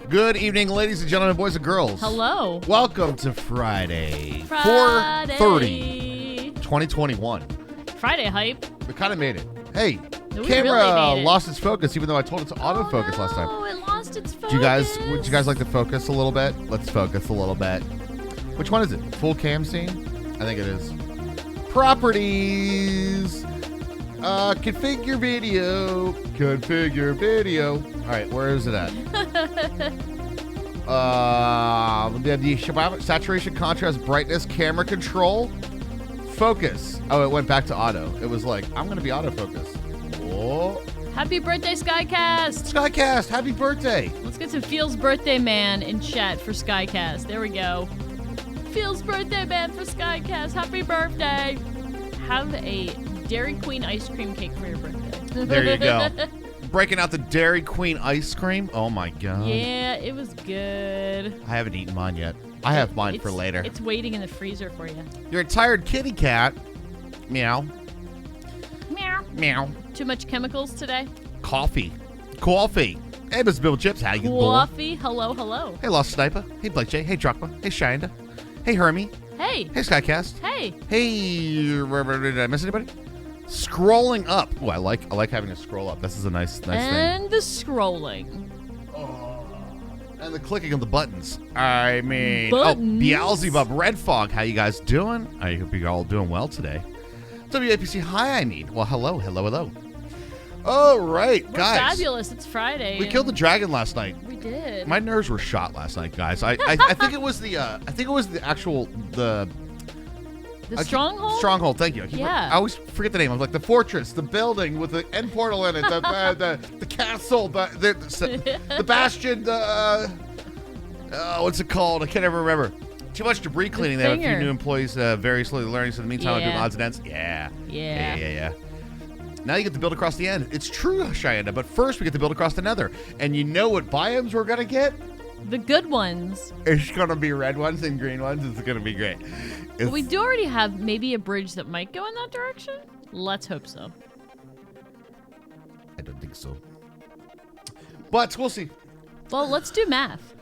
Good evening, ladies and gentlemen, boys and girls. Hello. Welcome to Friday. 4/30, 2021. Friday hype. We kind of made it. Hey, No, camera really made it. lost its focus, even though I told it to autofocus last time. Oh, it lost its focus. Would you guys like to focus a little bit? Let's focus a little bit. Which one is it? Full cam scene? I think it is. Properties. Configure video. Configure video. All right, where is it at? The saturation, contrast, brightness, camera control, focus. Oh, it went back to auto. It was like, I'm going to be autofocus. Whoa. Happy birthday, Skycast. Skycast, happy birthday. Let's get some Feels Birthday Man in chat for Skycast. There we go. Feels Birthday Man for Skycast. Happy birthday. Have a Dairy Queen ice cream cake for your birthday. There you go. Breaking out the Dairy Queen ice cream. Oh my god. Yeah, it was good. I haven't eaten mine yet. I have mine for later. It's waiting in the freezer for you. You're a tired kitty cat. Meow. Meow. Meow. Too much chemicals today? Coffee. Coffee. Hey, Mr. Bill Chips. How you doing? Coffee. Hello, hello. Hey, Lost Sniper. Hey, Blake J. Hey, Drachma. Hey, Shinda. Hey, Hermie. Hey. Hey, Skycast. Hey. Hey, did I miss anybody? Scrolling up. Oh, I like having to scroll up. This is a nice thing. And the scrolling. Oh, and the clicking of the buttons. I mean, Buttons. Beelzebub, Red Fog. How you guys doing? I hope you're all doing well today. WAPC, hi, I mean. Well, hello. All right, We're guys. fabulous. It's Friday. We killed the dragon last night. We did. My nerves were shot last night, guys. I think it was the actual The stronghold? Stronghold, thank you. Yeah. I always forget the name. I was like the fortress, the building with the end portal in it, the castle, the bastion, what's it called? I can't ever remember. Too much debris cleaning. They have a few new employees very slowly learning. So in the meantime, I'm doing odds and ends. Yeah. Now you get to build across the end. It's true, Cheyenne, but first we get to build across the nether. And you know what biomes we're going to get? The good ones. It's going to be red ones and green ones. It's going to be great. But we do already have maybe a bridge that might go in that direction. Let's hope so. I don't think so. But we'll see. Well, let's do math.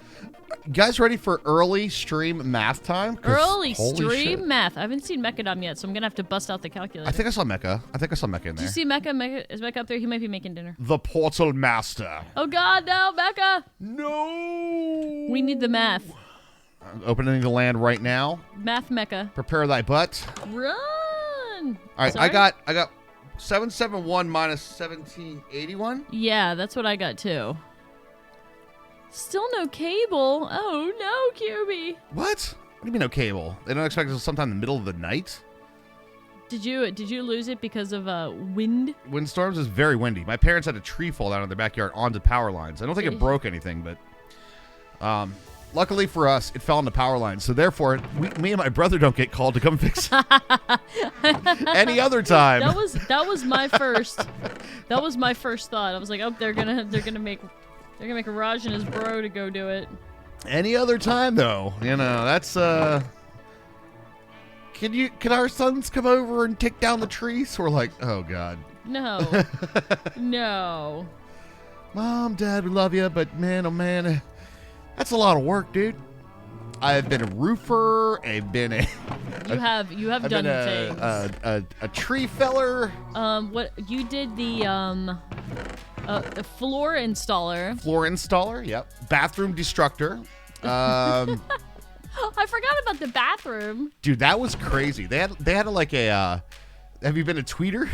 You guys ready for early stream math time? Early stream math. I haven't seen Mechadom yet, so I'm going to have to bust out the calculator. I think I saw Mecha. in there. Did you see Mecha? Is Mecha up there? He might be making dinner. The Portal Master. Oh, God, no, Mecha. No. We need the math. I'm opening the land right now. Math Mecha. Prepare thy butt. Run. All right, Sorry? I got 771 minus 1781. Yeah, that's what I got, too. Still no cable. Oh, no, QB. What? What do you mean no cable? They don't expect us sometime in the middle of the night? Did you lose it because of wind? Windstorms is very windy. My parents had a tree fall down in their backyard onto power lines. I don't think it broke anything, but luckily for us, it fell on the power lines. So therefore, me and my brother don't get called to come fix it. Any other time. That was my first. That was my first thought. I was like, oh, they're gonna make Raj and his bro to go do it. Any other time, though, that's Can our sons come over and take down the trees? We're like, oh god. No. No. Mom, Dad, we love you, but man, oh man, that's a lot of work, dude. I've been a roofer. I've been a. You have done things. A tree feller. What you did the floor installer. Floor installer. Yep. Bathroom destructor. I forgot about the bathroom. Dude, that was crazy. They had like a. Have you been a tweeter?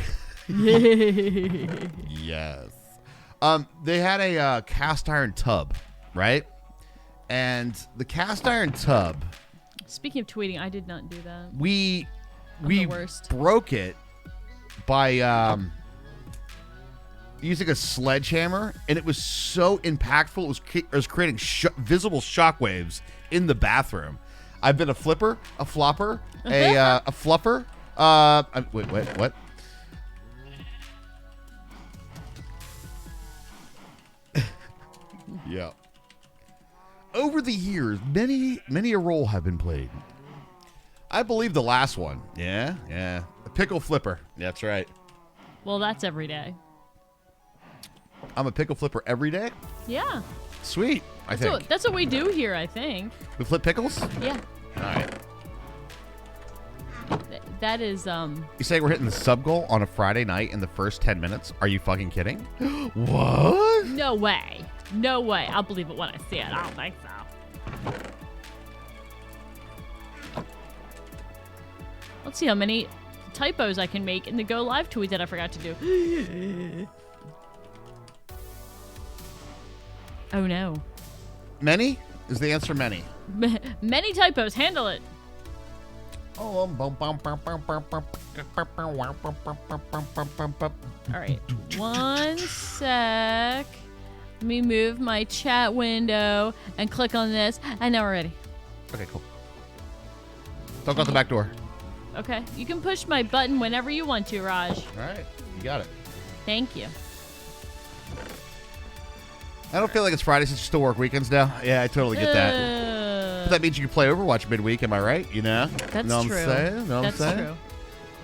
Yes. They had a cast iron tub, right? And the cast iron tub. Speaking of tweeting, I did not do that. We worst. broke it by using a sledgehammer, and it was so impactful. It was creating visible shockwaves in the bathroom. I've been a flipper, a flopper, a fluffer. Wait, what? Yeah. Over the years, many a role have been played. I believe the last one. Yeah, yeah. A pickle flipper. That's right. Well, that's every day. I'm a pickle flipper every day? Yeah. Sweet, I think. That's what we do here, I think. We flip pickles? Yeah. All right. That is, You say we're hitting the sub goal on a Friday night in the first 10 minutes? Are you fucking kidding? What? No way. No way. I'll believe it when I see it. I don't think so. Let's see how many typos I can make in the Go Live tweet that I forgot to do. Oh, no. Many? Is the answer many? Many typos. Handle it. Oh, All right. One sec. Let me move my chat window and click on this. And now we're ready. Okay, cool. Don't go out the back door. Okay. You can push my button whenever you want to, Raj. All right. You got it. Thank you. I don't feel like it's Friday since you still work weekends now. Yeah, I totally get that. But that means you can play Overwatch midweek, am I right? You know? That's know true. What I'm saying? Know what That's I'm saying? true.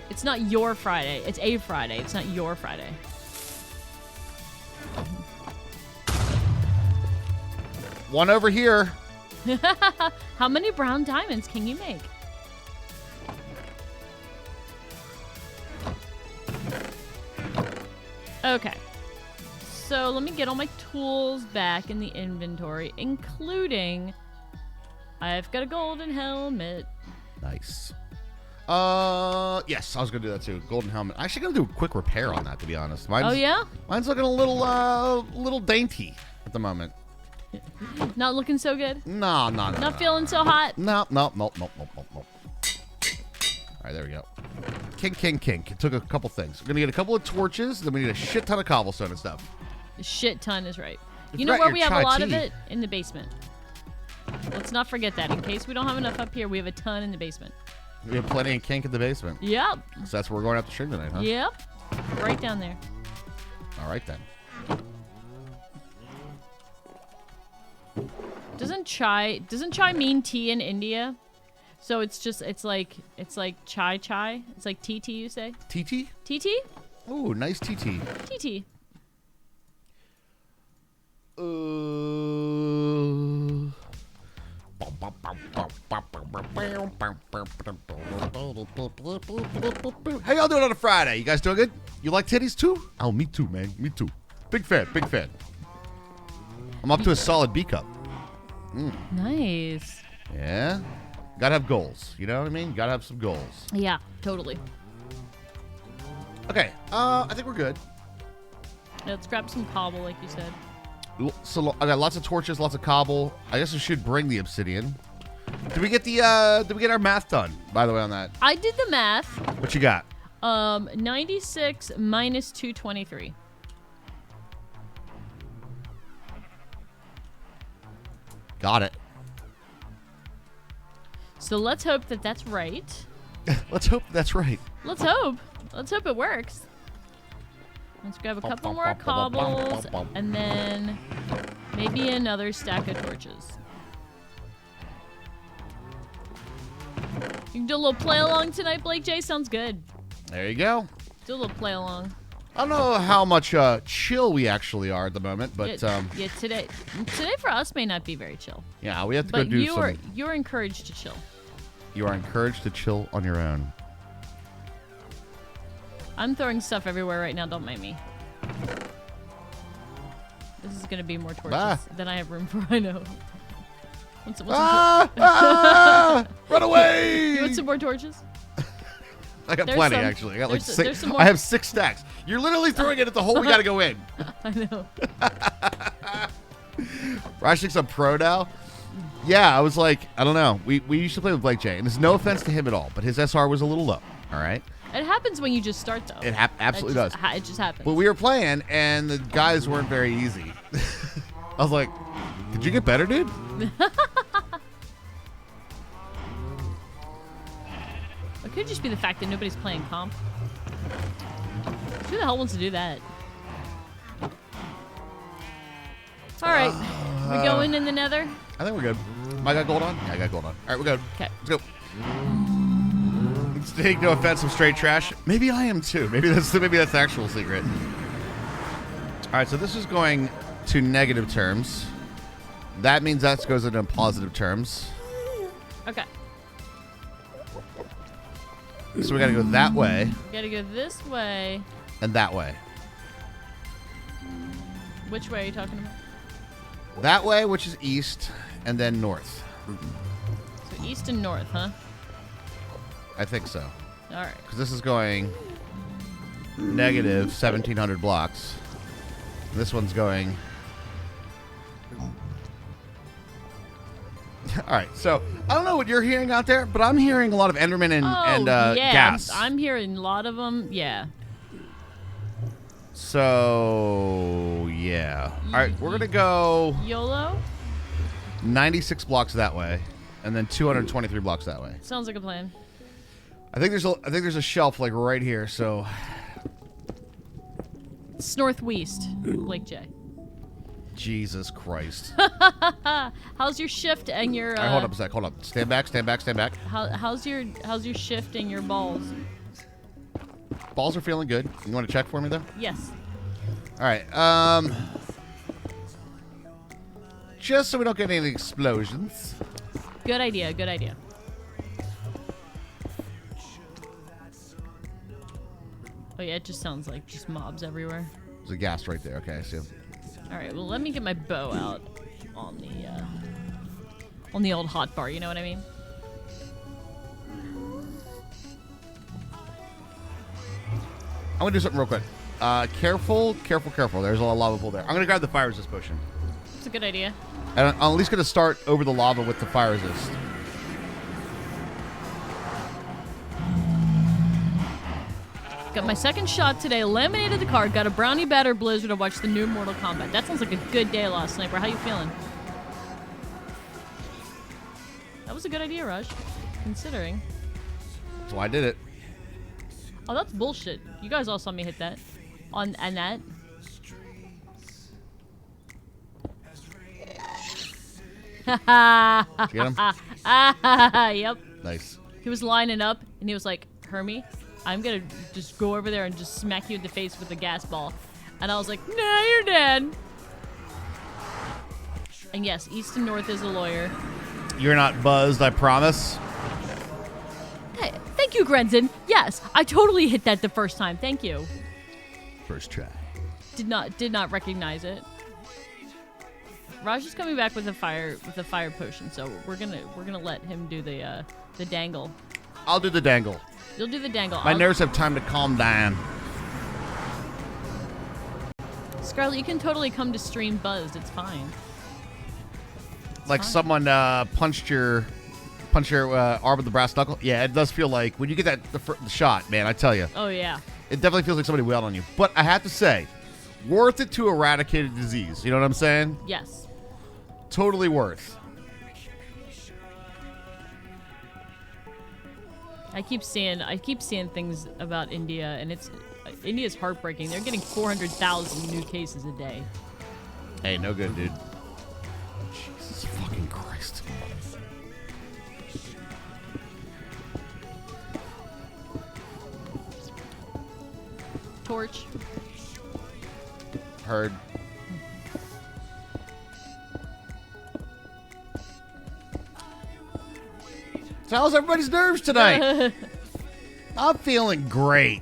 It's not your Friday. It's a Friday. It's not your Friday. One over here. How many brown diamonds can you make? Okay. So let me get all my tools back in the inventory, including I've got a golden helmet. Nice. Yes, I was gonna do that too. Golden helmet. I'm actually gonna do a quick repair on that, to be honest. Oh yeah? Mine's looking a little dainty at the moment. Not looking so good? No. Not feeling so hot? No. All right, there we go. Kink. It took a couple things. We're gonna get a couple of torches, then we need a shit ton of cobblestone and stuff. A shit ton is right. You You know forgot where your we have a chai lot of tea. it? In the basement. Let's not forget that. In case we don't have enough up here, we have a ton in the basement. We have plenty of kink in the basement. Yep. So that's where we're going after stream tonight, huh? Yep. Right down there. All right then. Doesn't chai mean tea in India? So it's like chai. It's like TT, you say? TT? TT? Ooh, nice TT. TT. How y'all doing on a Friday? You guys doing good? You like titties too? Oh, me too, man. Me too. Big fan. I'm up to a solid B cup. Nice. Yeah. Gotta have goals. You know what I mean? Gotta have some goals. Yeah, totally. Okay. I think we're good. Let's grab some cobble, like you said. So I got lots of torches, lots of cobble. I guess we should bring the obsidian. Did we get our math done, by the way, on that? I did the math. What you got? 96 minus 223. Got it. So let's hope that that's right. Let's hope that's right. Let's hope it works. Let's grab a couple more cobbles and then maybe another stack of torches. You can do a little play along tonight, Blake J. Sounds good. There you go. Do a little play along. I don't know how much chill we actually are at the moment, but yeah, today for us may not be very chill. yeah, we have to But go do some. you're encouraged to chill. You are encouraged to chill on your own. I'm throwing stuff everywhere right now. Don't mind me. This is gonna be more torches than I have room for. I know. Run away! You want some more torches? I got There's plenty some. actually. I got like There's six. some more. I have 6 stacks. You're literally throwing it at the hole we gotta go in. I know. Raj thinks I'm pro now. Yeah, I was like, I don't know. We used to play with Blake J, and there's no offense to him at all, but his SR was a little low. All right. It happens when you just start, though. It absolutely does. It just happens. But we were playing, and the guys weren't very easy. I was like, "Did you get better, dude?" It could just be the fact that nobody's playing comp. Who the hell wants to do that? All right, we going in the nether? I think we're good. I got gold on? Yeah, I got gold on. All right, we're good. Okay. Let's go. Take no offense, I'm straight trash. Maybe I am too. Maybe that's the actual secret. All right, so this is going to negative terms. That means that goes into positive terms. Okay. So we got to go that way. We gotta go this way. And that way. Which way are you talking about? That way, which is east, and then north. So east and north, huh? I think so. All right. Because this is going negative 1,700 blocks. This one's going... All right, so I don't know what you're hearing out there, but I'm hearing a lot of Enderman and yeah, gas. I'm hearing a lot of them. Yeah. So, yeah. All right, we're going to go YOLO? 96 blocks that way, and then 223 blocks that way. Sounds like a plan. I think there's a shelf like right here, so... It's northwest, Lake J. Jesus Christ. How's your shift and your... All right, hold up a sec, hold up. Stand back, stand back, stand back. How's your shift and your balls? Balls are feeling good. You want to check for me, though? Yes. All right, just so we don't get any explosions. Good idea, good idea. Oh yeah, it just sounds like just mobs everywhere. There's a gas right there. Okay, I see him. All right, well, let me get my bow out on the old hot bar. You know what I mean? I'm gonna do something real quick. Careful, careful, careful. There's a lava pool there. I'm gonna grab the fire resist potion. It's a good idea. And I'm at least gonna start over the lava with the fire resist. Got my second shot today. Laminated the card. Got a brownie batter blizzard to watch the new Mortal Kombat. That sounds like a good day, Lost Sniper. How you feeling? That was a good idea, Raj. Considering. So I did it. Oh, that's bullshit. You guys all saw me hit that. And that. Did you get him? Yep. Nice. He was lining up, and he was like, Hermie, I'm gonna just go over there and just smack you in the face with a gas ball. And I was like, nah, you're dead. And yes, East and North is a lawyer. You're not buzzed, I promise. Hey, thank you, Grenzen. Yes, I totally hit that the first time. Thank you. First try. Did not recognize it. Raj is coming back with a fire potion, so we're gonna let him do the dangle. I'll do the dangle. You'll do the dangle. My nerves have time to calm down. Scarlett, you can totally come to stream buzzed. It's fine. Like someone punched your arm with the brass knuckle. Yeah, it does feel like when you get that the shot, man. I tell you. Oh yeah. It definitely feels like somebody wailed on you. But I have to say, worth it to eradicate a disease. You know what I'm saying? Yes. Totally worth. I keep seeing things about India, and India's heartbreaking. They're getting 400,000 new cases a day. Hey, no good, dude. Jesus fucking Christ. Torch. Heard. So how's everybody's nerves tonight? I'm feeling great.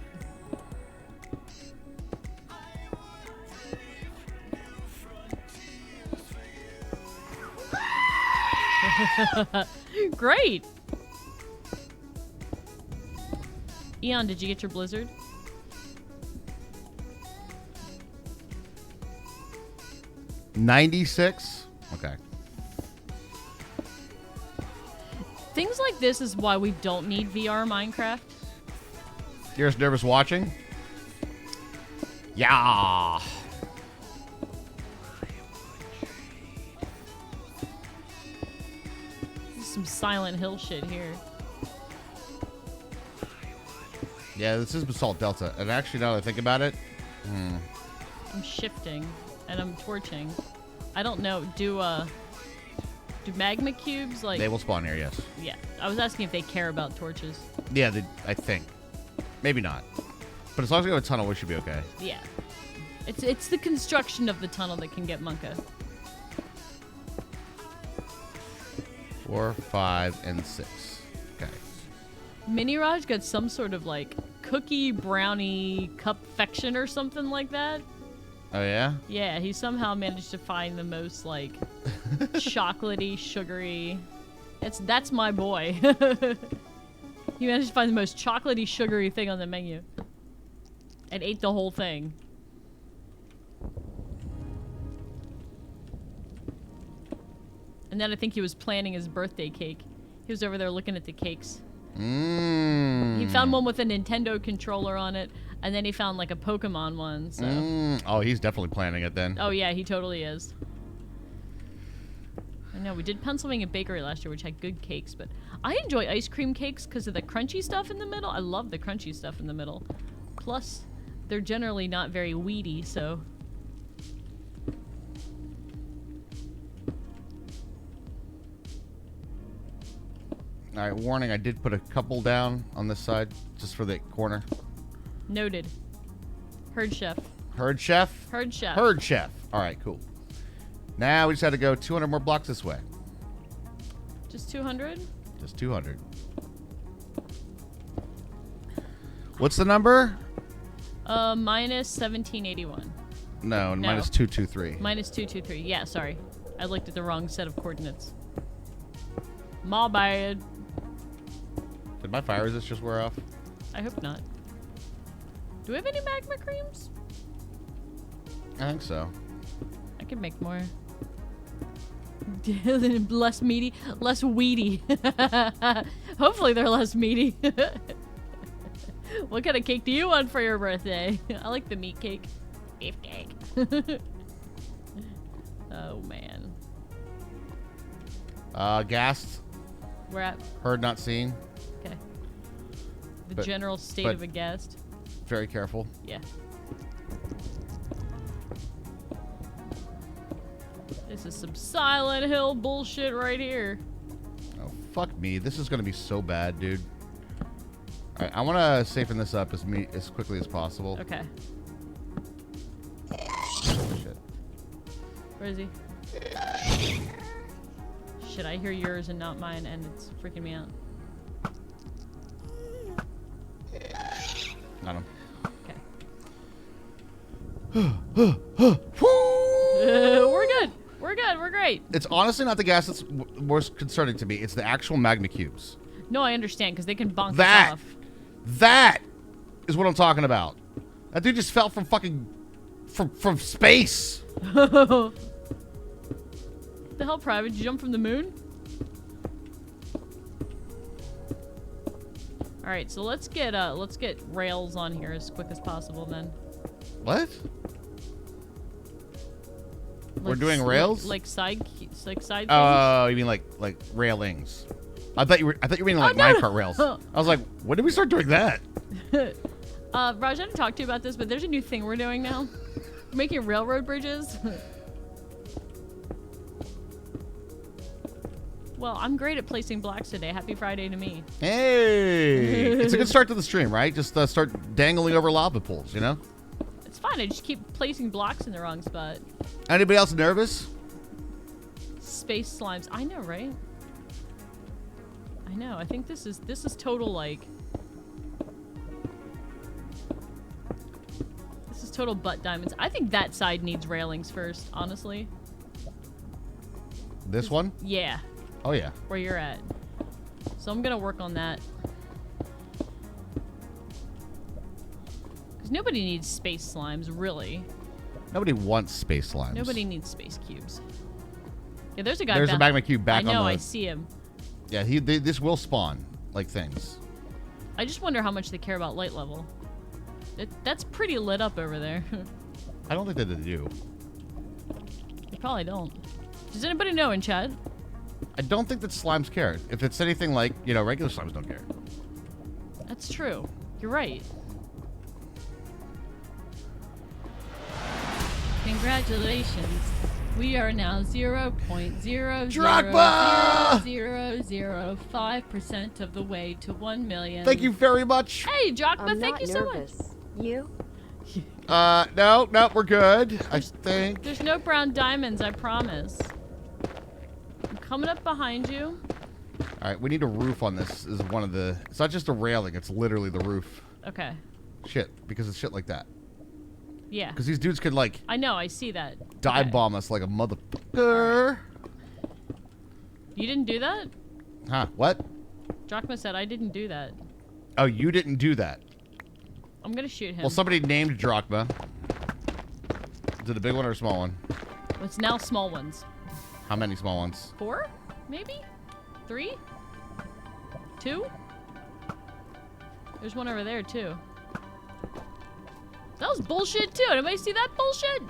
Great. Eon, did you get your blizzard? $96? Okay. Things like this is why we don't need VR Minecraft. You're as nervous watching? Yeah. This is some Silent Hill shit here. Yeah, this is Basalt Delta. And actually, now that I think about it, I'm shifting and I'm torching. I don't know. Do Do magma cubes, like... They will spawn here, yes. Yeah. I was asking if they care about torches. Yeah, I think. Maybe not. But as long as we have a tunnel, we should be okay. Yeah. It's the construction of the tunnel that can get Monka. 4, 5, and 6. Okay. Mini Raj got some sort of like cookie brownie cupfection or something like that. Oh yeah? Yeah, he somehow managed to find the most like chocolatey, sugary. That's my boy. He managed to find the most chocolatey, sugary thing on the menu. And ate the whole thing. And then I think he was planning his birthday cake. He was over there looking at the cakes. He found one with a Nintendo controller on it, and then he found like a Pokemon one. So. Oh, he's definitely planning it then. Oh yeah, he totally is. I know, we did Pennsylvania Bakery last year, which had good cakes, but I enjoy ice cream cakes because of the crunchy stuff in the middle. I love the crunchy stuff in the middle. Plus, they're generally not very weedy, so... Alright, warning, I did put a couple down on this side, just for the corner. Noted. Herd chef. Herd chef? Herd chef. Herd chef. Alright, cool. Now we just had to go 200 more blocks this way. Just 200? Just 200. What's the number? Minus 1781. No, minus 223. Minus 223. Yeah, sorry. I looked at the wrong set of coordinates. My bad. Did my fire resist just wear off? I hope not. Do we have any magma creams? I think so. I could make more. Less meaty, less weedy. Hopefully they're less meaty. What kind of cake do you want for your birthday? I like the meat cake. Beef cake. Oh man. Gassed. We're at. Heard not seen. Okay. The general state of a guest. Very careful. Yeah. This is some Silent Hill bullshit right here. Oh, fuck me. This is going to be so bad, dude. Alright, I want to safeten this up as quickly as possible. Okay. Oh, shit. Where is he? Shit, I hear yours and not mine, and it's freaking me out. Got him. Okay. We're good. We're good. We're great. It's honestly not the gas that's most concerning to me. It's the actual magma cubes. No, I understand, because they can bonk us off. That is what I'm talking about. That dude just fell from fucking... From space. The hell, Private? Did you jump from the moon? All right, so let's get rails on here as quick as possible then. What? Like, we're doing rails? Like side things? Oh, you mean like railings? I thought you were meaning like minecart rails. I was like, when did we start doing that? Raj, I didn't talk to you about this, but there's a new thing we're doing now. We're making railroad bridges. Well, I'm great at placing blocks today. Happy Friday to me. Hey! It's a good start to the stream, right? Just start dangling over lava pools, you know? It's fine. I just keep placing blocks in the wrong spot. Anybody else nervous? Space slimes. I know, right? I know. I think this is total, like... This is total butt diamonds. I think that side needs railings first, honestly. This one? Yeah. Oh, yeah. Where you're at. So I'm gonna work on that. Because nobody needs space slimes, really. Nobody wants space slimes. Nobody needs space cubes. Yeah, there's a guy There's a magma cube back on I know, the... I see him. Yeah, this will spawn, like, things. I just wonder how much they care about light level. That's pretty lit up over there. I don't think that they do. They probably don't. Does anybody know in chat? I don't think that slimes care. If it's anything like, you know, regular slimes don't care. That's true. You're right. Congratulations. We are now 0.0000005% of the way to 1 million. Thank you very much. Hey, Drachma, I'm thank not you so much. nervous. You? No, we're good. I think. There's no brown diamonds, I promise. I'm coming up behind you. All right, we need a roof on this. Is one of the. It's not just a railing. It's literally the roof. Okay. Shit, because it's shit like that. Yeah. Because these dudes could like. I know, I see that. Dive bomb us like a motherfucker. You didn't do that? Huh? What? Drachma said I didn't do that. Oh, you didn't do that. I'm gonna shoot him. Well, somebody named Drachma. Is it a big one or a small one? It's now small ones. How many small ones? 4? Maybe? 3? 2? There's one over there, too. That was bullshit, too. Anybody see that bullshit?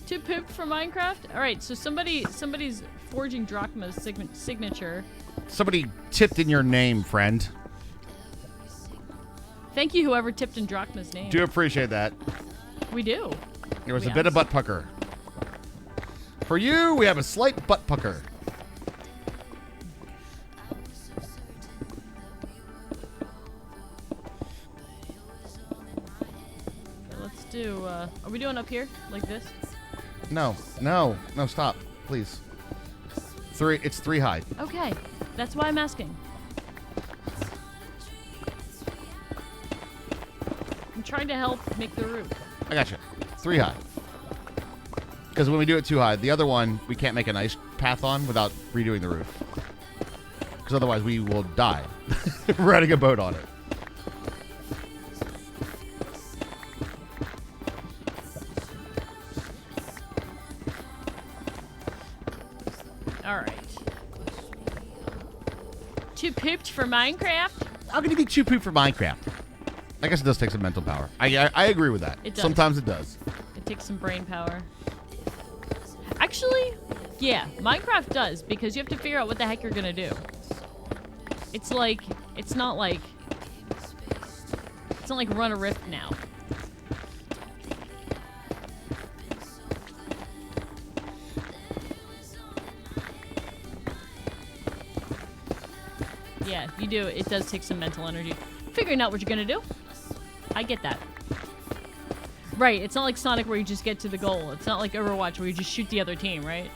Too pooped for Minecraft? Alright, so somebody's forging Drachma's signature. Somebody tipped in your name, friend. Thank you, whoever tipped in Drachma's name. Do appreciate that. We do. There was a bit of butt pucker. For you, we have a slight butt pucker. Okay, let's do, are we doing up here? Like this? No, stop, please. It's 3 high. Okay, that's why I'm asking. I'm trying to help make the roof. I got you. 3 high. Because when we do it too high, the other one we can't make a nice path on without redoing the roof. Because otherwise we will die riding a boat on it. Alright. Too pooped for Minecraft? How can you be too poop for Minecraft? I guess it does take some mental power. I agree with that. It does. Sometimes it does. It takes some brain power. Actually, yeah, Minecraft does, because you have to figure out what the heck you're gonna do. It's not like run a rift now. Yeah, you do. It does take some mental energy. Figuring out what you're gonna do. I get that. Right, it's not like Sonic where you just get to the goal. It's not like Overwatch where you just shoot the other team, right?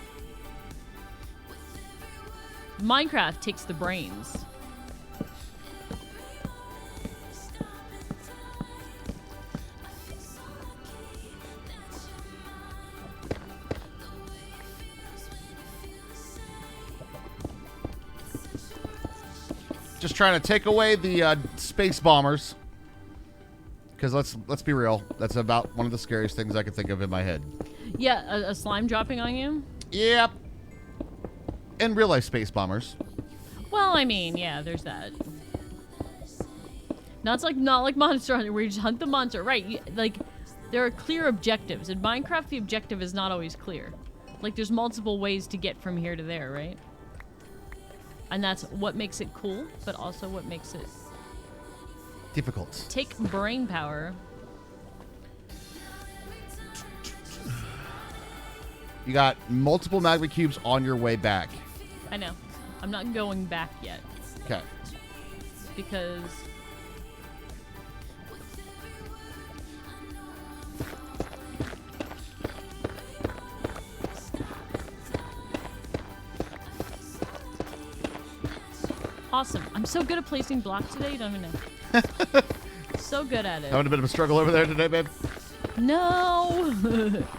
Minecraft takes the brains. Just trying to take away the space bombers. Because let's be real, that's about one of the scariest things I can think of in my head. Yeah, a slime dropping on you? Yep. And real life space bombers. Well, I mean, yeah, there's that. Not like Monster Hunter where you just hunt the monster, right? Like, there are clear objectives. In Minecraft, the objective is not always clear. Like, there's multiple ways to get from here to there, right? And that's what makes it cool, but also what makes it difficult. Take brain power. You got multiple magma cubes on your way back. I know. I'm not going back yet. Okay. Because awesome. I'm so good at placing blocks today, you don't even know. So good at it. Having a bit of a struggle over there today, babe? No.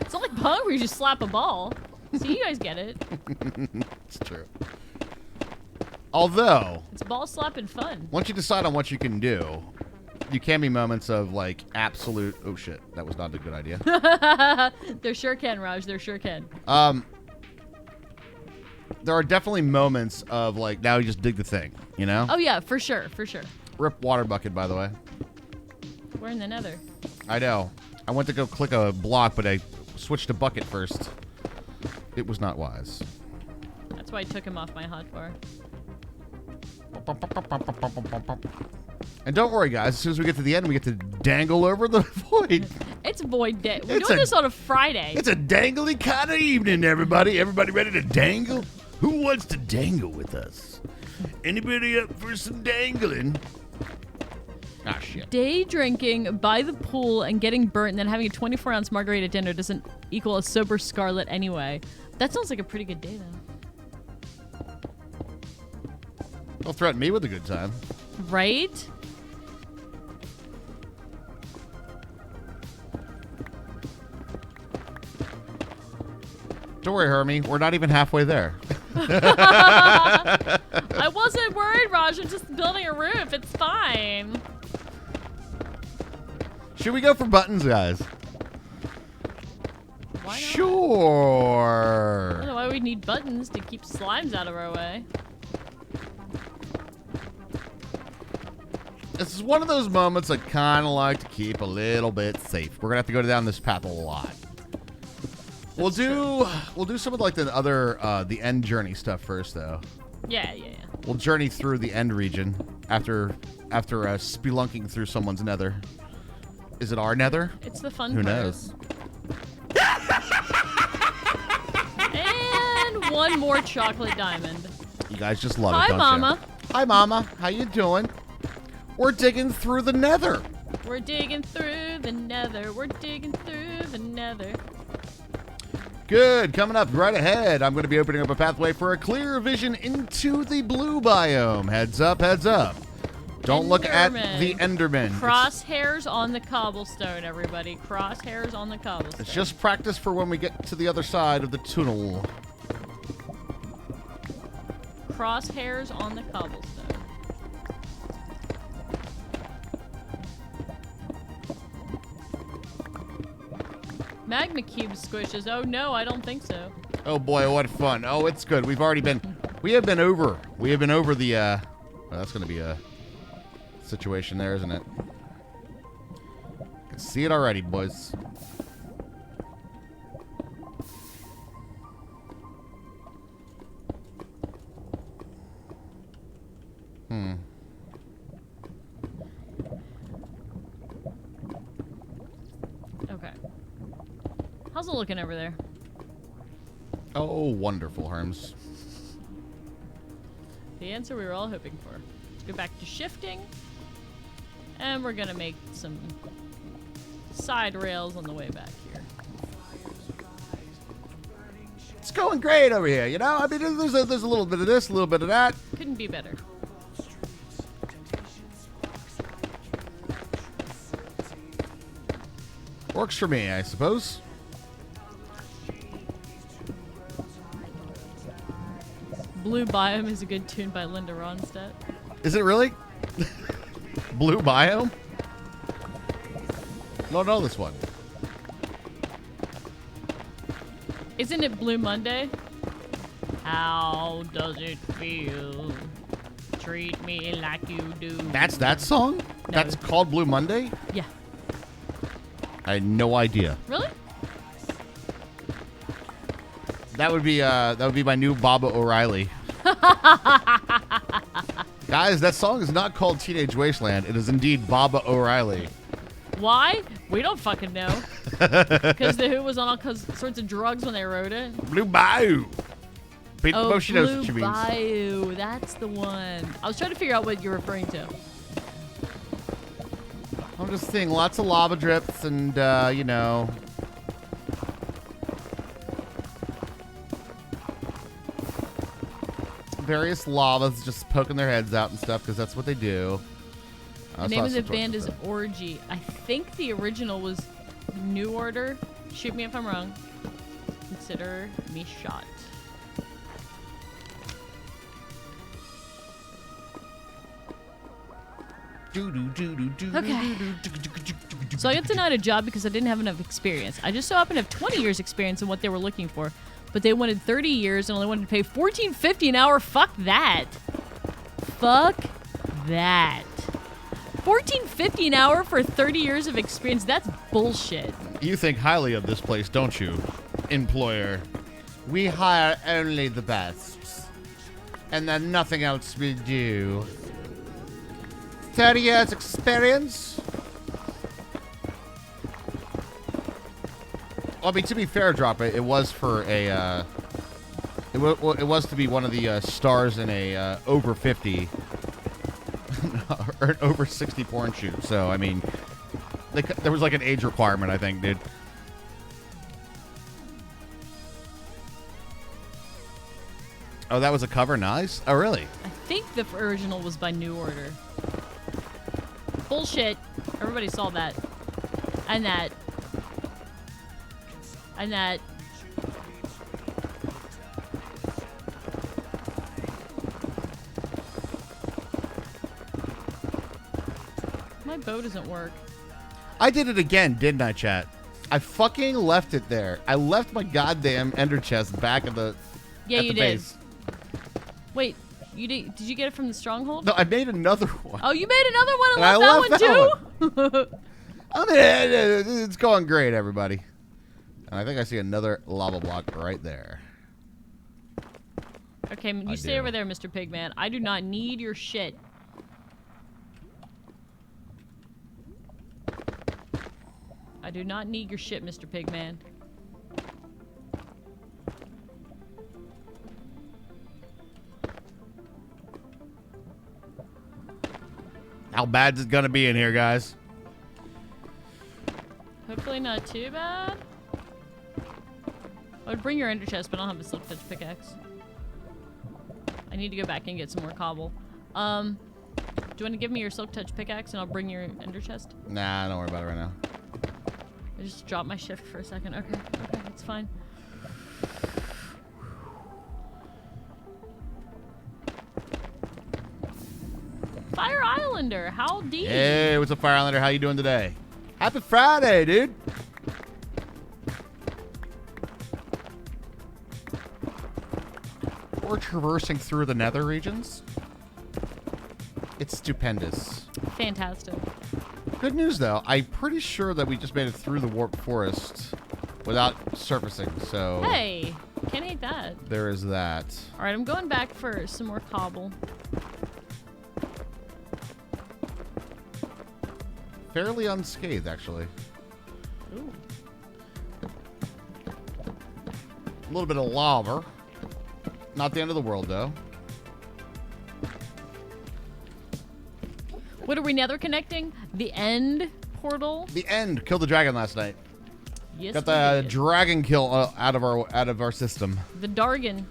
It's not like Pong where you just slap a ball. See, you guys get it. It's true. Although, it's ball slapping fun. Once you decide on what you can do, you can be moments of like absolute, oh shit, that was not a good idea. There sure can, Raj. There sure can. There are definitely moments of like, now you just dig the thing, you know? Oh yeah, for sure, for sure. Rip water bucket, by the way. We're in the nether. I know. I went to go click a block, but I switched to bucket first. It was not wise. That's why I took him off my hotbar. And don't worry, guys. As soon as we get to the end, we get to dangle over the void. It's void day. We're doing this on a Friday. It's a dangly kind of evening, everybody. Everybody ready to dangle? Who wants to dangle with us? Anybody up for some dangling? Ah, shit. Day drinking by the pool and getting burnt and then having a 24-ounce margarita dinner doesn't equal a sober Scarlet anyway. That sounds like a pretty good day, though. Don't threaten me with a good time. Right? Don't worry, Hermie. We're not even halfway there. I wasn't worried, Raj. I'm just building a roof. It's fine. Should we go for buttons, guys? Why not? Sure. I don't know why we need buttons to keep slimes out of our way. This is one of those moments I kind of like to keep a little bit safe. We're gonna have to go down this path a lot. We'll do some of like the other the end journey stuff first, though. Yeah. We'll journey through the end region after spelunking through someone's nether. Is it our nether? It's the fun Who part. knows? And one more chocolate diamond. You guys just love Hi, it, don't Mama. you? Hi, Mama. How you doing? We're digging through the nether. We're digging through the nether. We're digging through the nether. Good. Coming up right ahead, I'm going to be opening up a pathway for a clear vision into the blue biome. Heads up, heads up. Don't look at the Enderman. Crosshairs on the cobblestone, everybody. Crosshairs on the cobblestone. It's just practice for when we get to the other side of the tunnel. Crosshairs on the cobblestone. Magma cube squishes. Oh no, I don't think so. Oh boy, what fun. Oh, it's good. We have been over the, well, that's going to be a situation there, isn't it? I can see it already, boys. Okay. How's it looking over there? Oh, wonderful, Herms. The answer we were all hoping for. Let's go back to shifting. And we're gonna make some side rails on the way back here. It's going great over here, you know? I mean, there's a little bit of this, a little bit of that. Couldn't be better. Works for me, I suppose. Blue Biome is a good tune by Linda Ronstadt. Is it really? Blue biome? Don't know this one. Isn't it Blue Monday? How does it feel? Treat me like you do. That's that song? No. That's called Blue Monday? Yeah. I had no idea. Really? That would be my new Baba O'Reilly. Guys, that song is not called Teenage Wasteland. It is indeed Baba O'Reilly. Why? We don't fucking know. Because the Who was on all sorts of drugs when they wrote it. Blue Bayou. Oh, she knows what she Blue means. Bayou. That's the one. I was trying to figure out what you're referring to. I'm just seeing lots of lava drips and, you know. Various lavas just poking their heads out and stuff because that's what they do. The name of the band is Orgy. I think the original was New Order. Shoot me if I'm wrong. Consider me shot. Okay. So I got denied a job because I didn't have enough experience. I just so happened to have 20 years experience in what they were looking for. But they wanted 30 years and only wanted to pay $14.50 an hour. Fuck that. Fuck that. $14.50 an hour for 30 years of experience? That's bullshit. You think highly of this place, don't you, employer? We hire only the best. And then nothing else will do. 30 years experience? Well, I mean, to be fair, Drop, it was for a, it was to be one of the stars in a over 50 or an over 60 porn shoot. So, I mean, there was like an age requirement, I think, dude. Oh, that was a cover? Nice. Oh, really? I think the original was by New Order. Bullshit. Everybody saw that. And that. And that. My bow doesn't work. I did it again, didn't I, chat? I fucking left it there. I left my goddamn ender chest back at the base. Wait, did you get it from the stronghold? No, I made another one. Oh, you made another one and left that one too? I mean, it's going great, everybody. And I think I see another lava block right there. Okay, you stay over there, Mr. Pigman. I do not need your shit. I do not need your shit, Mr. Pigman. How bad is it gonna be in here, guys? Hopefully not too bad. I would bring your ender chest, but I don't have a silk touch pickaxe. I need to go back and get some more cobble. Do you want to give me your silk touch pickaxe and I'll bring your ender chest? Nah, don't worry about it right now. I just dropped my shift for a second. Okay, it's fine. Fire Islander, howdy. Hey, what's up, Fire Islander? How you doing today? Happy Friday, dude. We're traversing through the nether regions. It's stupendous. Fantastic. Good news, though. I'm pretty sure that we just made it through the warped forest without surfacing, so... Hey, can't hate that. There is that. All right, I'm going back for some more cobble. Fairly unscathed, actually. Ooh. A little bit of lava. Not the end of the world, though. What are we nether connecting? The end portal? The end. Killed the dragon last night. Yes, Got the dragon kill out of our system. The Dargan.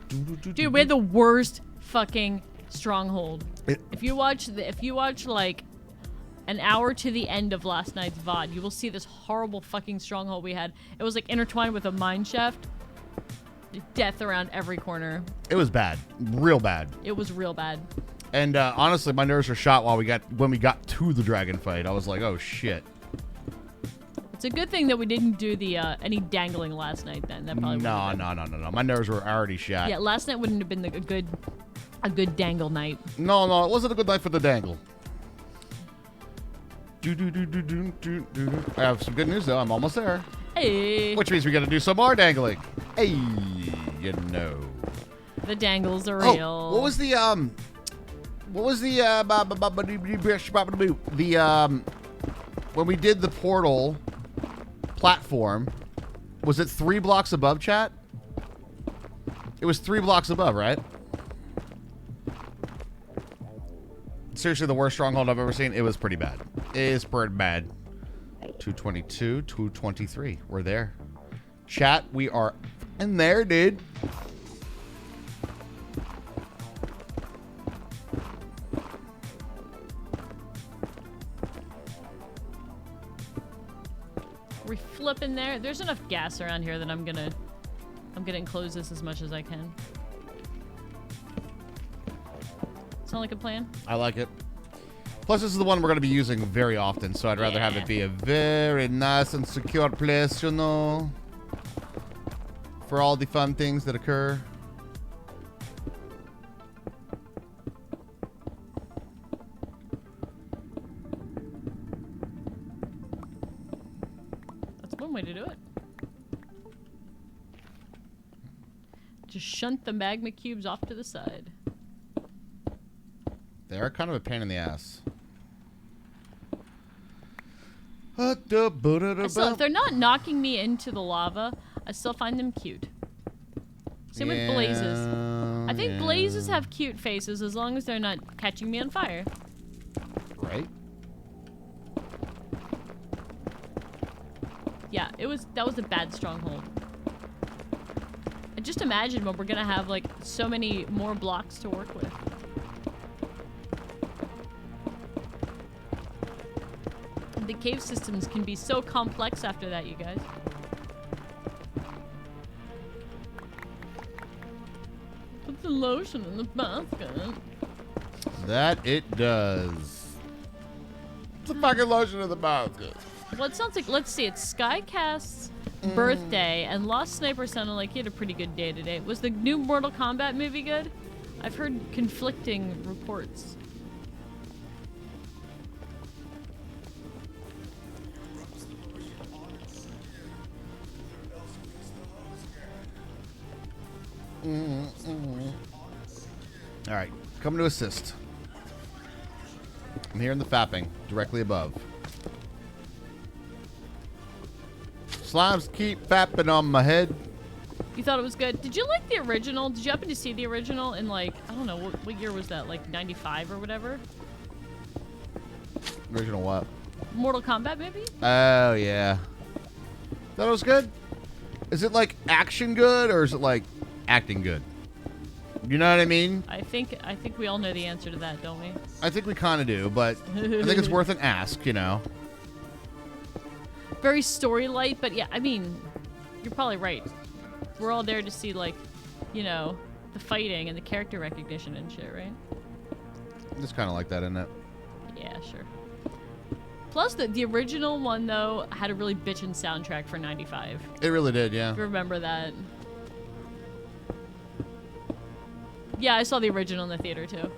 Dude, we had the worst fucking stronghold. If you watch like an hour to the end of last night's VOD, you will see this horrible fucking stronghold we had. It was like intertwined with a mine shaft. Death around every corner. It was bad. Real bad. It was real bad. And honestly, my nerves were shot when we got to the dragon fight. I was like, oh shit. It's a good thing that we didn't do the any dangling last night then. That probably No. My nerves were already shot. Yeah, last night wouldn't have been a good dangle night. No, it wasn't a good night for the dangle. I have some good news though. I'm almost there. Hey. Which means we got to do some more dangling. Hey, you know. The dangles are real. Oh, what was the when we did the portal platform, was it 3 blocks above, chat? It was 3 blocks above, right? Seriously, the worst stronghold I've ever seen. It was pretty bad. It is pretty bad. 222, 223. We're there. Chat, we are in there, dude. We flipping there. There's enough gas around here that I'm gonna enclose this as much as I can. Sound like a plan? I like it. Plus, this is the one we're going to be using very often, so I'd rather have it be a very nice and secure place, you know, for all the fun things that occur. That's one way to do it. Just just shunt the magma cubes off to the side. They are kind of a pain in the ass. Still, if they're not knocking me into the lava, I still find them cute. Same with blazes. I think blazes have cute faces as long as they're not catching me on fire. Right? Yeah, that was a bad stronghold. And just imagine when we're gonna have like so many more blocks to work with. The cave systems can be so complex after that, you guys. Put the lotion in the basket. That it does. Put the fucking lotion in the basket. Well, it sounds like, let's see, it's Skycast's birthday, and Lost Sniper sounded like he had a pretty good day today. Was the new Mortal Kombat movie good? I've heard conflicting reports. All right, coming to assist. I'm here in the fapping, directly above. Slimes keep fapping on my head. You thought it was good? Did you like the original? Did you happen to see the original in, like, I don't know, what year was that? Like 95 or whatever? Original what? Mortal Kombat movie? Oh, yeah. Thought it was good? Is it like action good or is it like acting good? You know what I mean? I think we all know the answer to that, don't we? I think we kind of do, but I think it's worth an ask, you know. Very story light, but yeah, I mean, you're probably right. We're all there to see, like, you know, the fighting and the character recognition and shit, right? It's kind of like that, isn't it? Yeah, sure. Plus, the original one, though, had a really bitchin' soundtrack for 95. It really did, yeah. Remember that. Yeah, I saw the original in the theater, too.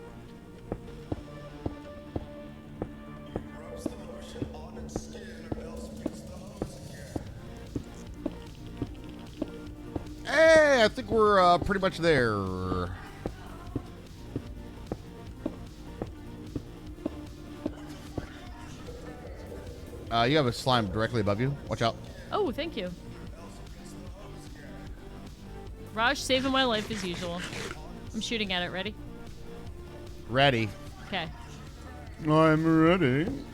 Hey, I think we're pretty much there. You have a slime directly above you. Watch out. Oh, thank you. Raj saving my life as usual. I'm shooting at it. Ready? Ready. Okay. I'm ready. Did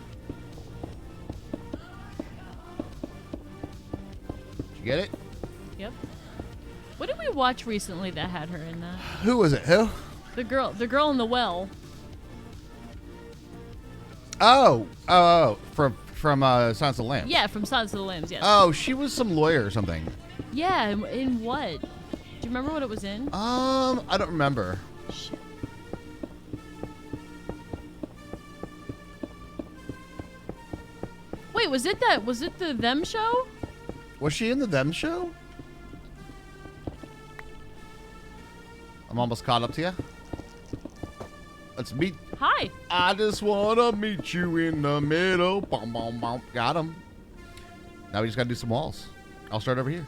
you get it? Yep. What did we watch recently that had her in that? Who was it? Who? The girl in the well. Oh, from Silence of the Lambs. Yeah, from Silence of the Lambs. Yes. Oh, she was some lawyer or something. Yeah, in what? Do you remember what it was in? I don't remember. Shit. Wait, was it the Them show? Was she in the Them show? I'm almost caught up to you. Let's meet. Hi. I just wanna meet you in the middle. Bom, bom, bom. Got him. Now we just gotta do some walls. I'll start over here.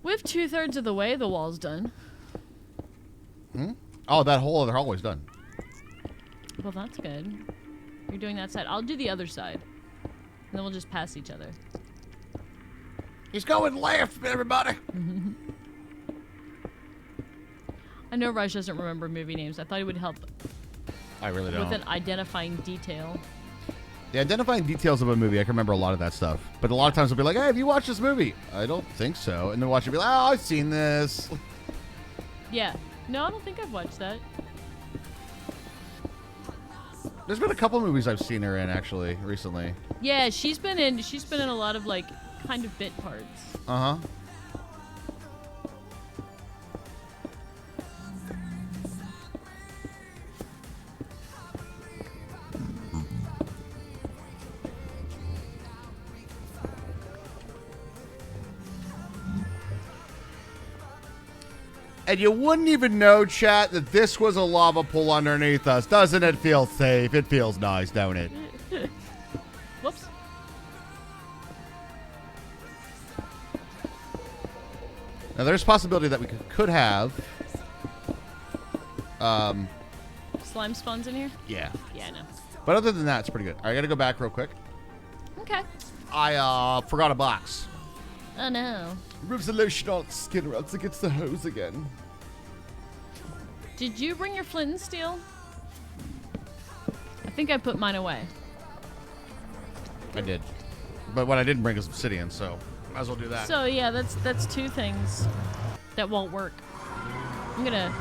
With 2/3 of the way, the wall's done. Oh, that whole other hallway's done. Well, that's good. You're doing that side. I'll do the other side. And then we'll just pass each other. He's going left, everybody. I know Raj doesn't remember movie names. I thought he would help I really don't. with an identifying detail. The identifying details of a movie, I can remember a lot of that stuff. But a lot of times I'll be like, hey, have you watched this movie? I don't think so. And then watch it and be like, oh, I've seen this. Yeah. No, I don't think I've watched that. There's been a couple movies I've seen her in, actually, recently. Yeah, she's been in a lot of, like, kind of bit parts. Uh-huh. And you wouldn't even know, chat, that this was a lava pool underneath us. Doesn't it feel safe? It feels nice, don't it? Whoops. Now, there's a possibility that we could have... Slime spawns in here? Yeah. Yeah, I know. But other than that, it's pretty good. All right, I got to go back real quick. Okay. I forgot a box. Oh, no. Rubs the lotion on its skin or else it gets the hose again. Did you bring your flint and steel? I think I put mine away. I did. But what I didn't bring is obsidian, so might as well do that. So, yeah, that's two things that won't work. I'm going to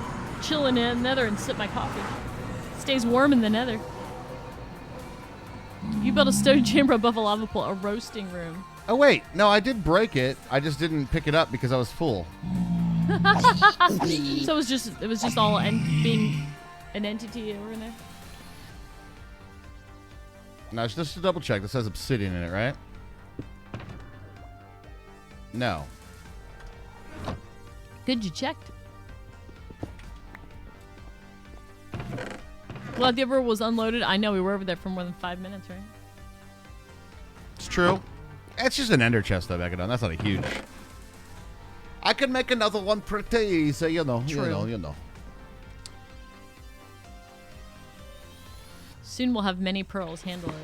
chill in the nether and sip my coffee. Stays warm in the nether. You built a stone chamber above a lava pool, a roasting room. Oh, wait. No, I did break it. I just didn't pick it up because I was full. So it was just all being an entity over there. Now, just to double check, this has obsidian in it, right? No. Good, you checked. Glad the river was unloaded. I know we were over there for more than 5 minutes, right? It's true. It's just an ender chest, though, back it on. That's not a huge. I can make another one pretty, so you know. Soon we'll have many pearls. Handle it.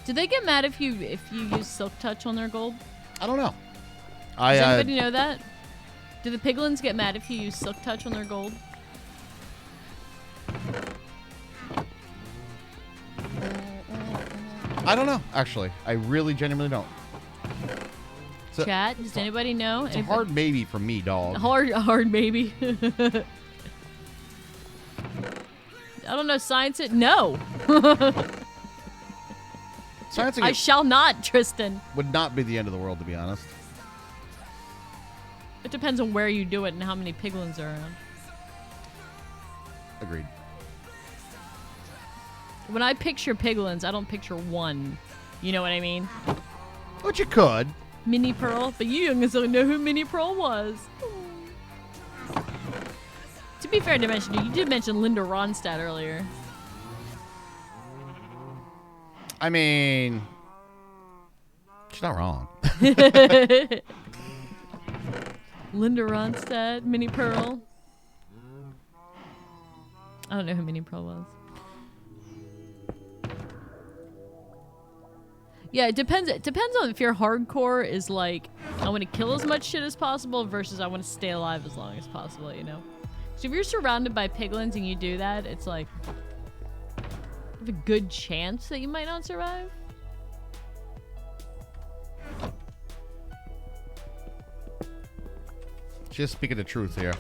Do they get mad if you use silk touch on their gold? I don't know. Does anybody know that? Do the piglins get mad if you use silk touch on their gold? I don't know, actually. I really genuinely don't. Chat, does anybody know? It's a hard maybe from me, dog. Hard maybe. I don't know. Science it? No. Sciencing I it shall not, Tristan. would not be the end of the world, to be honest. It depends on where you do it and how many piglins are around. Agreed. When I picture piglins, I don't picture one. You know what I mean? But you could. Mini Pearl, but you youngins don't know who Mini Pearl was. To be fair to mention, you did mention Linda Ronstadt earlier. I mean, she's not wrong. Linda Ronstadt, Mini Pearl. I don't know who Mini Pearl was. Yeah, it depends. It depends on if your hardcore is like, I want to kill as much shit as possible versus I want to stay alive as long as possible, you know? So if you're surrounded by piglins and you do that, it's like, you have a good chance that you might not survive. Just speaking the truth here.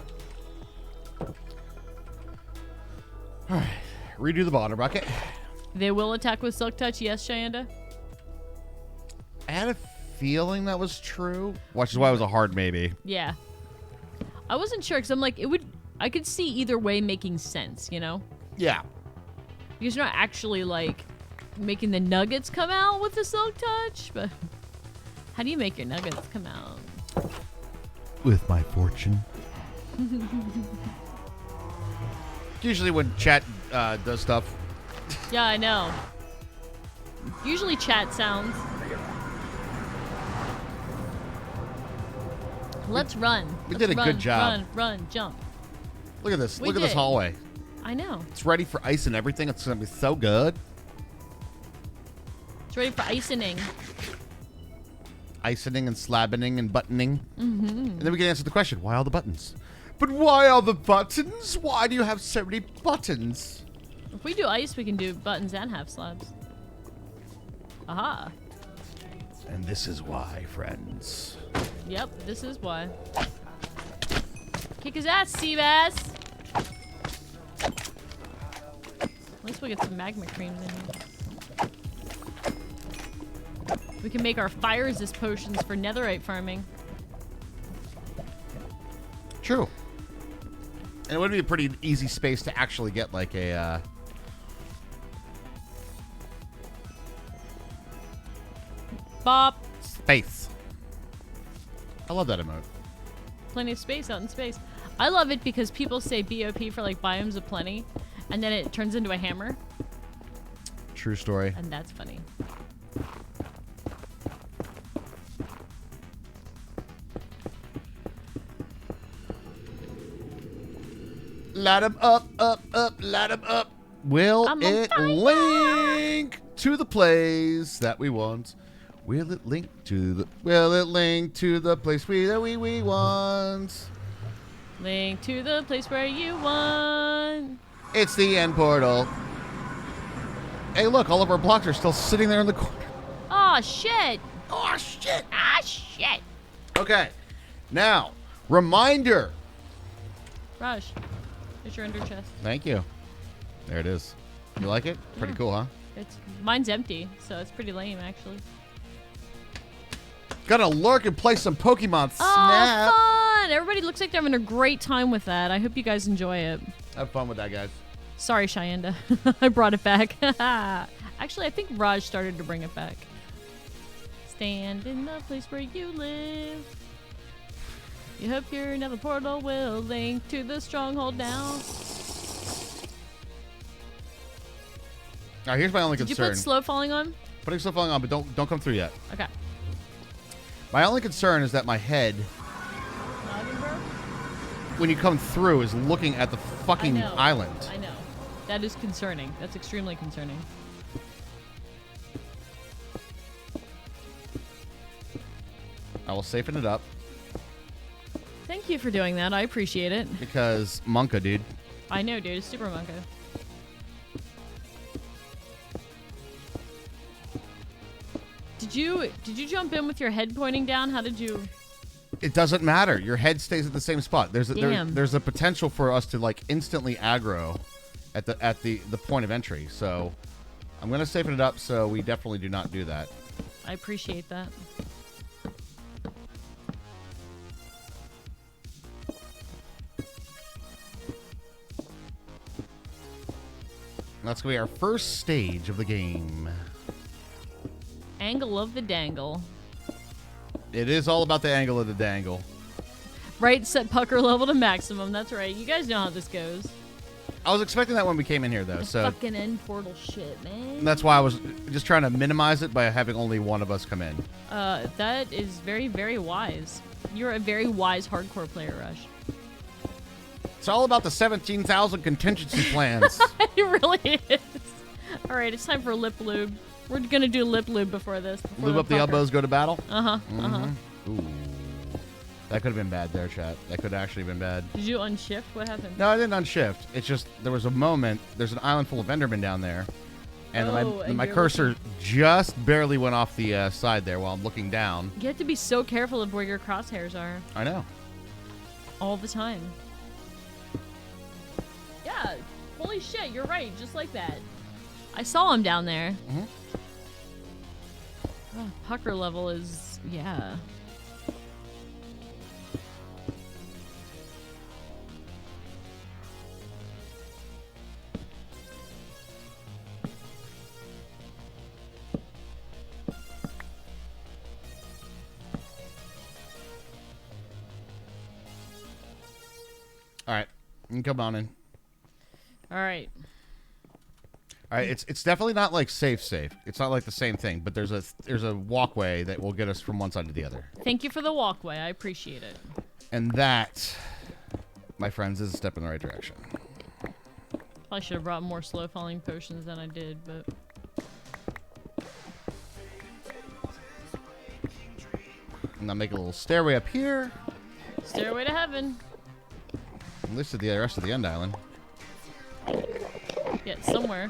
Alright. Redo the bottom bucket. They will attack with Silk Touch, yes, Shayanda? I had a feeling that was true, which is why it was a hard maybe. Yeah. I wasn't sure, because I'm like, I could see either way making sense, you know? Yeah. Because you're not actually, like, making the nuggets come out with the Silk Touch, but how do you make your nuggets come out? With my fortune. Usually when chat does stuff. Yeah, I know. Usually chat sounds. Let's run. We did a good job. Run, jump. Look at this. Look at this hallway. I know. It's ready for ice and everything. It's going to be so good. It's ready for icing. Icing and slabbing and buttoning. Mm-hmm. And then we can answer the question, why all the buttons? But why all the buttons? Why do you have so many buttons? If we do ice, we can do buttons and half slabs. Aha. And this is why, friends. Yep, this is why. Kick his ass, Seabass! At least we'll get some magma creams in here. We can make our fire resist potions for netherite farming. True. And it would be a pretty easy space to actually get like a... Bop! Space. I love that emote. Plenty of space out in space. I love it because people say BOP for like biomes of plenty, and then it turns into a hammer. True story. And that's funny. Light 'em up, light 'em up. Will I'm on it fire. link to the place that we want? Will it link to the place that we want? Link to the place where you want. It's the end portal. Hey, look, all of our blocks are still sitting there in the corner. Oh shit. Oh, shit. Ah shit. Okay, now, reminder. Raj, it's your ender chest. Thank you. There it is. You like it? Pretty cool, huh? Mine's empty, so it's pretty lame actually. Gonna lurk and play some Pokemon Snap. Oh, fun! Everybody looks like they're having a great time with that. I hope you guys enjoy it. Have fun with that, guys. Sorry, Cheyenda. I brought it back. Actually, I think Raj started to bring it back. Stand in the place where you live. You hope your nether portal will link to the stronghold now. All right, here's my only Did concern. you put slow falling on? Putting stuff on, but don't come through yet. Okay. My only concern is that my head, when you come through, is looking at the fucking island. I know. That is concerning. That's extremely concerning. I will safeten it up. Thank you for doing that. I appreciate it. Because Monka, dude. I know, dude. It's super Monka. Did you jump in with your head pointing down? How did you? It doesn't matter. Your head stays at the same spot. There's a potential for us to like instantly aggro at the point of entry. So I'm gonna safeten it up so we definitely do not do that. I appreciate that. That's gonna be our first stage of the game. Angle of the dangle. It is all about the angle of the dangle. Right, set pucker level to maximum. That's right. You guys know how this goes. I was expecting that when we came in here, though. So fucking end portal shit, man. that's why I was just trying to minimize it by having only one of us come in. That is very, very wise. You're a very wise hardcore player, Rush. It's all about the 17,000 contingency plans. It really is. All right, it's time for lip lube. We're gonna do lip lube before this. Lube up the elbows, go to battle? Uh-huh, uh-huh. Ooh. That could have been bad there, chat. That could have actually been bad. Did you unshift? What happened? No, I didn't unshift. It's just, there was a moment, there's an island full of Enderman down there, and my cursor just barely went off the side there while I'm looking down. You have to be so careful of where your crosshairs are. I know. All the time. Yeah, holy shit, you're right, just like that. I saw him down there. Mm-hmm. Oh, pucker level is, yeah. All right, you can come on in. All right. All right, it's definitely not like safe. It's not like the same thing, but there's a walkway that will get us from one side to the other. Thank you for the walkway. I appreciate it. And that, my friends, is a step in the right direction. I should have brought more slow falling potions than I did, but And I'll make a little stairway up here. stairway to heaven. At least to the rest of the end island. Yeah, somewhere.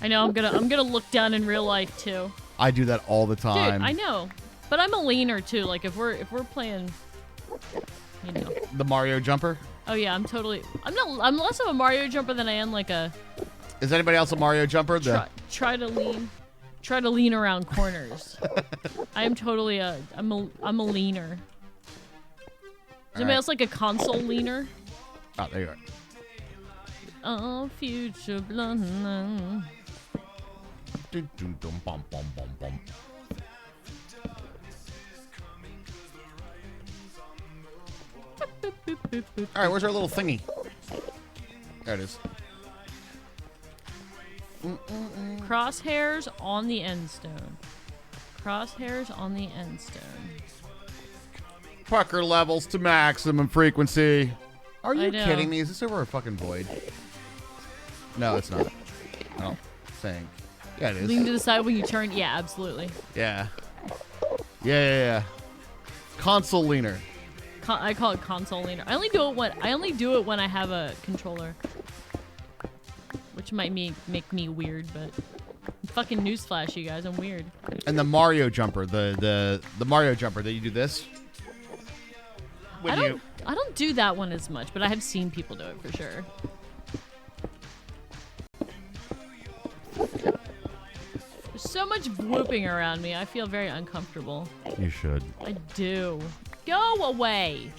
I know. I'm gonna look down in real life too. I do that all the time. Dude, I know, but I'm a leaner too. Like if we're playing, you know. The Mario jumper. Oh yeah, I'm less of a Mario jumper than I am like a. Is anybody else a Mario jumper? Try to lean around corners. I am totally I'm a leaner. Is anybody else like a console leaner? Oh, there you are. Oh, future blonde. All right, where's our little thingy? There it is. Crosshairs on the end stone. Crosshairs on the end stone. Pucker levels to maximum frequency. Are you I know. kidding me? Is this over a fucking void? No, it's not. Oh, saying. Yeah, it is. Lean to the side when you turn. Yeah, absolutely. Yeah. Yeah. Console leaner. I call it console leaner. I only do it when I have a controller, which might make me weird, but fucking newsflash, you guys, I'm weird. And the Mario jumper, the Mario jumper that you do this. I don't do that one as much, but I have seen people do it for sure. There's so much whooping around me. I feel very uncomfortable. You should. I do. Go away.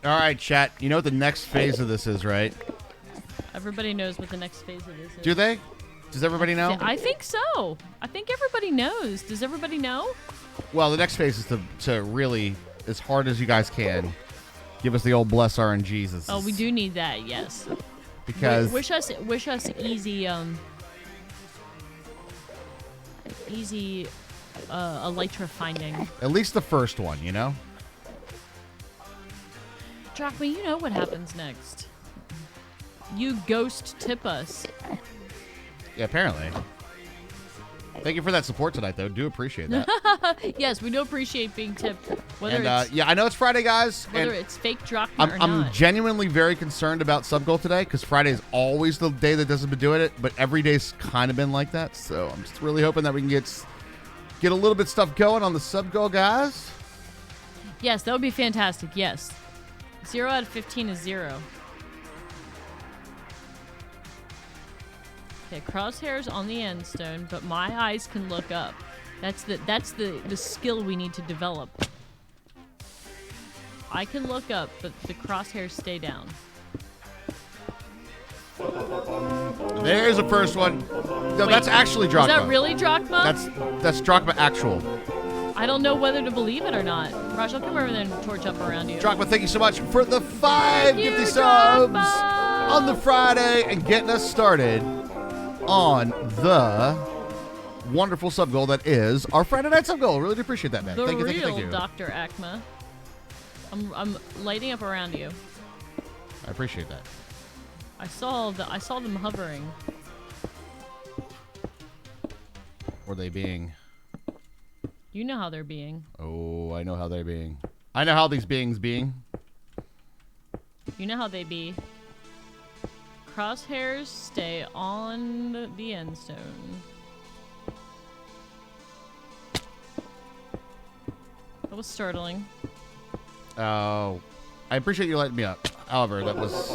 All right, chat. You know what the next phase of this is, right? Everybody knows what the next phase of this is. Do they? Does everybody know? I think so. I think everybody knows. Does everybody know? Well, the next phase is to really, as hard as you guys can, give us the old bless RNGs. Oh, we do need that. Yes. Because wish us easy Elytra finding. at least the first one, you know. Drachma, you know what happens next. You ghost tip us. Yeah, apparently. Thank you for that support tonight, though. Do appreciate that. Yes, we do appreciate being tipped. Whether And it's yeah, I know it's Friday, guys. whether And it's fake Drachma or I'm not. genuinely very concerned about sub goal today because Friday is always the day that doesn't been doing it, but every day's kind of been like that. So I'm just really hoping that we can get a little bit stuff going on the sub goal, guys. Yes, that would be fantastic. Yes. 0 out of 15 is 0. Okay, crosshairs on the end stone, but my eyes can look up. That's the skill we need to develop. I can look up, but the crosshairs stay down. There's the first one. No, Wait, that's actually Drachma. Is that really Drachma? That's Drachma actual. I don't know whether to believe it or not. Raj, I'll come over there and torch up around you. Drachma, thank you so much for the 5 Thank you, gifty subs Drachma! on the Friday and getting us started on the wonderful sub goal that is our Friday night sub goal. Really do appreciate that, man. The Thank you, real thank you. Dr. Acma. I'm lighting up around you. I appreciate that. I saw them hovering. Or they being? You know how they're being. Oh, I know how they're being. I know how these beings being. You know how they be. Crosshairs stay on the end stone. That was startling. Oh, I appreciate you letting me up. However, that was...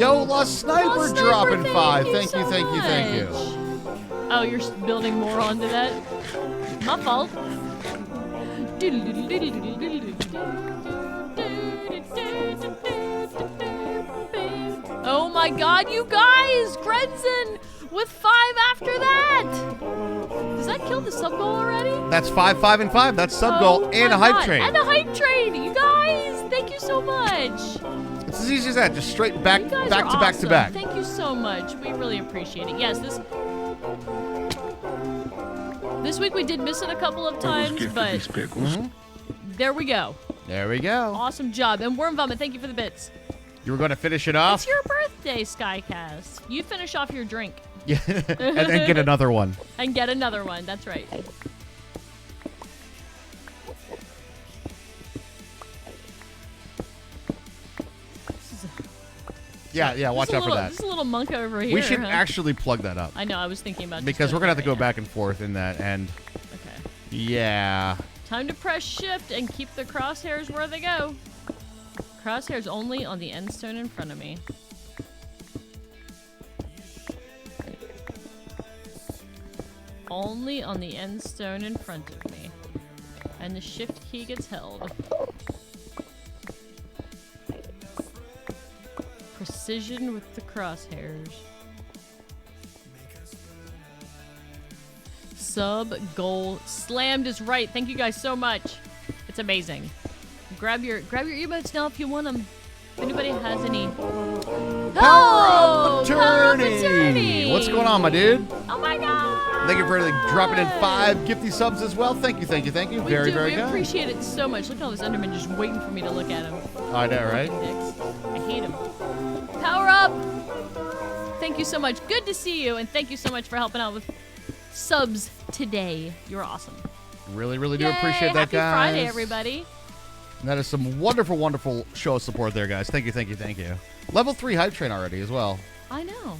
Yo, Lost Sniper Lost Sniper, dropping 5. thank Thank you, so thank you, thank you. much. Oh, you're building more onto that? My fault. Oh my god, you guys! Grenzen with 5 after that! Does that kill the sub goal already? That's 5, 5, and 5. That's sub goal Oh and my a hype God. train. And a hype train! You guys! Thank you so much! It's as easy as that. Just straight back, You guys back are to back to awesome. back. Thank you so much. We really appreciate it. Yes, this week we did miss it a couple of times, but there we go. There we go. Awesome job. And Worm Vomit, thank you for the bits. You were going to finish it off? It's your birthday, Skycast. You finish off your drink. Yeah, and then get another one. And get another one. That's right. Yeah, watch out for that. This is a little monk over here. We should huh? actually plug that up. I know, I was thinking about Because just we're going to have to doing go that, back and forth in that. And yeah. Okay. yeah. Time to press shift and keep the crosshairs where they go. Crosshairs only on the end stone in front of me. Only on the end stone in front of me. And the shift key gets held. Precision with the crosshairs. Sub goal slammed is right. Thank you guys so much. It's amazing. Grab your earbuds now if you want them. If anybody has any. Power of attorney. What's going on, my dude? Oh my god! Thank you for dropping in 5 gifty subs as well. Thank you. Very We good. appreciate it so much. Look at all this Enderman just waiting for me to look at him. I know, right? Dicks. I hate him. Power up! Thank you so much. Good to see you, and thank you so much for helping out with subs today. You're awesome. Really do Yay, appreciate that, Happy guys. Friday, everybody. And that is some wonderful show of support there, guys. Thank you. Level 3 hype train already as well. I know.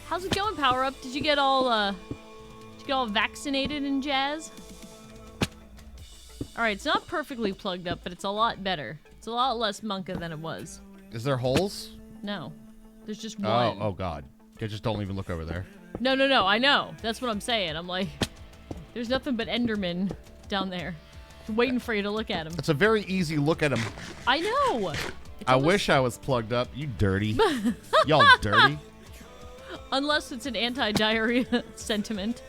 How's it going, Power Up? Did you get all vaccinated and jazz? All right, it's not perfectly plugged up, but it's a lot better. It's a lot less monka than it was. Is there holes? No, there's just one. Oh God. Okay, just don't even look over there. No, I know. That's what I'm saying. I'm like, there's nothing but Enderman down there, waiting for you to look at him. It's a very easy look at him. I know. I wish I was plugged up. You dirty. Y'all dirty. Unless it's an anti-diarrhea sentiment.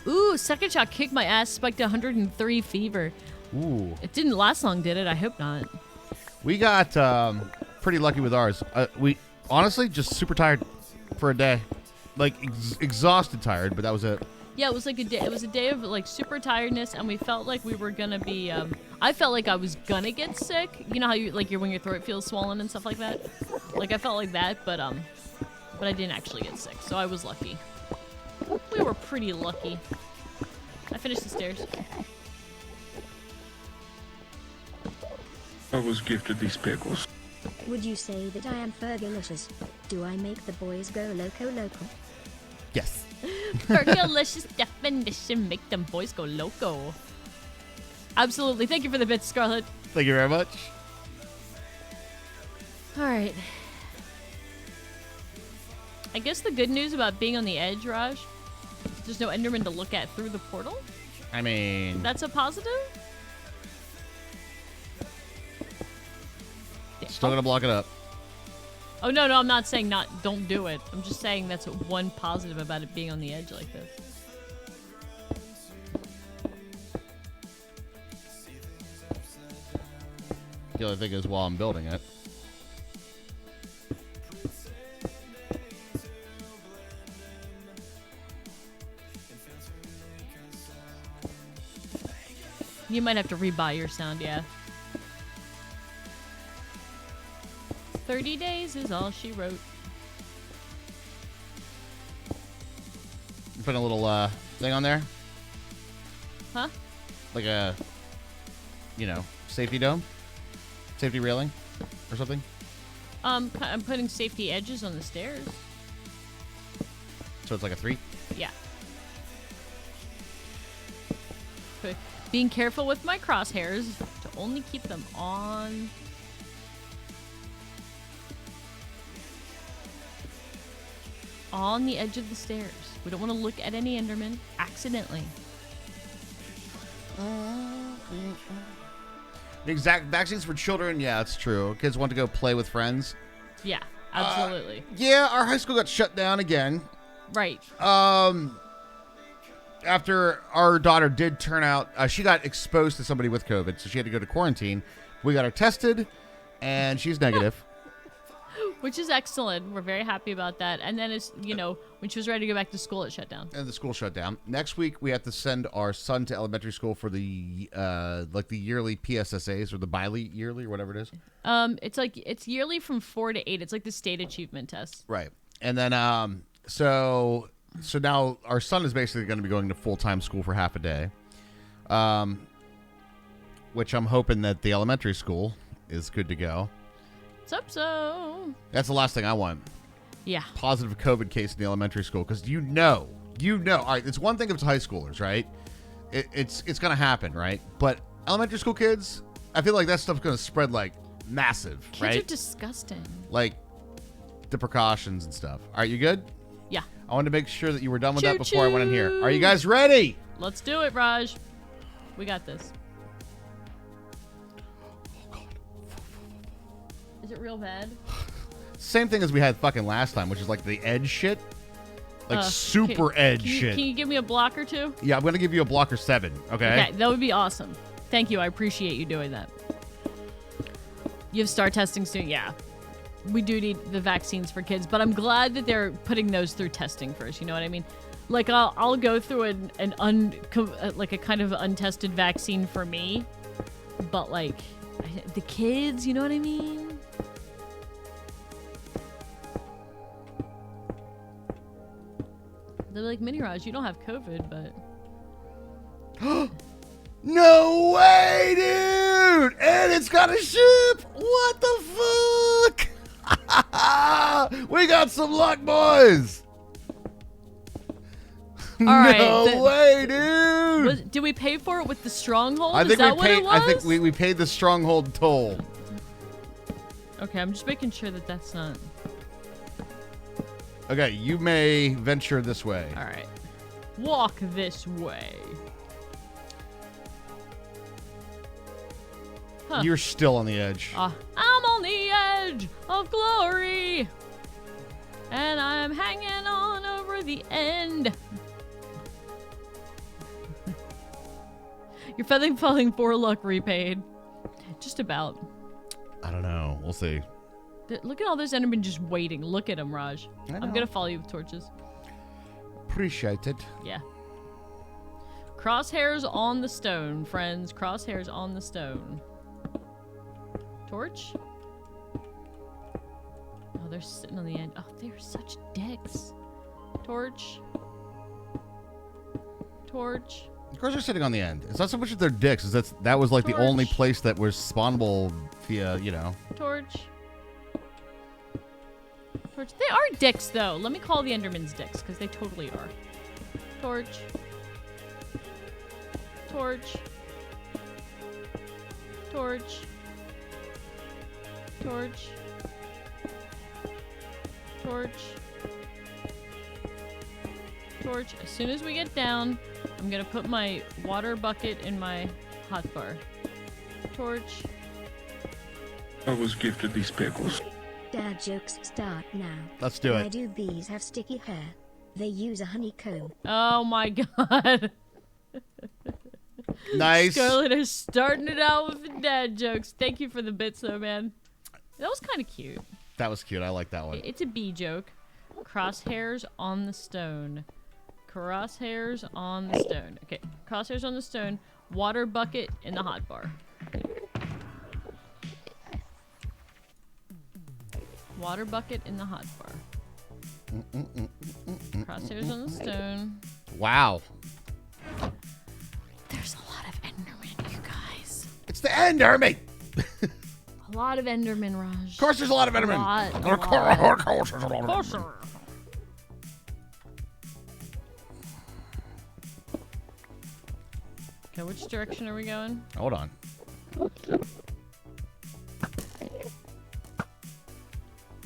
Ooh, second shot kicked my ass, spiked 103 fever. Ooh. It didn't last long, did it? I hope not. We got pretty lucky with ours. We honestly just super tired for a day. Like exhausted tired, but that was it. Yeah, it was like a day. It was a day of like super tiredness, and we felt like we were gonna be. I felt like I was gonna get sick. You know how you like when your throat feels swollen and stuff like that. Like I felt like that, but I didn't actually get sick, so I was lucky. We were pretty lucky. I finished the stairs. I was gifted these pickles. Would you say that I am Fergalicious? Do I make the boys go loco? Yes. Fergalicious definition, make them boys go loco. Absolutely. Thank you for the bits, Scarlett. Thank you very much. All right. I guess the good news about being on the edge, Raj, there's no Enderman to look at through the portal. I mean, That's a positive? still gonna block it up. Oh, no, I'm not saying don't do it. I'm just saying that's one positive about it being on the edge like this. The other thing is while I'm building it. You might have to rebuy your sound, yeah. 30 days is all she wrote. You put a little thing on there, Huh? like a, safety dome, safety railing, or something. I'm putting safety edges on the stairs. So it's like a 3. Yeah. Being careful with my crosshairs to only keep them on. On the edge of the stairs. We don't want to look at any Enderman accidentally. The exact vaccines for children, yeah, it's true. Kids want to go play with friends. Yeah, absolutely. Yeah, our high school got shut down again. Right. After our daughter did turn out, she got exposed to somebody with COVID, so she had to go to quarantine. We got her tested, and she's negative. Which is excellent. We're very happy about that. And then it's, when she was ready to go back to school, it shut down. And the school shut down. Next week, we have to send our son to elementary school for the the yearly PSSAs or the yearly or whatever it is. It's yearly from 4 to 8. It's like the state achievement test. Right. And then so now our son is basically going to be going to full-time school for half a day. Which I'm hoping that the elementary school is good to go. So. That's the last thing I want. Yeah. Positive COVID case in the elementary school, because you know. All right, it's one thing if it's high schoolers, right? It's going to happen, right? But elementary school kids, I feel like that stuff's going to spread like massive, right? Kids are disgusting. Like the precautions and stuff. All right, you good? Yeah. I wanted to make sure that you were done with that before I went in here. Choo-choo. Are you guys ready? Let's do it, Raj. We got this. Is it real bad? Same thing as we had fucking last time, which is like the edge shit. Like super edge shit. Can you give me a block or two? Yeah, I'm going to give you a blocker 7, okay? Okay, that would be awesome. Thank you. I appreciate you doing that. You have star testing soon? Yeah. we do need the vaccines for kids, but I'm glad that they're putting those through testing first. You know what I mean? Like I'll go through like a kind of untested vaccine for me, but like the kids, you know what I mean? They're like, Mini Raj, you don't have COVID, but. No way, dude! And it's got a ship! What the fuck? We got some luck, boys! All right, no way, dude! Did we pay for it with the stronghold? I think Is that we what paid. it was? I think we paid the stronghold toll. Okay, I'm just making sure that that's not. Okay, you may venture this way. All right, walk this way. Huh. You're still on the edge. I'm on the edge of glory, and I'm hanging on over the end. Your feathering falling 4 luck repaid. Just about. I don't know. We'll see. Look at all those Endermen just waiting. Look at them, Raj. I know. I'm gonna follow you with torches. Appreciate it. Yeah. Crosshairs on the stone, friends. Crosshairs on the stone. Torch? Oh, they're sitting on the end. Oh, they're such dicks. Torch. Torch. Of course, they're sitting on the end. It's not so much that they're dicks. Is that was like the only Torch. place that was spawnable via, you know. Torch. Torch. They are dicks, though. Let me call the Endermans dicks, because they totally are. Torch. Torch. Torch. Torch. Torch. Torch. As soon as we get down, I'm gonna put my water bucket in my hotbar. Torch. I was gifted these pickles. Dad jokes start now. Let's do Why it. do bees have sticky hair? They use a honeycomb. Oh my god. Nice. Scarlett is starting it out with the dad jokes. Thank you for the bits, though, man. That was kind of cute. That was cute. I like that one. It's a bee joke. Crosshairs on the stone. Crosshairs on the stone. Okay, crosshairs on the stone. Water bucket in the hot bar. Water bucket in the hot bar. Crosshairs on the stone. Wow. There's a lot of Endermen, you guys. It's the end, Hermie. A lot of Endermen, Raj. Of course, there's a lot of A Endermen. lot. Of course, there's a lot of Endermen. Okay, which direction are we going? Hold on.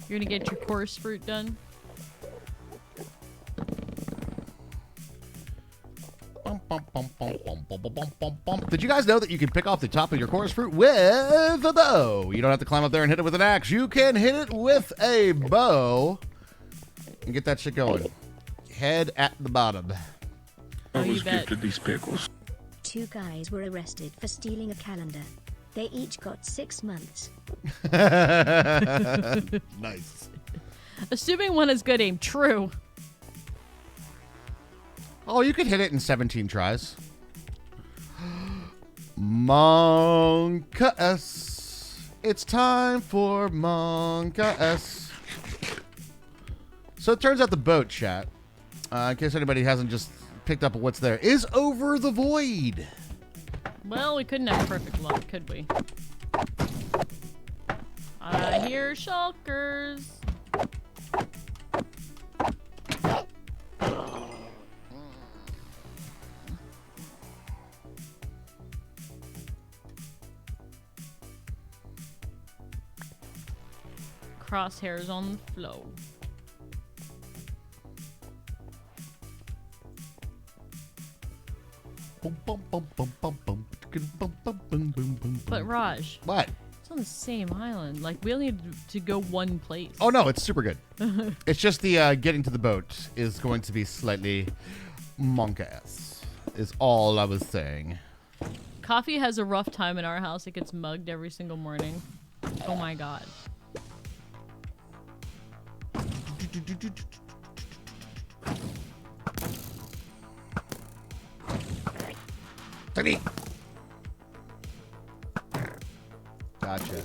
You're gonna get your course fruit done? Did you guys know that you can pick off the top of your chorus fruit with a bow? You don't have to climb up there and hit it with an axe. You can hit it with a bow and get that shit going. Head at the bottom. Oh, I you was bet. gifted these pickles. 2 guys were arrested for stealing a calendar. They each got 6 months. Nice. Assuming one is good aim. True. Oh, you could hit it in 17 tries. Monka-S. It's time for Monka-S. So it turns out the boat, chat, in case anybody hasn't just picked up what's there, is over the void. Well, we couldn't have perfect luck, could we? I hear shulkers. Crosshairs on the floor. But Raj, What? it's on the same island. Like, we only need to go one place. Oh, no, it's super good. It's just the getting to the boat is going to be slightly Monka-S, is all I was saying. Coffee has a rough time in our house. It gets mugged every single morning. Oh my god. Gotcha.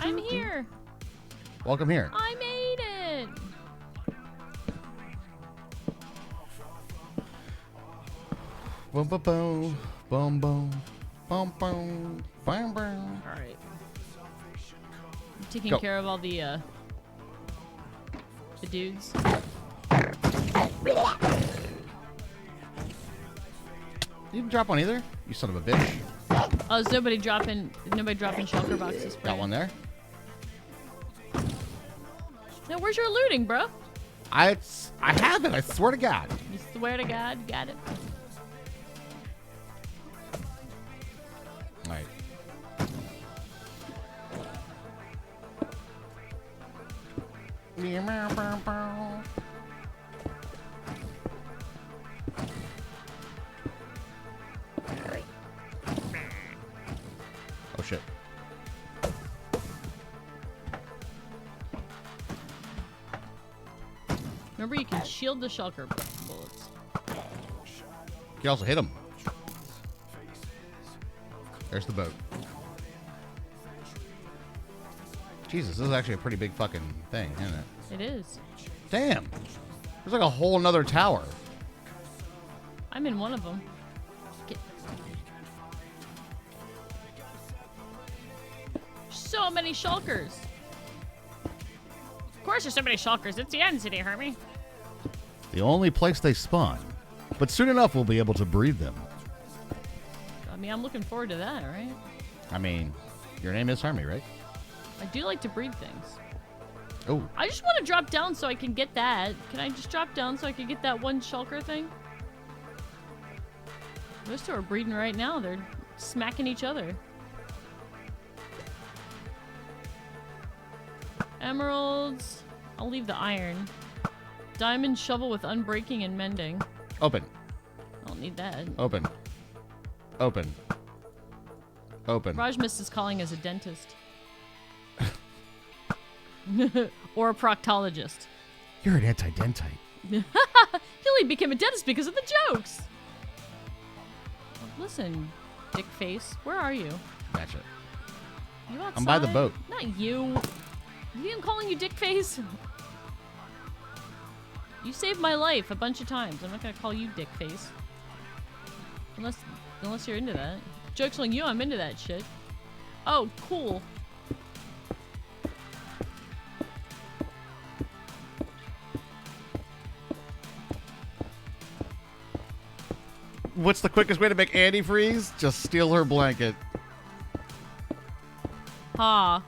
I'm here. Welcome here. I made it. Boom, boom, boom, boom, boom, boom, boom, boom, boom. All right. I'm taking Go. care of all the dudes. You didn't drop one either? You son of a bitch. Oh, is nobody dropping shulker boxes? Got one there? No, where's your looting, bro? I have it. I swear to God. You swear to God, you got it. All right. Oh shit. Remember, you can shield the shulker bullets. You also hit him. There's the boat. Jesus, this is actually a pretty big fucking thing, isn't it? It is. Damn. There's like a whole nother tower. I'm in one of them. So many shulkers. Of course there's so many shulkers. It's the end city, Hermie. The only place they spawn. But soon enough, we'll be able to breed them. I mean, I'm looking forward to that, right? I mean, your name is Hermie, right? I do like to breed things. Oh, I just want to drop down so I can get that. Can I just drop down so I can get that one shulker thing? Those two are breeding right now. They're smacking each other. Emeralds. I'll leave the iron. Diamond shovel with unbreaking and mending. open, I don't need that. open, open, open. Rajmus is calling as a dentist. Or a proctologist. You're an anti-dentite. He only became a dentist because of the jokes. Listen, dick face, where are you? Gotcha. You outside? I'm by the boat. Not you. You think I'm calling you dick face? You saved my life a bunch of times. I'm not gonna call you dick face. Unless you're into that. Joke's on you, I'm into that shit. Oh, cool. What's the quickest way to make Andy freeze? Just steal her blanket. Ha.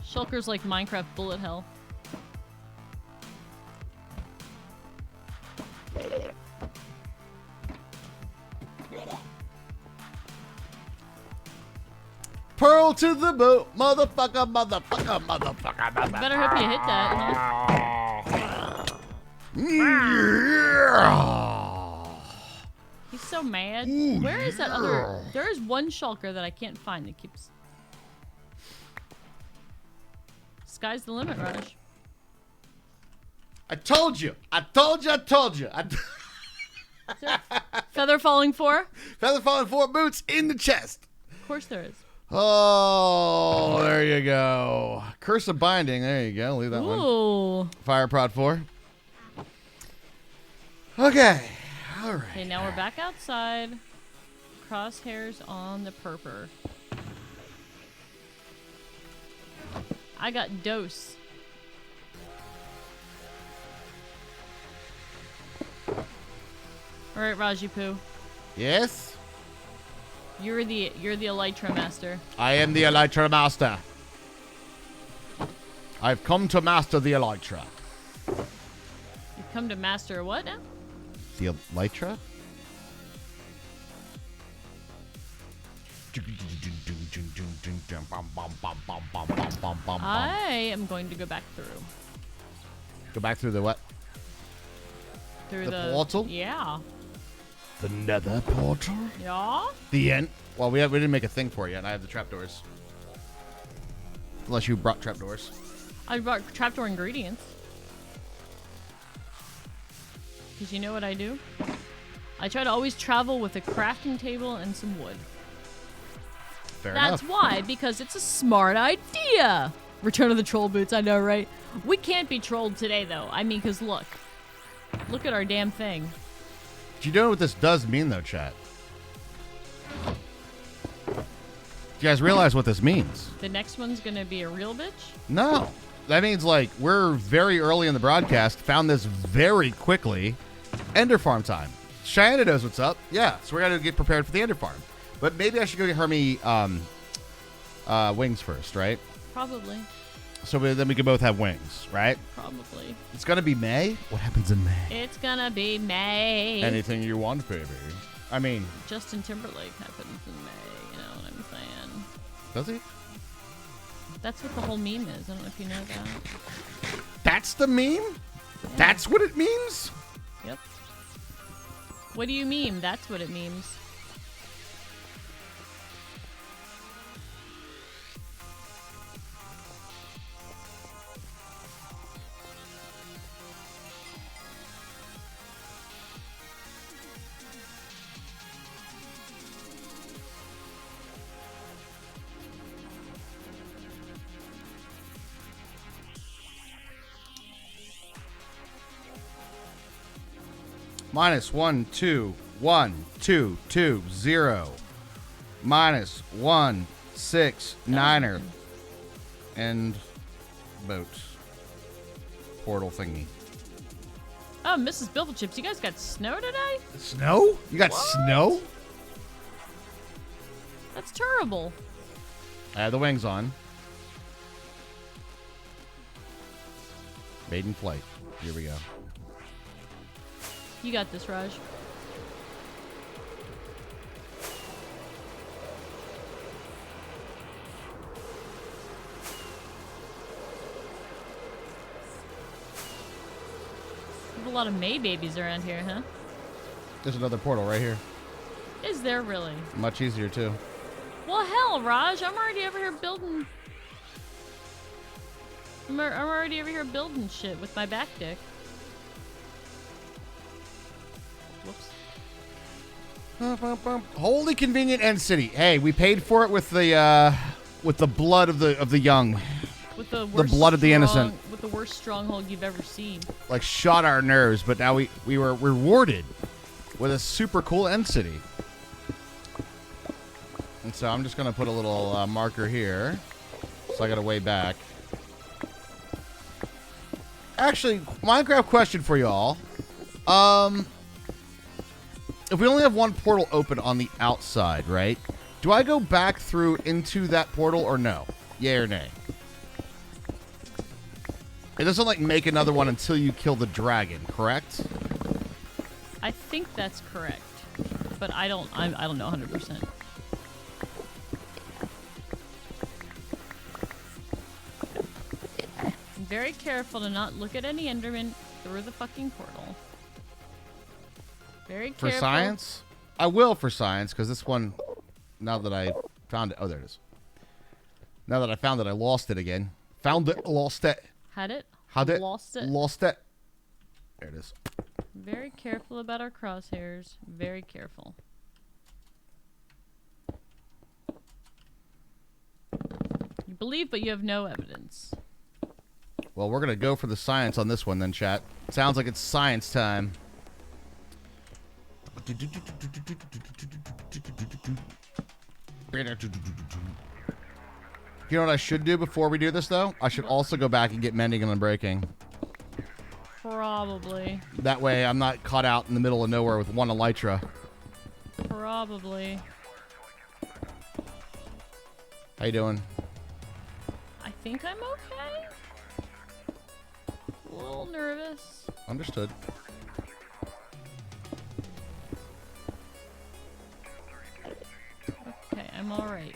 Shulker's like Minecraft bullet hell. Pearl to the boat, motherfucker, motherfucker, motherfucker, motherfucker. Better hope you hit that, huh? He's so mad. Where is that other? There is one shulker that I can't find that keeps. Sky's the limit, Raj. I told you. I told you. I told you. Is there feather falling for? Feather falling 4 boots in the chest. Of course there is. Oh, there you go. Curse of Binding. There you go. Leave that one. Ooh. Fire Prod 4. Okay. All right. Okay, now we're back outside. Crosshairs on the purper. I got dose. All right, Rajipu. Yes? You're the Elytra master. I am the Elytra Master. I've come to master the Elytra. You've come to master what now? The Elytra? I am going to go back through. Go back through the what? Through The portal? Yeah. The nether portal? Yeah? The end. Well, we didn't make a thing for it yet, and I have the trapdoors. Unless you brought trapdoors. I brought trapdoor ingredients. Because you know what I do? I try to always travel with a crafting table and some wood. Fair That's enough. why, because it's a smart idea. Return of the troll boots, I know, right? We can't be trolled today, though. I mean, because look. Look at our damn thing. Do you know what this does mean, though, chat? Do you guys realize what this means? The next one's going to be a real bitch? No. That means, like, we're very early in the broadcast, found this very quickly. Ender farm time. Cheyenne knows what's up. Yeah, so we're going to get prepared for the Ender farm. But maybe I should go get Hermie wings first, right? Probably. So then we can both have wings, right? Probably. It's going to be May? What happens in May? It's gonna be May. Anything you want, baby. I mean... Justin Timberlake happens in May, you know what I'm saying? Does he? That's what the whole meme is. I don't know if you know that. That's the meme? Yeah. That's what it means? Yep. What do you meme? That's what it means. Minus 1, 2, 1, 2, 2, 0. Minus 1, 6, 9er. And boat. Portal thingy. Oh, Mrs. Billchips, you guys got snow today? Snow? You got What? snow? That's terrible. I have the wings on. Maiden flight. Here we go. You got this, Raj. There's a lot of May babies around here, huh? There's another portal right here. Is there really? Much easier, too. Well, hell, Raj, I'm already over here building... I'm already over here building shit with my back dick. Whoops. Wholly convenient end city. Hey, we paid for it with the blood of the young. With the worst blood of the innocent. With the worst stronghold you've ever seen. Like shot our nerves, but now we were rewarded with a super cool end city. And so I'm just gonna put a little marker here. So I got a way back. Actually, Minecraft question for y'all. If we only have one portal open on the outside, right? Do I go back through into that portal or no? Yay or nay? It doesn't like make another one until you kill the dragon, correct? I think that's correct, but I don't know 100%. I'm very careful to not look at any Enderman through the fucking portal. Very careful. For science? I will for science, because this one, now that I found it. Oh, there it is. Now that I found it, I lost it again. Found it, lost it. Had it? Had it? Lost it? Lost it. There it is. Very careful about our crosshairs. Very careful. You believe, but you have no evidence. Well, we're going to go for the science on this one then, chat. Sounds like it's science time. You know what I should do before we do this, though? I should also go back and get mending and unbreaking. Probably. That way I'm not caught out in the middle of nowhere with one Elytra. Probably. How you doing? I think I'm okay. A little nervous. Understood. Okay, I'm alright.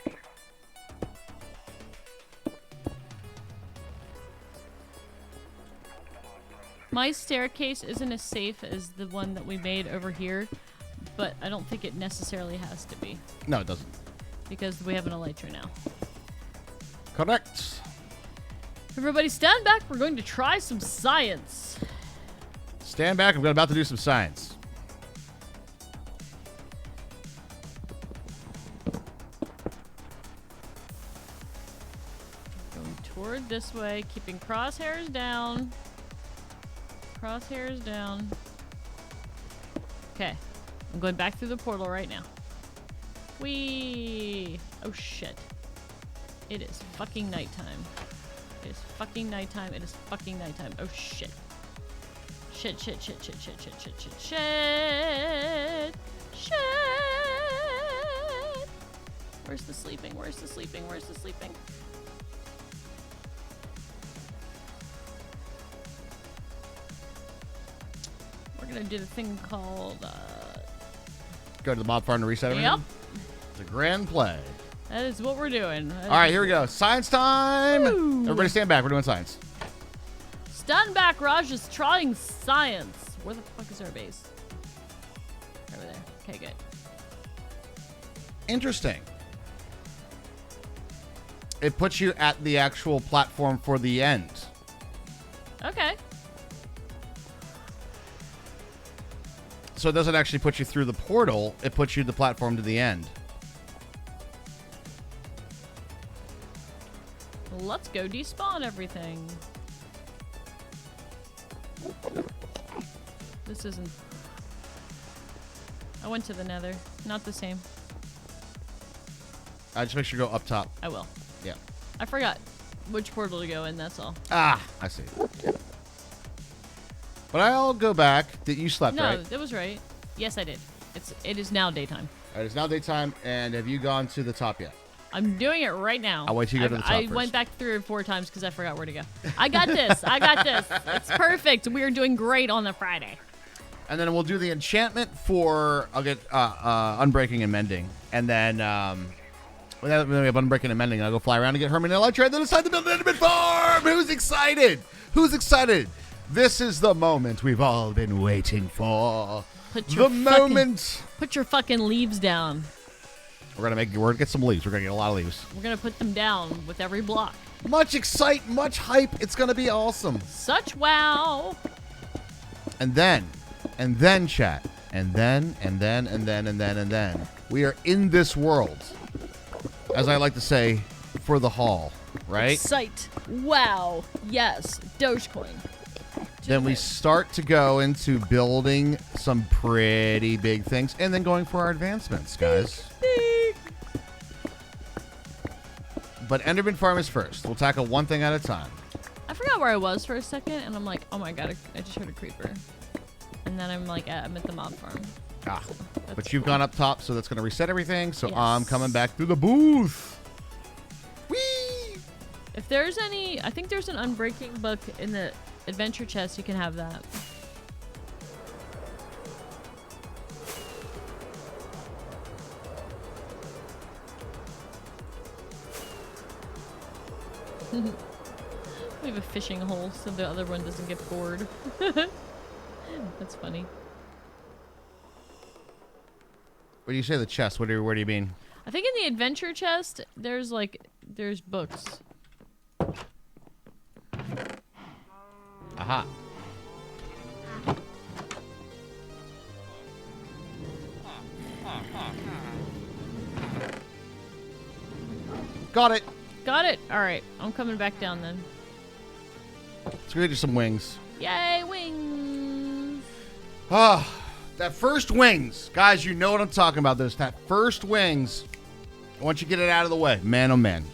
My staircase isn't as safe as the one that we made over here, but I don't think it necessarily has to be. No, it doesn't. Because we have an elytra now. Correct. Everybody stand back. We're going to try some science. Stand back. I'm about to do some science. Going toward this way, keeping crosshairs down. Crosshairs down. Okay. I'm going back through the portal right now. Whee! Oh shit. It is fucking nighttime. It is fucking nighttime. It is fucking nighttime. Oh shit. Shit, shit, shit, shit, shit, shit, shit, shit, shit. Shit! Where's the sleeping? Where's the sleeping? Where's the sleeping? We're gonna do the thing called, Go to the mob farm to reset everything? Yep. It's a grand play. That is what we're doing. All right, here we go. Science time. Woo. Everybody stand back. We're doing science. Stand back, Raj is trying science. Where the fuck is our base? Over there. Okay, good. Interesting. It puts you at the actual platform for the end. Okay. So it doesn't actually put you through the portal. It puts you the platform to the end. Let's go despawn everything. This isn't... I went to the nether. Not the same. Just make sure you go up top. I will. Yeah. I forgot which portal to go in, that's all. Ah, I see. But I'll go back. You slept, No, right? that was right. Yes, I did. It is now daytime. All right, it's now daytime, and have you gone to the top yet? I'm doing it right now. I'll wait till you go to the top I first. went back 3 or 4 times because I forgot where to go. I got this. I got this. It's perfect. We are doing great on the Friday. And then we'll do the enchantment for... I'll get Unbreaking and Mending. And then when we have Unbreaking and Mending, I'll go fly around and get Herman and Elytra, and then it's time to build an Enderman farm! Who's excited? Who's excited? This is the moment we've all been waiting for. Put your fucking leaves down. We're gonna get some leaves. We're gonna get a lot of leaves. We're gonna put them down with every block. Much excite, much hype. It's gonna be awesome. Such wow. And then chat. And then. We are in this world. As I like to say, for the haul, right? Excite. Wow. Yes. Dogecoin. Then we start to go into building some pretty big things and then going for our advancements, guys. But Enderman Farm is first. We'll tackle one thing at a time. I forgot where I was for a second, and I'm like, oh my god, I just heard a creeper. And then I'm like, I'm at the mob farm. Ah, but you've gone up top, so that's going to reset everything. So Yes. I'm coming back through the booth. Whee! If there's any, I think there's an Unbreaking book in the adventure chest. You can have that. We have a fishing hole so the other one doesn't get bored. That's funny. When you say the chest, where do you mean? I think in the adventure chest, there's books. Aha. Got it. Got it. All right, I'm coming back down then. Let's go get you some wings. Yay, wings! Ah, that first wings. Guys, you know what I'm talking about. That first wings. Once you get it out of the way. Man, oh man.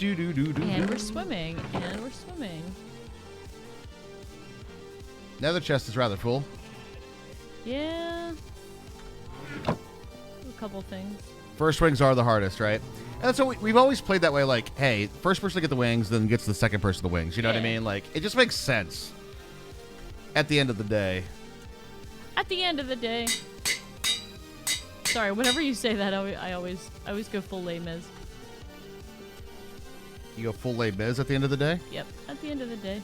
And we're swimming. And we're swimming. Nether chest is rather full. Yeah. A couple things. First wings are the hardest, right? And so we've always played that way, like, hey, first person to get the wings, then gets the second person the wings. You know what I mean? Like, it just makes sense. At the end of the day. At the end of the day. Sorry, whenever you say that, I always go full Les Mis. You go full Les Mis at the end of the day? Yep, at the end of the day.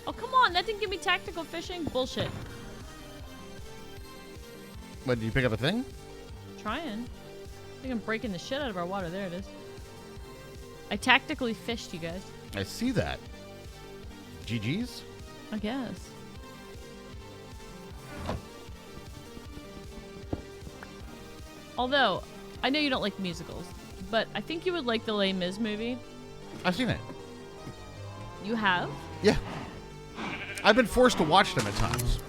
Oh, come on. That didn't give me tactical fishing. Bullshit. What, did you pick up a thing? Trying. I think I'm breaking the shit out of our water. There it is. I tactically fished, you guys. I see that. GG's? I guess. Although, I know you don't like musicals, but I think you would like the Les Mis movie. I've seen it. You have? Yeah. I've been forced to watch them at times.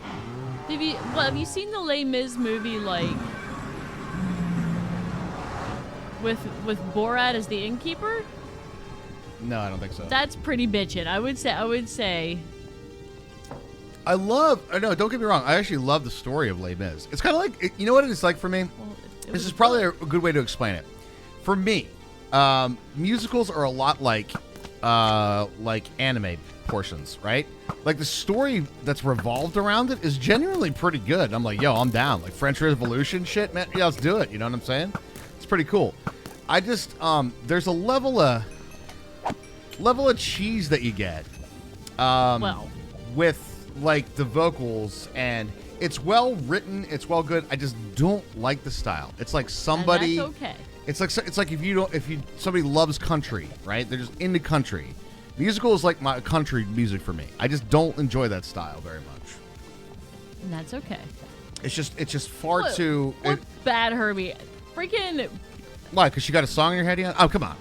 Have you seen the Les Mis movie, like, with Borat as the innkeeper? No, I don't think so. That's pretty bitchin'. I would say. No, don't get me wrong. I actually love the story of Les Mis. It's kind of like, you know what it's like for me? Well, This is probably a good way to explain it. For me, musicals are a lot like anime portions, right? Like the story that's revolved around it is genuinely pretty good. I'm like, yo, I'm down. Like French Revolution shit, man. Yeah, let's do it. You know what I'm saying? It's pretty cool. I just there's a level of cheese that you get. With like the vocals, and it's well written, it's well good. I just don't like the style. It's like somebody. And that's okay. It's like if somebody loves country, right? They're just into country. Musical is like my country music for me. I just don't enjoy that style very much. And that's okay. It's just far too. Bad Herbie, freaking. Why? Because you got a song in your head? Oh, come on.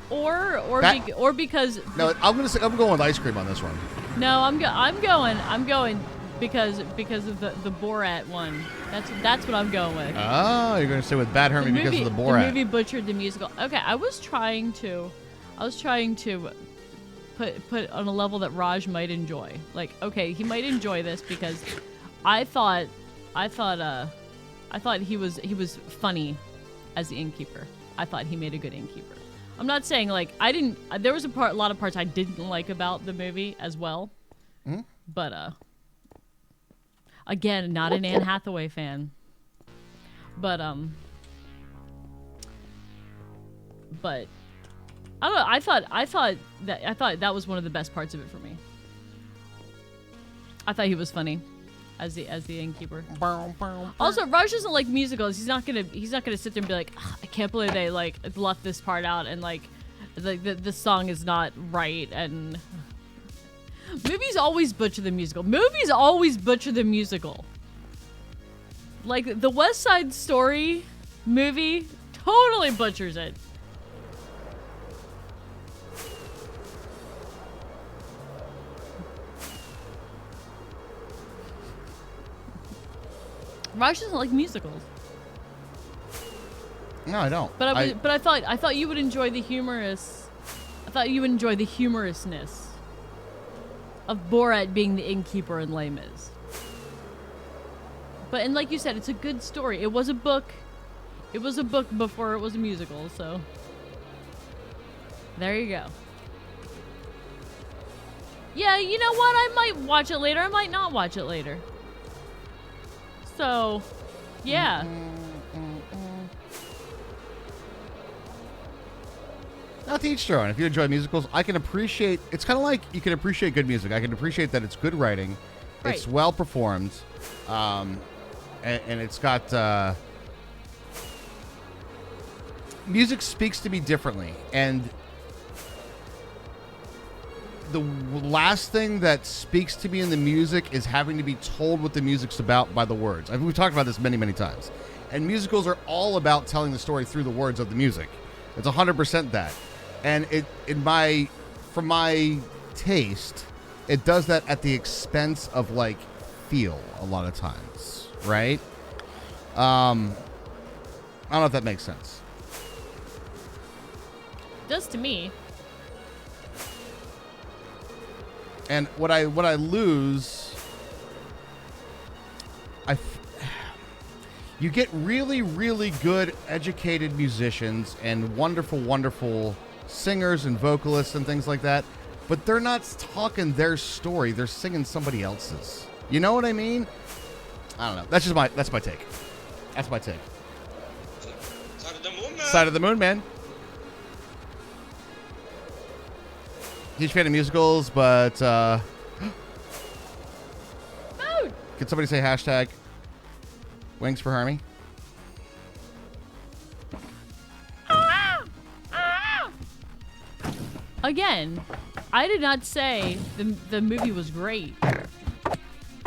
Or because. No, I'm going with ice cream on this one. No, I'm going because of the Borat one. That's what I'm going with. Oh, you're going to stay with Bad Hermie because of the Borat. The movie butchered the musical. Okay, I was trying to put on a level that Raj might enjoy. Like, okay, he might enjoy this because I thought he was funny as the innkeeper. I thought he made a good innkeeper. I'm not saying like I didn't. There was a lot of parts I didn't like about the movie as well. Mm-hmm. But again, not an Anne Hathaway fan. But I don't know. I thought that was one of the best parts of it for me. I thought he was funny as the innkeeper. Also, Raj doesn't like musicals. He's not gonna sit there and be like, I can't believe they like left this part out and like the song is not right. And movies always butcher the musical. Like the West Side Story movie totally butchers it. Raj doesn't like musicals. No, I don't. But I thought you would enjoy the humorous. I thought you would enjoy the humorousness of Borat being the innkeeper in Les Mis. And like you said, it's a good story. It was a book. It was a book before it was a musical. So there you go. Yeah, you know what? I might watch it later. I might not watch it later. So, yeah. Not to each their own. If you enjoy musicals, I can appreciate. It's kind of like you can appreciate good music. I can appreciate that it's good writing, right. It's well performed, and it's got music speaks to me differently. And the last thing that speaks to me in the music is having to be told what the music's about by the words. I mean, we've talked about this many, many times. And musicals are all about telling the story through the words of the music. It's 100% that. And from my taste, it does that at the expense of like feel a lot of times, right? I don't know if that makes sense. It does to me. And what I lose, you get really, really good educated musicians and wonderful, wonderful singers and vocalists and things like that, but they're not talking their story. They're singing somebody else's. You know what I mean? I don't know. That's my take. That's my take. Side of the moon, man. Side of the moon, man. Huge fan of musicals, but Food! can somebody say hashtag wings for Hermie? Again, I did not say the movie was great.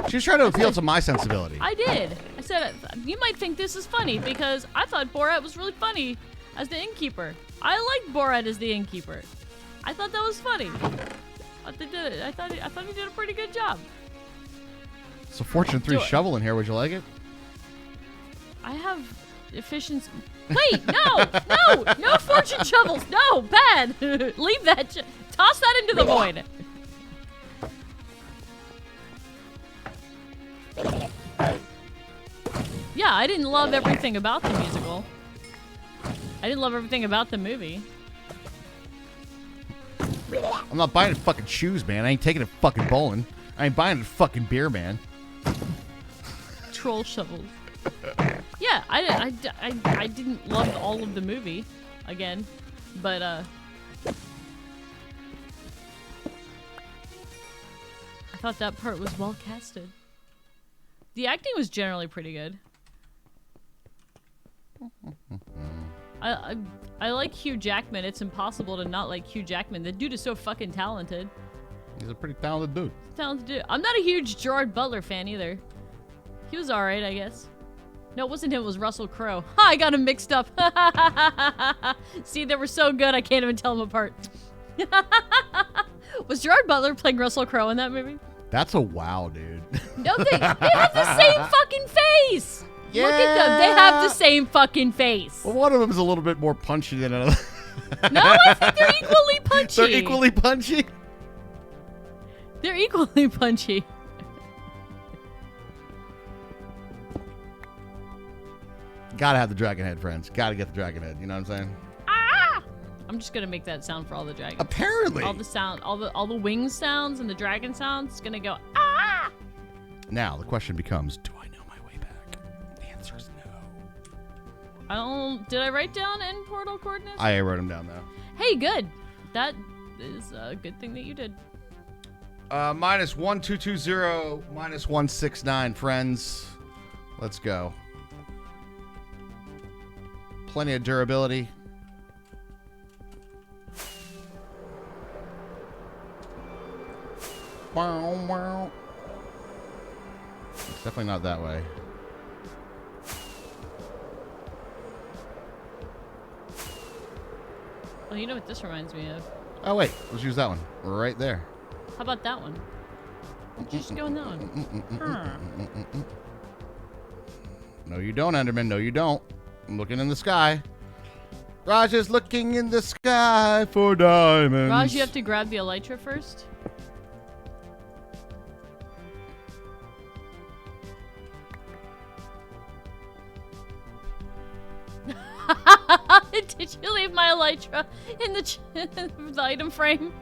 She was trying to appeal to my sensibility. I did. I said, you might think this is funny because I thought Borat was really funny as the innkeeper. I liked Borat as the innkeeper. I thought that was funny. I thought he did a pretty good job. It's a Fortune 3 shovel in here. Would you like it? I have efficiency. Wait, no fortune shovels. No, bad. Leave that. Toss that into the void. Yeah, I didn't love everything about the musical. I didn't love everything about the movie. I'm not buying fucking shoes, man. I ain't taking it fucking bowling. I ain't buying a fucking beer, man. Troll shovels. Yeah, I didn't love all of the movie, again, but I thought that part was well casted. The acting was generally pretty good. I like Hugh Jackman. It's impossible to not like Hugh Jackman. The dude is so fucking talented. He's a pretty talented dude. Talented dude. I'm not a huge Gerard Butler fan either. He was alright, I guess. No, it wasn't him. It was Russell Crowe. Ha, I got him mixed up. See, they were so good, I can't even tell them apart. Was Gerard Butler playing Russell Crowe in that movie? That's a wow, dude. No, they have the same fucking face. Yeah. Look at them. They have the same fucking face. Well, one of them is a little bit more punchy than another. No, I think they're equally punchy. They're equally punchy? They're equally punchy. Gotta have the dragon head, friends. Gotta get the dragon head. You know what I'm saying? Ah! I'm just gonna make that sound for all the dragons. Apparently. All the sound, all the wing sounds and the dragon sounds. It's gonna go ah! Now the question becomes: do I know my way back? The answer is no. I don't. Did I write down end portal coordinates? I wrote them down though. Hey, good. That is a good thing that you did. -1220, -169, friends. Let's go. Plenty of durability. It's definitely not that way. Well, you know what this reminds me of? Oh wait, let's use that one. We're right there. How about that one? Just go in that one. No, you don't, Enderman. No, you don't. I'm looking in the sky. Raj is looking in the sky for diamonds. Raj, you have to grab the Elytra first. Did you leave my Elytra in the item frame?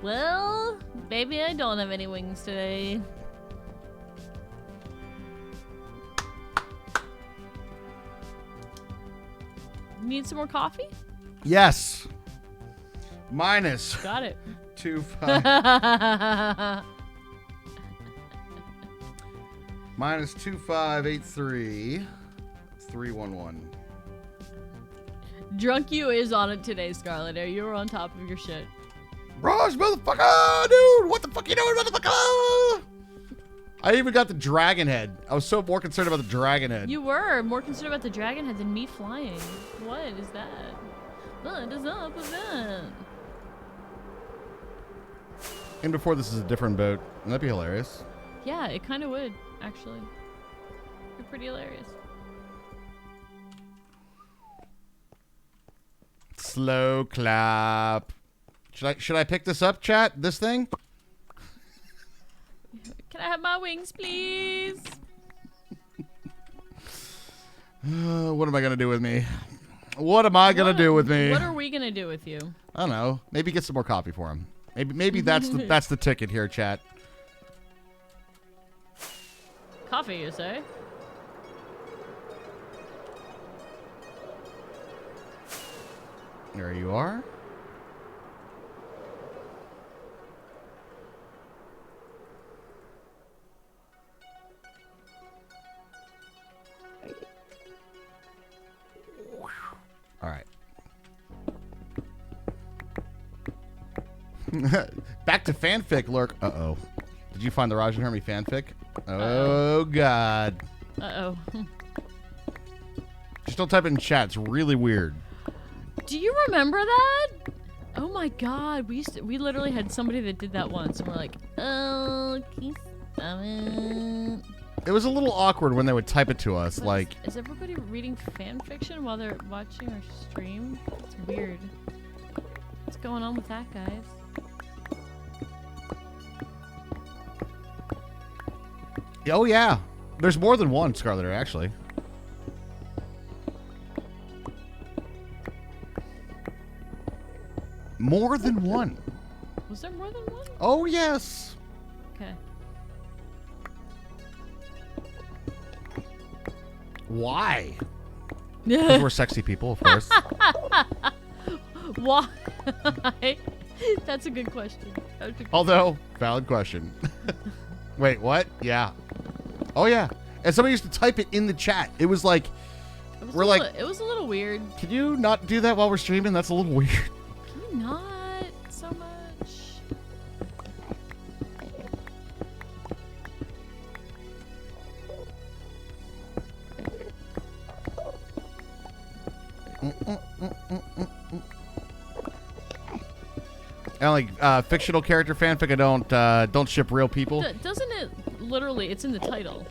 Well, baby, I don't have any wings today. Need some more coffee? Yes. Minus. Got it. 25. Minus 2583 311. Drunk you is on it today, Scarlet Air. You were on top of your shit. Raj, motherfucker, dude! What the fuck you doing, motherfucker? I even got the dragon head. I was so more concerned about the dragon head. You were more concerned about the dragon head than me flying. What is that? What is up with that? And before this is a different boat. That'd be hilarious. Yeah, it kind of would, actually. Be pretty hilarious. Slow clap. Should I pick this up, chat? This thing? Can I have my wings, please? What am I gonna do with me? What am I gonna do with me? What are we gonna do with you? I don't know. Maybe get some more coffee for him. Maybe that's the ticket here, chat. Coffee, you say? There you are. All right. Back to fanfic, Lurk. Uh-oh. Did you find the Raj and Hermie fanfic? Oh, God. Uh-oh. Just don't type it in chat. It's really weird. Do you remember that? Oh my God, we literally had somebody that did that once, and we're like, oh, can you stop it? It was a little awkward when they would type it to us, But like... is everybody reading fan fiction while they're watching our stream? It's weird. What's going on with that, guys? Oh, yeah. There's more than one, Scarlet, actually. More than one. Was there more than one? Oh, yes. Okay. Why? Because we're sexy people, of course. Why? That's a good question. Although, valid question. Wait, what? Yeah. Oh, yeah. And somebody used to type it in the chat. It was like, it was a little weird. Can you not do that while we're streaming? That's a little weird. Can you not so much? And like fictional character fanfic, I don't ship real people. Doesn't it literally? It's in the title.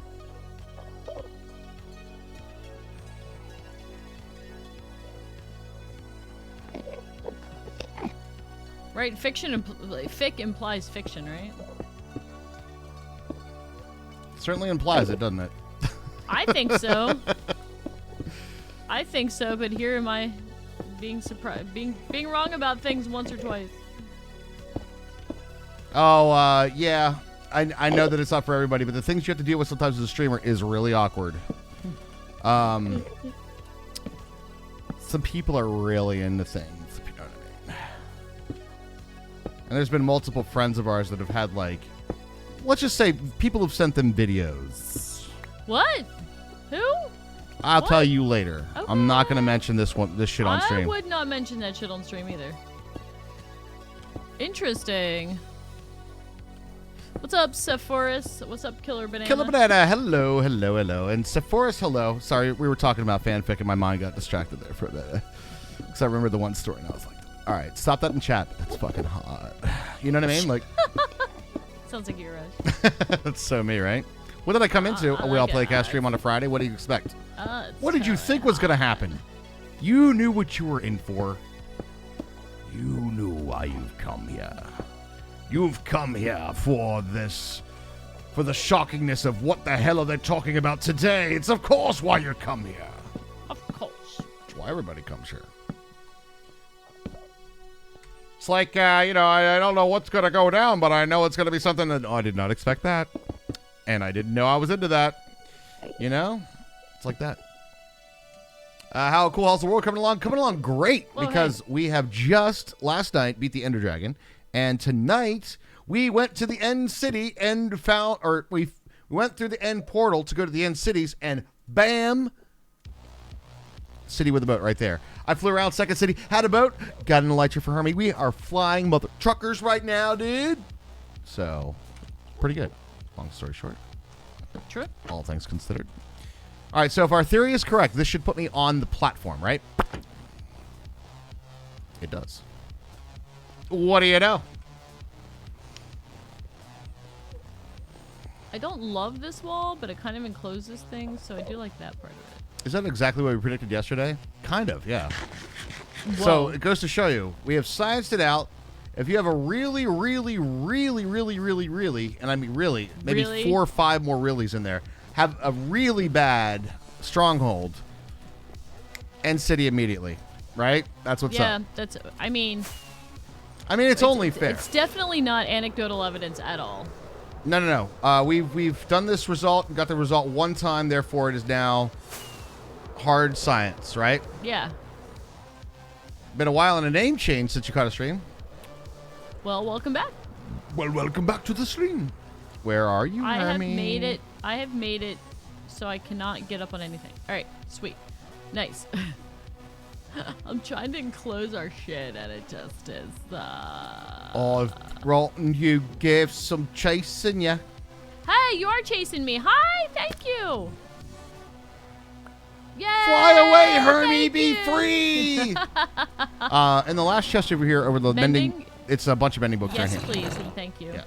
Right, fic implies fiction, right? Certainly implies it, doesn't it? I think so. I think so, but here am I being surprised, being wrong about things once or twice. Oh, yeah. I know that it's not for everybody, but the things you have to deal with sometimes as a streamer is really awkward. Some people are really into things, if you know what I mean. And there's been multiple friends of ours that have had, like, let's just say people have sent them videos. What? Who? I'll tell you later. Okay. I'm not going to mention this shit on stream. I would not mention that shit on stream either. Interesting. What's up, Sepphoris? What's up, Killer Banana? Killer Banana, hello, hello, hello. And Sepphoris, hello. Sorry, we were talking about fanfic and my mind got distracted there for a minute. Because I remember the one story and I was like, all right, stop that in chat. That's fucking hot. You know what I mean? Like, sounds like you're right. That's so me, right? What did I come into? We all play cast stream on a Friday. What do you expect? What did you think was going to happen? You knew what you were in for. You knew why you've come here. You've come here for this, for the shockingness of what the hell are they talking about today. It's of course why you come here. Of course. It's why everybody comes here. It's like, you know, I don't know what's going to go down, but I know it's going to be something that, I did not expect that. And I didn't know I was into that. You know? It's like that. How cool, how's the world coming along? Coming along great, well, because we have just last night beat the Ender Dragon, and tonight we went to the End City and found, or we went through the End Portal to go to the End Cities, and bam, city with a boat right there. I flew around Second City, had a boat, got an Elytra for Hermie. We are flying mother truckers right now, dude. So, pretty good. Long story short. True. All things considered. All right, so if our theory is correct, this should put me on the platform, right? It does. What do you know? I don't love this wall, but it kind of encloses things, so I do like that part of it. Is that exactly what we predicted yesterday? Kind of, yeah. Whoa. So it goes to show you, we have scienced it out. If you have a really, really, really, really, really, really, and I mean really, maybe 4 or 5 more reallys in there, have a really bad stronghold, End City immediately, right? That's what's up. Yeah, that's, I mean, it's only fair. It's definitely not anecdotal evidence at all. No. We've done this result and got the result one time, therefore it is now hard science, right? Yeah. Been a while and a name change since you caught a stream. Well, welcome back. Well, welcome back to the stream. Where are you, I have Hermie? made it. I have made it so I cannot get up on anything. All right, sweet. Nice. I'm trying to enclose our shit and it just is, I've brought you gifts, some chasing ya. Hey, you are chasing me. Hi, thank you. Yay! Fly away, Hermie, Thank be you. free! And the last chest over here, over the mending, it's a bunch of mending books Yes, right here. please, and thank you. Yeah.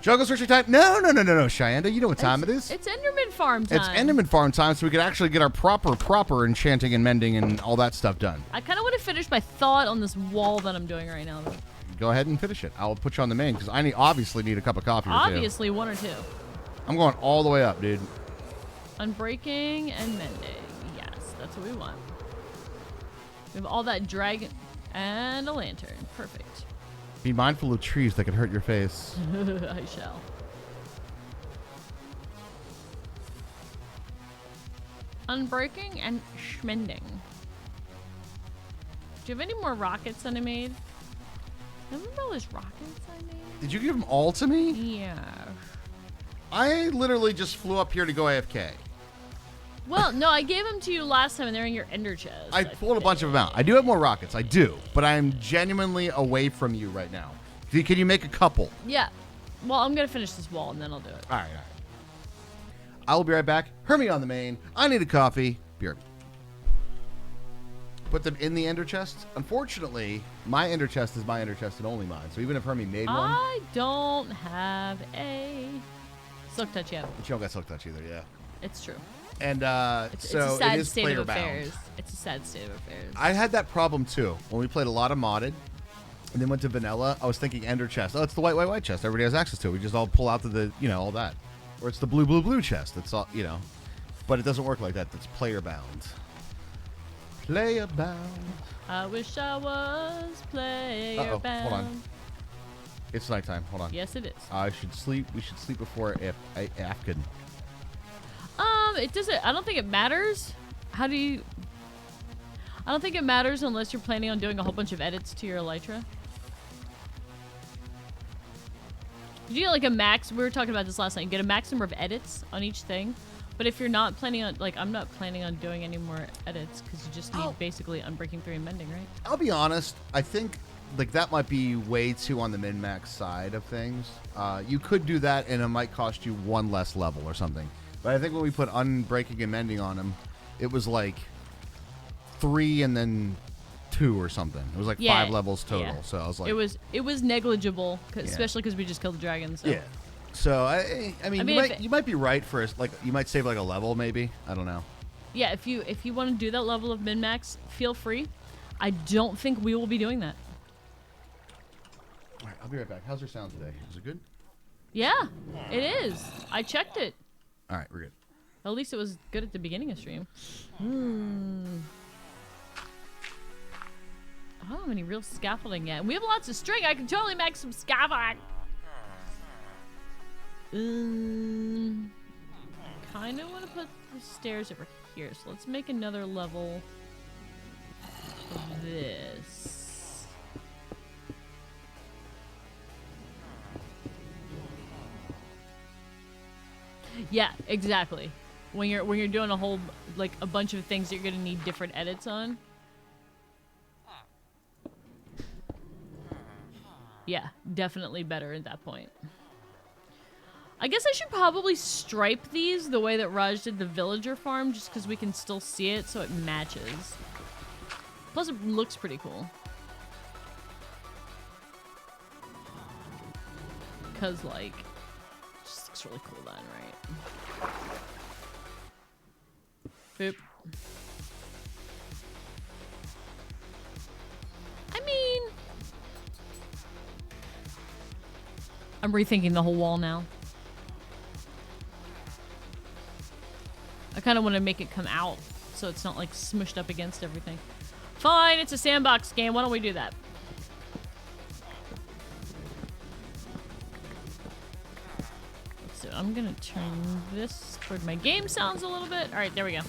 Jungle searching time? No, Cheyenne. You know what time it is. It's Enderman farm time. It's Enderman farm time, so we can actually get our proper enchanting and mending and all that stuff done. I kind of want to finish my thought on this wall that I'm doing right now, though. Go ahead and finish it. I'll put you on the main, because I obviously need a cup of coffee or two. Obviously, one or two. I'm going all the way up, dude. Unbreaking and mending. Yes, that's what we want. We have all that dragon and a lantern. Perfect. Be mindful of trees that could hurt your face. I shall. Unbreaking and schmending. Do you have any more rockets that I made? Remember all those rockets I made? Did you give them all to me? Yeah. I literally just flew up here to go AFK. Well, no, I gave them to you last time and they're in your ender chest. I pulled a bunch of them out. I do have more rockets. I do. But I'm genuinely away from you right now. Can you make a couple? Yeah. Well, I'm going to finish this wall and then I'll do it. All right. I will be right back. Hermie on the main. I need a coffee. Be right back. Put them in the ender chest. Unfortunately, my ender chest is my ender chest and only mine. So even if Hermie made one. I don't have a silk touch yet. But you don't got silk touch either, yeah. It's true. And It's so a sad it is state player of bound. affairs. It's a sad state of affairs. I had that problem too when we played a lot of modded, and then went to vanilla. I was thinking ender chest. Oh, it's the white chest. Everybody has access to it. We just all pull out the all that, or it's the blue chest. It's all but it doesn't work like that. It's player bound. Player bound. I wish I was player Uh-oh, bound. hold on. It's nighttime. Hold on. Yes, it is. I should sleep. We should sleep before Afghan. It doesn't. I don't think it matters. How do you? I don't think it matters unless you're planning on doing a whole bunch of edits to your Elytra. You get like a max. We were talking about this last night. You get a max number of edits on each thing. But if you're not planning on, like, I'm not planning on doing any more edits because you just need basically Unbreaking 3 and Mending, right? I'll be honest. I think like that might be way too on the min-max side of things. You could do that, and it might cost you one less level or something. But I think when we put Unbreaking and Mending on them, it was like 3 and then 2 or something. It was like 5 levels total. Yeah. So I was like, it was negligible, especially because we just killed the dragon. So. yeah. So I mean, you might be right for us. Like you might save like a level, maybe. I don't know. Yeah, if you want to do that level of min max, feel free. I don't think we will be doing that. All right, I'll be right back. How's your sound today? Is it good? Yeah, it is. I checked it. All right, we're good. At least it was good at the beginning of stream. I don't have any real scaffolding yet. We have lots of string. I can totally make some scaffolding. Kind of want to put the stairs over here. So let's make another level of this. Yeah, exactly. When you're doing a whole like a bunch of things that you're gonna need different edits on. Yeah, definitely better at that point. I guess I should probably stripe these the way that Raj did the villager farm, just because we can still see it, so it matches. Plus, it looks pretty cool. Because, like, it just looks really cool then, right? Boop. I mean... I'm rethinking the whole wall now. I kind of want to make it come out so it's not like smushed up against everything. Fine, it's a sandbox game. Why don't we do that? So I'm going to turn this toward my game sounds a little bit. All right, there we go.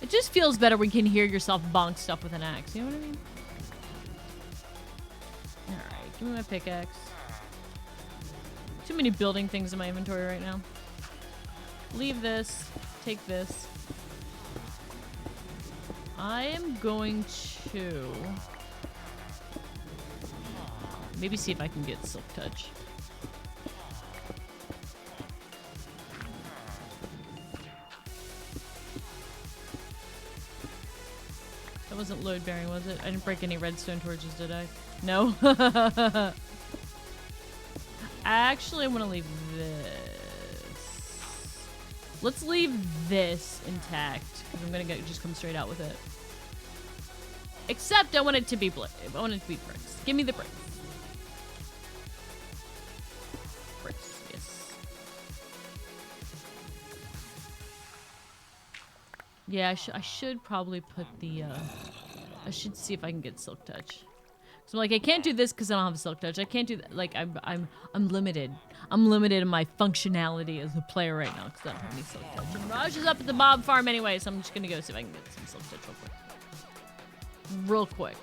It just feels better when you can hear yourself bonk stuff with an axe. You know what I mean? Alright, give me my pickaxe. Too many building things in my inventory right now. Leave this. Take this. I am going to maybe see if I can get Silk Touch. That wasn't load bearing, was it? I didn't break any redstone torches, did I? No. I actually want to leave this. Let's leave this intact because I'm gonna just come straight out with it. Except I want it to be bricks. Give me the bricks. Bricks, yes. Yeah, I should probably put the. I should see if I can get Silk Touch. So I'm like, I can't do this because I don't have Silk Touch. I can't do that. Like, I'm limited. I'm limited in my functionality as a player right now because I don't have any Silk Touch. And Raj is up at the mob farm anyway, so I'm just gonna go see if I can get some Silk Touch real quick.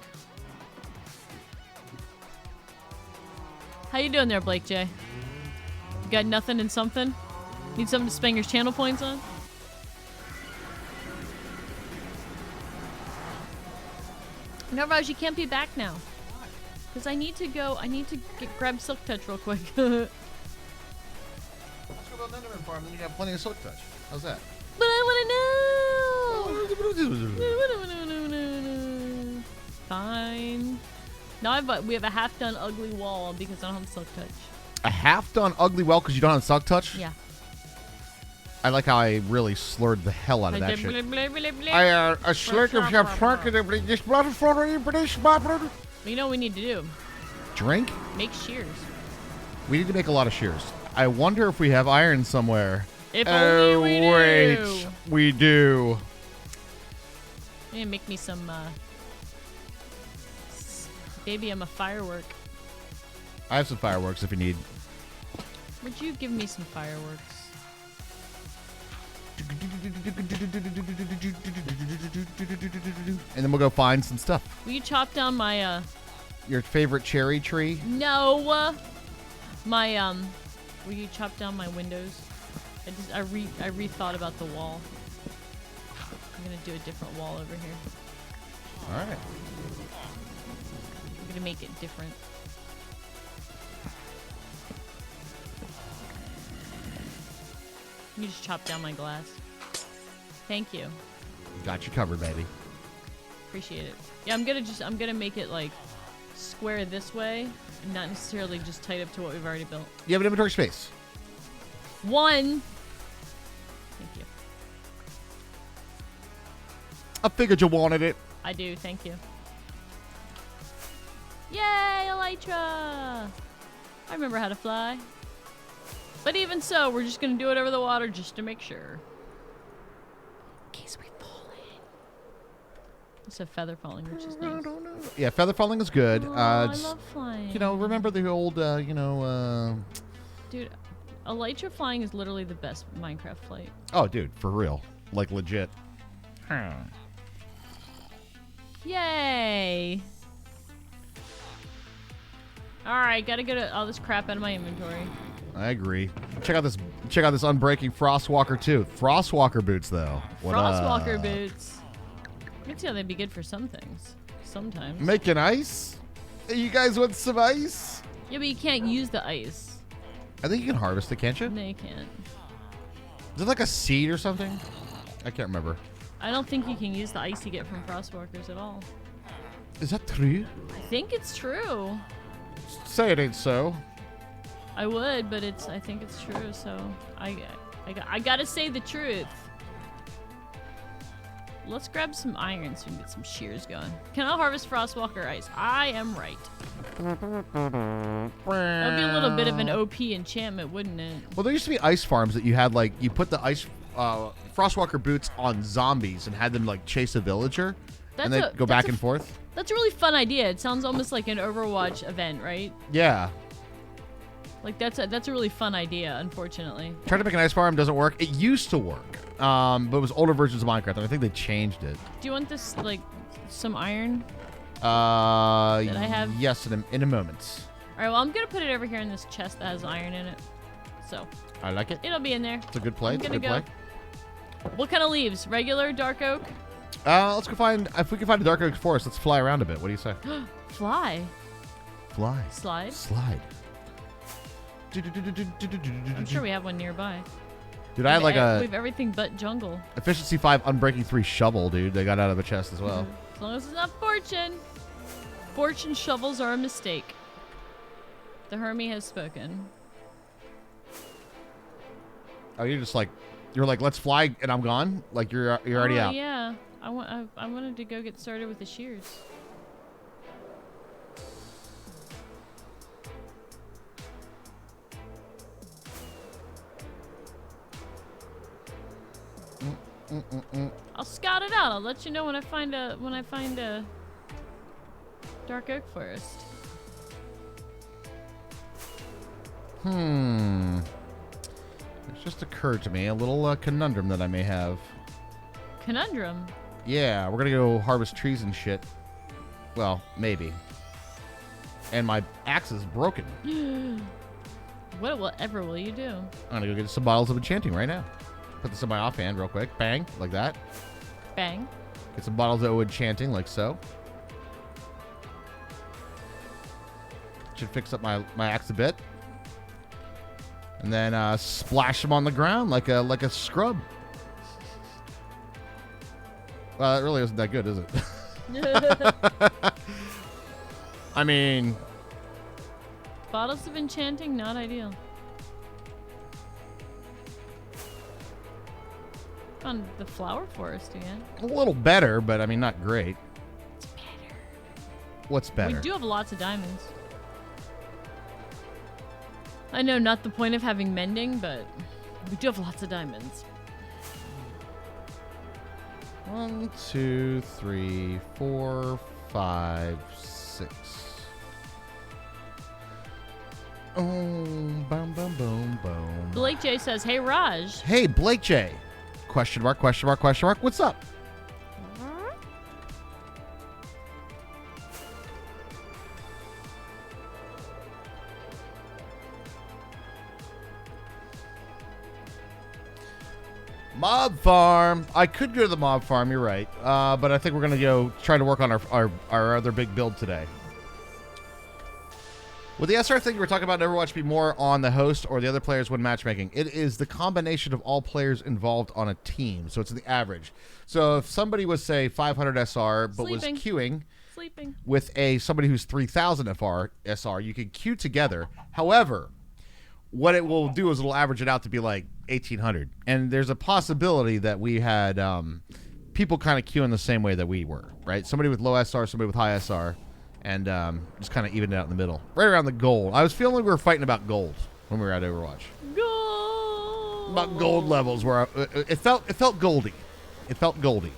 How you doing there, Blake J? You got nothing and something? Need something to spend your channel points on? No, Raj, you can't be back now. Because I need to go, grab Silk Touch real quick. Let's go to the Enderman farm, then you have plenty of Silk Touch. How's that? But I want to know! Fine. Now we have a half-done ugly wall because I don't have Silk Touch. A half-done ugly well because you don't have Silk Touch? Yeah. I like how I really slurred the hell out of that shit. I slurred You know what we need to do? Drink? Make shears. We need to make a lot of shears. I wonder if we have iron somewhere. If only we do. We do. You need to make me some, baby, I'm a firework. I have some fireworks if you need. Would you give me some fireworks? And then we'll go find some stuff. Will you chop down my, Your favorite cherry tree? No! My, will you chop down my windows? I rethought about the wall. I'm gonna do a different wall over here. Alright. I'm gonna make it different. You just chop down my glass. Thank you. Got you covered, baby. Appreciate it. Yeah, I'm gonna make it like square this way and not necessarily just tight up to what we've already built. You have an inventory space. One. Thank you. I figured you wanted it. I do, thank you. Yay, Elytra! I remember how to fly. But even so, we're just gonna do it over the water just to make sure. In case we fall in. It's a feather falling, which is nice. Yeah, feather falling is good. Oh, I love flying. You know, remember the old, Dude, Elytra flying is literally the best Minecraft flight. Oh, dude, for real. Like, legit. Yay! Alright, gotta get all this crap out of my inventory. I agree. Check out this unbreaking Frostwalker too. Frostwalker boots though. Frostwalker boots. I can see how they'd be good for some things. Sometimes. Making ice? Hey, you guys want some ice? Yeah, but you can't use the ice. I think you can harvest it, can't you? No, you can't. Is it like a seed or something? I can't remember. I don't think you can use the ice you get from Frostwalkers at all. Is that true? I think it's true. Say it ain't so. I would, but I think it's true, so I gotta say the truth. Let's grab some iron so we can get some shears going. Can I harvest Frostwalker ice? I am right. That would be a little bit of an OP enchantment, wouldn't it? Well, there used to be ice farms that you had, like, you put the ice Frostwalker boots on zombies and had them, like, chase a villager. And then go back and forth. That's a really fun idea. It sounds almost like an Overwatch event, right? Yeah. Like, that's a really fun idea, unfortunately. Trying to make an ice farm doesn't work. It used to work, but it was older versions of Minecraft, and I think they changed it. Do you want this, like, some iron? That I have? Yes, in a moment. All right, well, I'm going to put it over here in this chest that has iron in it. So. I like it. It'll be in there. It's a good play. I'm going to go. What kind of leaves? Regular, dark oak? Let's go find, if we can find a dark oak forest, let's fly around a bit. What do you say? Fly. Fly. Slide. Slide. I'm sure we have one nearby. Dude, I had like we a have everything but jungle. efficiency 5 unbreaking 3 shovel, dude. They got out of a chest as well. As long as it's not fortune. Fortune shovels are a mistake. The Hermie has spoken. Oh, you're like, let's fly, and I'm gone. Like you're already out. Yeah, I wanted to go get started with the shears. I'll scout it out. I'll let you know when I find a dark oak forest. It's just occurred to me a little conundrum that I may have. Conundrum? Yeah, we're gonna go harvest trees and shit. Well, maybe. And my axe is broken. Whatever will you do? I'm gonna go get some bottles of enchanting right now. Put this in my offhand real quick. Bang, like that. Bang. Get some bottles of enchanting, like so. Should fix up my axe a bit. And then splash them on the ground like a scrub. Well, it really isn't that good, is it? I mean... Bottles of enchanting, not ideal. On the flower forest again. A little better, but I mean, not great. It's better. What's better? We do have lots of diamonds. I know, not the point of having mending, but we do have lots of diamonds. 1, 2, 3, 4, 5, 6. Oh, boom, boom, boom, boom. Blake J says, "Hey Raj." Hey, Blake J. Question mark, question mark, question mark. What's up? Mob farm. I could go to the mob farm. You're right, but I think we're gonna go try to work on our other big build today. Would the SR thing we're talking about in Overwatch be more on the host or the other players when matchmaking? It is the combination of all players involved on a team, so it's the average. So if somebody was say 500 SR but was queuing with somebody who's 3000 SR, you could queue together. However, what it will do is it'll average it out to be like 1800, and there's a possibility that we had people kind of queuing the same way that we were, right? Somebody with low SR, somebody with high SR, and just kind of evened it out in the middle, right around the gold. I was feeling like we were fighting about gold when we were at Overwatch. Gold. About gold levels, where it felt goldy. It felt goldy. Do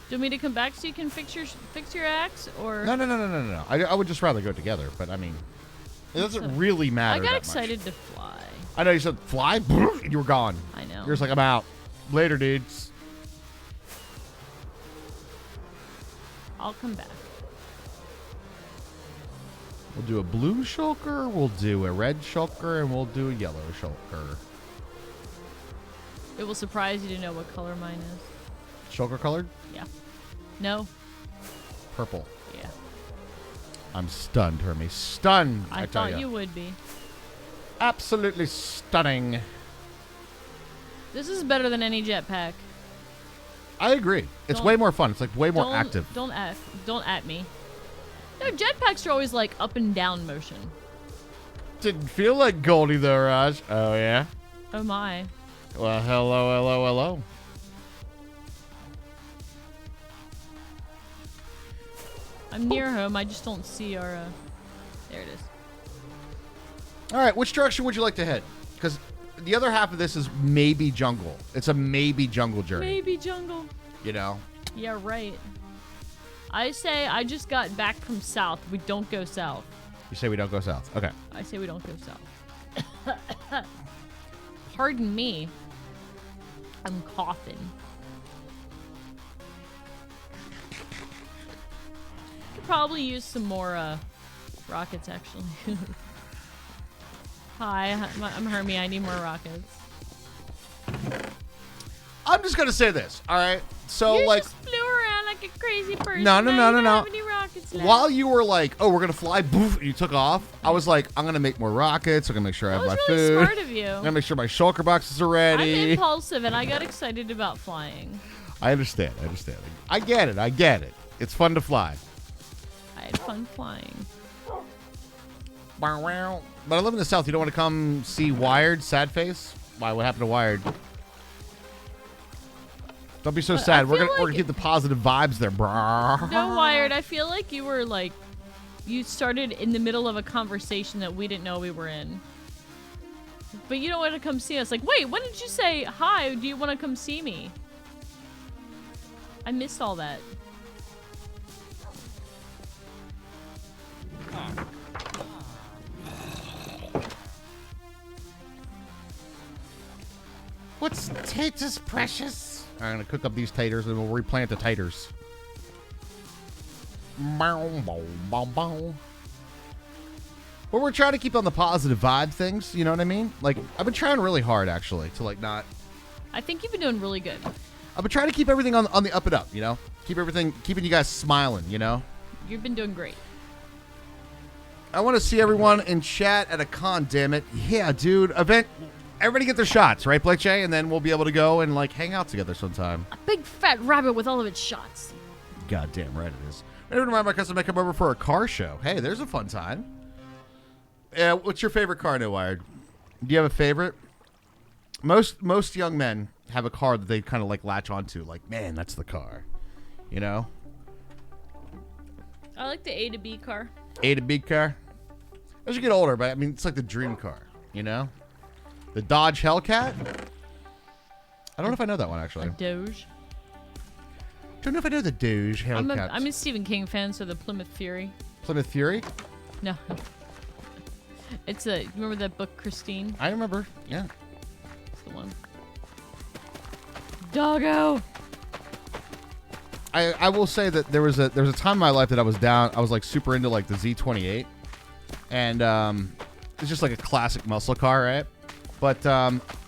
you want me to come back so you can fix your axe, or No. I would just rather go together, but I mean, it doesn't really matter. I got that excited much. to fly. I know you said fly, and you were gone. I know. You're just like, I'm out. Later, dudes. I'll come back. We'll do a blue shulker, we'll do a red shulker, and we'll do a yellow shulker. It will surprise you to know what color mine is. Shulker colored? Yeah. No. Purple. Yeah. I'm stunned, Hermie. Stunned, I tell thought you would be. Absolutely stunning. This is better than any jetpack. I agree. It's way more fun. It's like way more active. Don't at me. No, jetpacks are always like up and down motion. Didn't feel like Goldie though, Raj. Oh, yeah? Oh, my. Well, hello. I'm near home. I just don't see our... there it is. All right, which direction would you like to head? Because the other half of this is maybe jungle. It's a maybe jungle journey. Maybe jungle. You know? Yeah, right. I say I just got back from south. We don't go south. You say we don't go south. Okay. I say we don't go south. Pardon me. I'm coughing. Could probably use some more rockets, actually. Hi, I'm Hermie. I need more rockets. I'm just gonna say this. All right. So You like, just flew around like a crazy person. No. Now you don't have any rockets left. while you were like, "Oh, we're gonna fly," boof, and you took off. I was like, "I'm gonna make more rockets. I'm gonna make sure I That have my was really food. smart of you. I'm gonna make sure my shulker boxes are I'm ready." impulsive and I got excited about flying. I understand. I get it. It's fun to fly. I had fun flying. But I live in the South. You don't want to come see Wired? Sad face? Why? What happened to Wired? Don't be so But I sad. We're feel gonna like- keep the positive vibes there, bro. No, Wired, I feel like you were like, you started in the middle of a conversation that we didn't know we were in. But you don't want to come see us. Like, wait, when did you say, hi, do you want to come see me? I missed all that. What's taters, precious? I'm gonna cook up these taters and we'll replant the taters. Bow, bow, bow, bow. Well, we're trying to keep on the positive vibe things. You know what I mean? Like, I've been trying really hard actually to like not. I think you've been doing really good. I've been trying to keep everything on the up and up. You know, keeping you guys smiling. You know. You've been doing great. I want to see everyone in chat at a con. Damn it! Yeah, dude. Event. Everybody get their shots, right, Blake J? And then we'll be able to go and like hang out together sometime. A big fat rabbit with all of its shots. Goddamn right it is. I don't mind my cousin may come over for a car show. Hey, there's a fun time. What's your favorite car, No Wired? Do you have a favorite? Most young men have a car that they kind of like latch onto. Like, man, that's the car. You know? I like the A to B car. A to B car. As you get older, but I mean, it's like the dream car. You know? The Dodge Hellcat. I don't know if I know that one actually. A Doge. Don't know if I know the Doge Hellcat. I'm a Stephen King fan, so the Plymouth Fury. Plymouth Fury. No. It's you remember that book, Christine? I remember. Yeah. It's the one. Doggo. I will say that there was a time in my life that I was down. I was like super into like the Z28, and it's just like a classic muscle car, right? But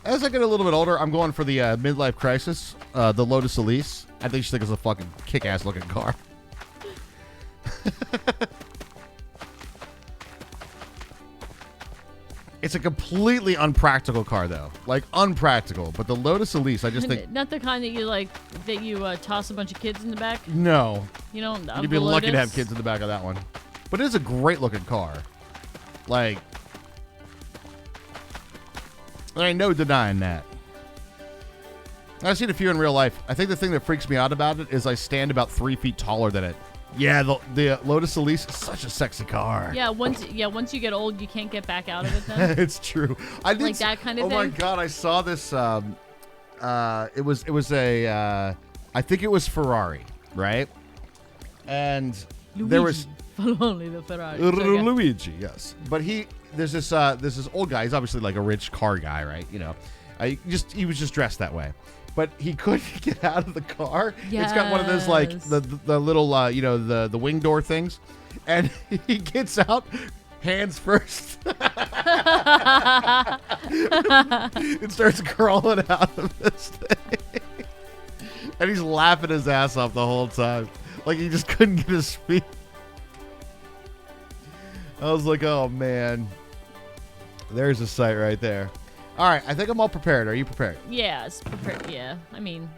as I get a little bit older, I'm going for the midlife crisis, the Lotus Elise. I think it's a fucking kick-ass looking car. It's a completely unpractical car, though. Like, unpractical. But the Lotus Elise, I just think... Not the kind that you toss a bunch of kids in the back. No. You know, You'd be lucky to have kids in the back of that one. But it is a great-looking car. Like... There ain't no denying that. I've seen a few in real life. I think the thing that freaks me out about it is I stand about 3 feet taller than it. Yeah, the Lotus Elise is such a sexy car. Yeah, once you get old, you can't get back out of it then. It's true. I did like that kind of thing. Oh my god, I saw this. It was a. I think it was Ferrari, right? And there was only the Ferrari. Luigi, yes. But there's this old guy. He's obviously like a rich car guy, right? You know, he was just dressed that way. But he couldn't get out of the car. It's got one of those like the little the wing door things, and he gets out, hands first, and starts crawling out of this thing, and he's laughing his ass off the whole time, like he just couldn't get his feet. I was like, oh man, there's a sight right there. All right, I think I'm all prepared. Are you prepared? Yeah, it's prepared. Yeah, I mean,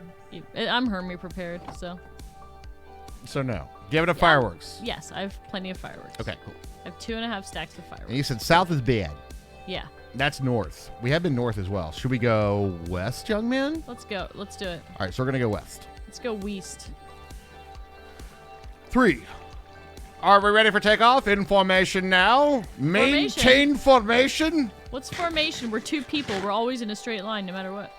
I'm Hermie prepared, so. So no. Do you have enough fireworks? Yes, I have plenty of fireworks. Okay, cool. I have 2.5 stacks of fireworks. And you said south is bad. Yeah. That's north. We have been north as well. Should we go west, young man? Let's go. Let's do it. All right, so we're going to go west. Let's go west. 3. Are we ready for takeoff? In formation now. Maintain formation. What's formation? We're 2 people. We're always in a straight line no matter what.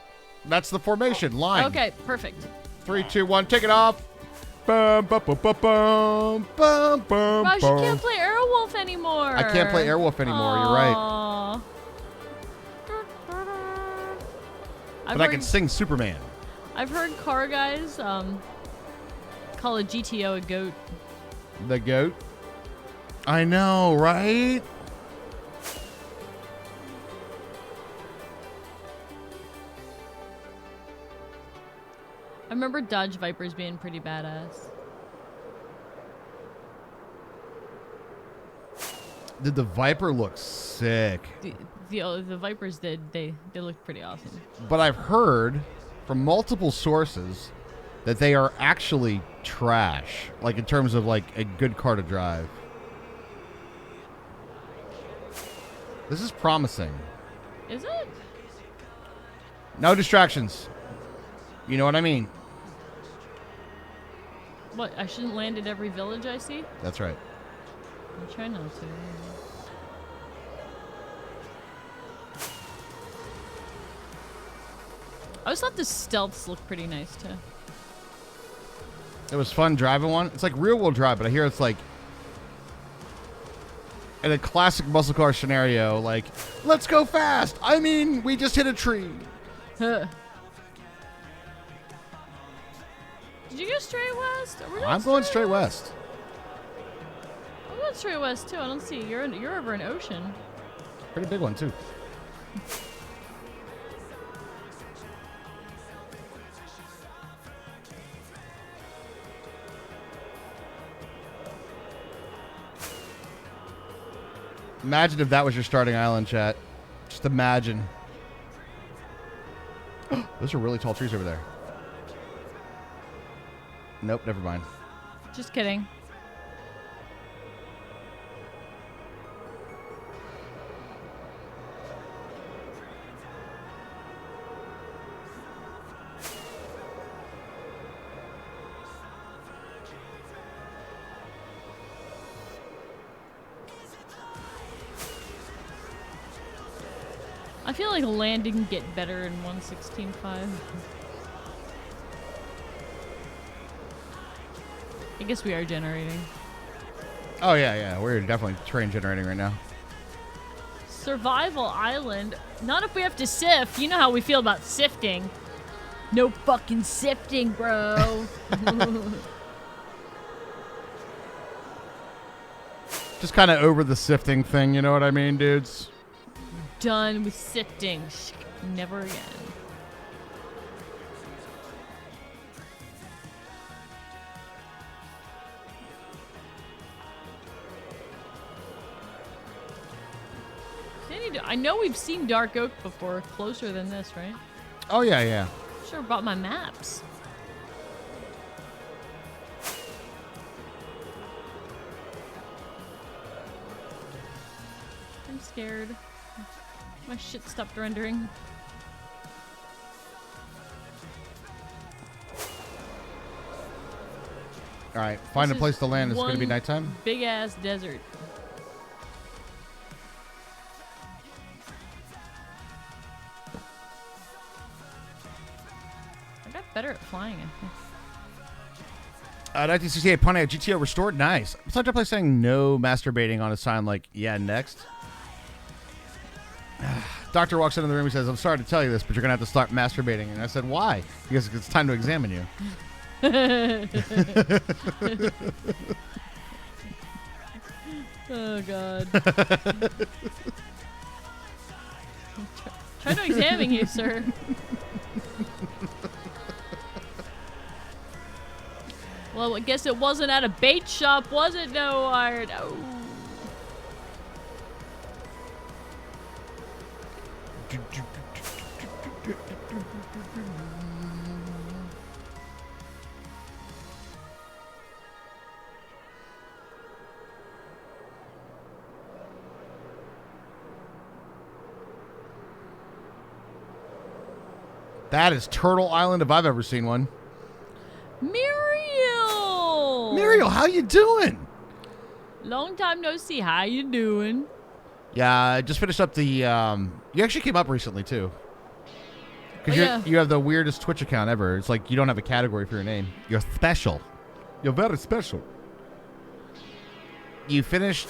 That's the formation line. Okay, perfect. 3, 2, 1, take it off. Bum, bum, bum, bum, bum, bum, bum, Gosh, you bum. can't play Airwolf anymore. I can't play Airwolf anymore. You're right. Aw. But I can sing Superman. I've heard car guys call a GTO a goat. The goat. I know, right? I remember Dodge Vipers being pretty badass. Did the Viper look sick? The Vipers did. They looked pretty awesome. But I've heard from multiple sources that they are actually trash. Like in terms of like a good car to drive. This is promising. Is it? No distractions. You know what I mean? What? I shouldn't land at every village I see? That's right. I'll try not to. I always thought the stealths looked pretty nice too. It was fun driving one. It's like rear-wheel drive, but I hear it's like in a classic muscle car scenario, like, let's go fast. I mean, we just hit a tree. Huh. Did you go straight west? I'm going straight west. I'm going straight west too. I don't see you're over an ocean. Pretty big one too. Imagine if that was your starting island, chat. Just imagine. Those are really tall trees over there. Nope, never mind. Just kidding. I feel like landing can get better in 1.16.5. I guess we are generating. Oh, yeah. We're definitely train generating right now. Survival Island. Not if we have to sift. You know how we feel about sifting. No fucking sifting, bro. Just kind of over the sifting thing, you know what I mean, dudes? Done with sifting. Never again. I know we've seen Dark Oak before, closer than this, right? Oh, yeah. Sure brought my maps. I'm scared. My shit stopped rendering. All right, find a place to land. It's going to be nighttime. Big ass desert. I got better at flying, I think. 1968 Pontiac GTO restored. Nice. Besides, I play saying no masturbating on a sign like, yeah, next. Doctor walks into the room. He says, I'm sorry to tell you this, but you're going to have to start masturbating. And I said, why? Because it's time to examine you. Oh, God. Try to examine you, sir. Well, I guess it wasn't at a bait shop, was it? No, Iron. Oh. That is Turtle Island if I've ever seen one. Muriel! Muriel, how you doing? Long time no see. How you doing? Yeah, I just finished up the... you actually came up recently, too. Because yeah. you have the weirdest Twitch account ever. It's like you don't have a category for your name. You're special. You're very special. You finished...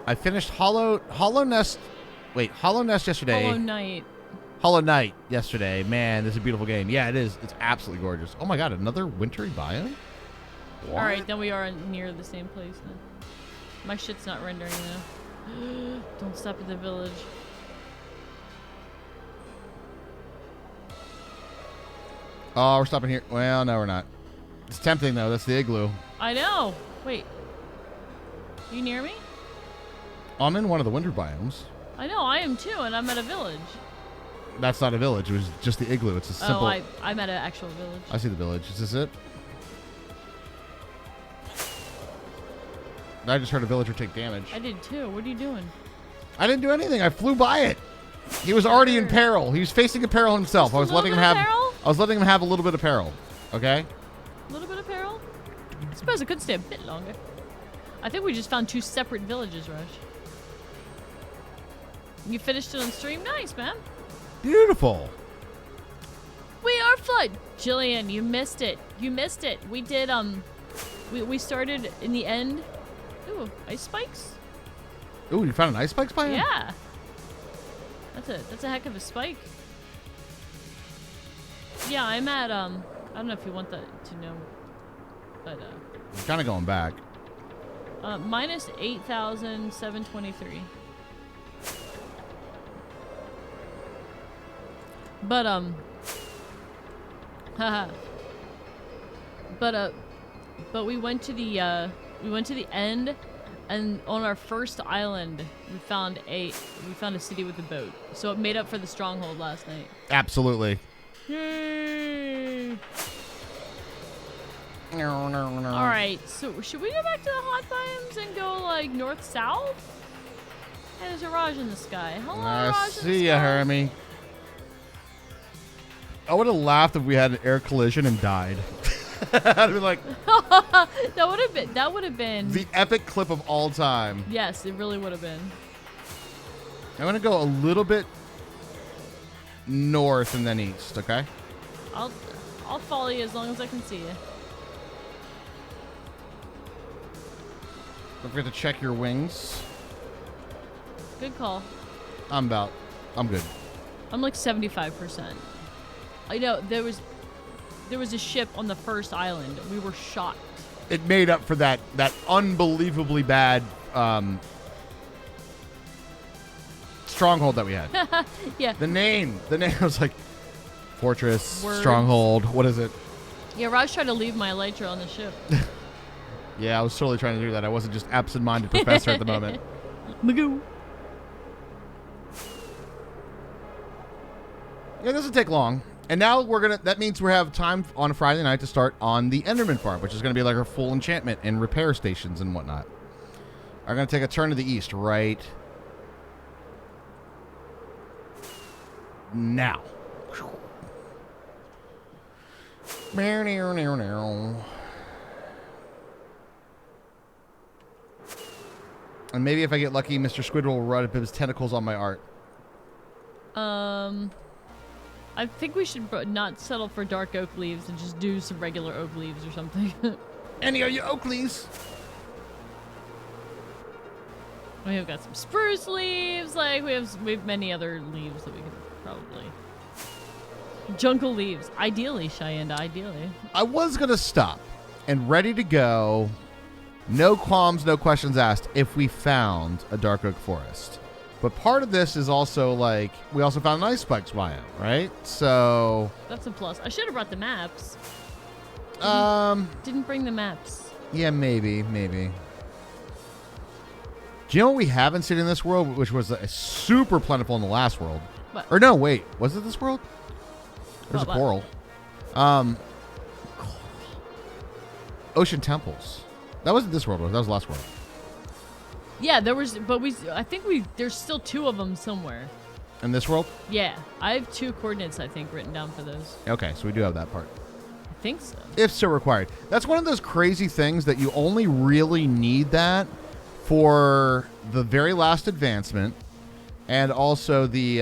I finished Hollow Nest... Wait, Hollow Nest yesterday. Hollow Knight yesterday. Man, this is a beautiful game. Yeah, it is. It's absolutely gorgeous. Oh my god, another wintry biome? What? All right, then we are near the same place then. My shit's not rendering now. Don't stop at the village. Oh, we're stopping here. Well, no, we're not. It's tempting, though. That's the igloo. I know. Wait. You near me? I'm in one of the winter biomes. I know, I am too, and I'm at a village. That's not a village. It was just the igloo. It's a simple... Oh, I'm at an actual village. I see the village. Is this it? I just heard a villager take damage. I did too. What are you doing? I didn't do anything. I flew by it. He was already in peril. He was facing a peril himself. Just I was letting him have a little bit of peril. Okay? A little bit of peril? I suppose it could stay a bit longer. I think we just found 2 separate villages, Rush. You finished it on stream? Nice, man. Beautiful. We are flood. Jillian, you missed it. You missed it. We did, we started in the end. Ooh, ice spikes? Ooh, you found an ice spikes biome? Yeah. That's a heck of a spike. Yeah, I'm at, I don't know if you want that to know, but, I'm kind of going back. minus 8,723. But haha. But we went to the end, and on our first island we found a city with a boat. So it made up for the stronghold last night. Absolutely. Yay! All right, so should we go back to the hot biomes and go like north south? Hey, there's a Raj in the sky. Hello, Raj in the see ya, sky. Hermie. I would have laughed if we had an air collision and died. I'd be like, that would have been the epic clip of all time. Yes, it really would have been. I'm gonna go a little bit north and then east. Okay. I'll follow you as long as I can see you. Don't forget to check your wings. Good call. I'm good. I'm like 75%. I know there was a ship on the first island. We were shocked. It made up for that unbelievably bad stronghold that we had. Yeah. The name was like fortress, Word. stronghold. What is it? Yeah, Raj tried to leave my Elytra on the ship. Yeah, I was totally trying to do that. I wasn't just absent-minded professor at the moment. Magoo. Yeah, it doesn't take long. And now that means we have time on a Friday night to start on the Enderman farm, which is gonna be like our full enchantment and repair stations and whatnot. Are gonna take a turn to the east right now. And maybe if I get lucky, Mr. Squid will run up his tentacles on my art. I think we should not settle for dark oak leaves and just do some regular oak leaves or something. Any of you oak leaves? We've got some spruce leaves. Like we have many other leaves that we could probably. Jungle leaves, ideally, Cheyenne. Ideally. I was gonna stop and ready to go. No qualms, no questions asked. If we found a dark oak forest. But part of this is also like, we also found an ice spikes biome, right? So... That's a plus. I should have brought the maps. Didn't bring the maps. Yeah, maybe. Do you know what we haven't seen in this world, which was super plentiful in the last world? What? Or no, wait. Was it this world? There's a coral. Ocean temples. That wasn't this world, that was the last world. Yeah, there was, but there's still 2 of them somewhere. In this world? Yeah, I have 2 coordinates, I think, written down for those. Okay, so we do have that part. I think so. If so required. That's one of those crazy things that you only really need that for the very last advancement and also the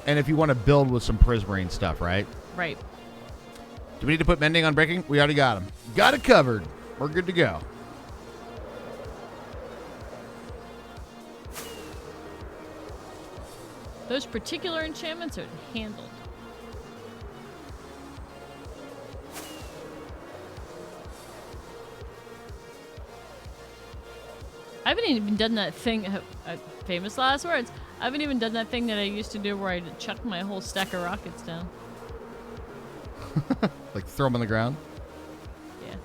And if you want to build with some prismarine stuff, right? Right. Do we need to put mending on breaking? We already got them. Got it covered. We're good to go. Those particular enchantments are handled. I haven't even done that thing, famous last words, I haven't even done that thing that I used to do where I chuck my whole stack of rockets down. Like throw them on the ground? Yeah.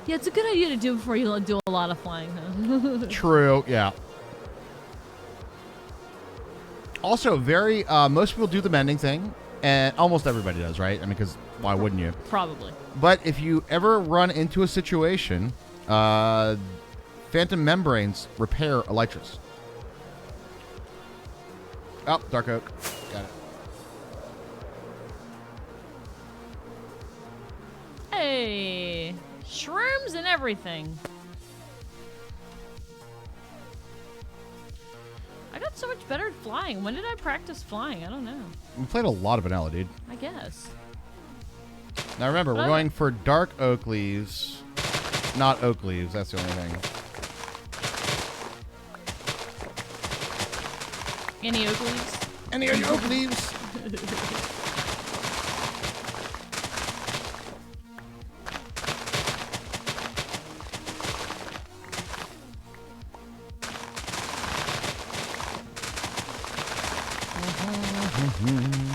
Yeah, it's a good idea to do before you do a lot of flying, huh? True, yeah. Also, very, most people do the mending thing, and almost everybody does, right? I mean, because why wouldn't you? Probably. But if you ever run into a situation, phantom membranes repair elytras. Oh, dark oak. Got it. Hey, shrooms and everything. I got so much better at flying. When did I practice flying? I don't know. We played a lot of vanilla, dude. I guess. Now remember, we're going for dark oak leaves, not oak leaves. That's the only thing. Any oak leaves? Any of your oak leaves?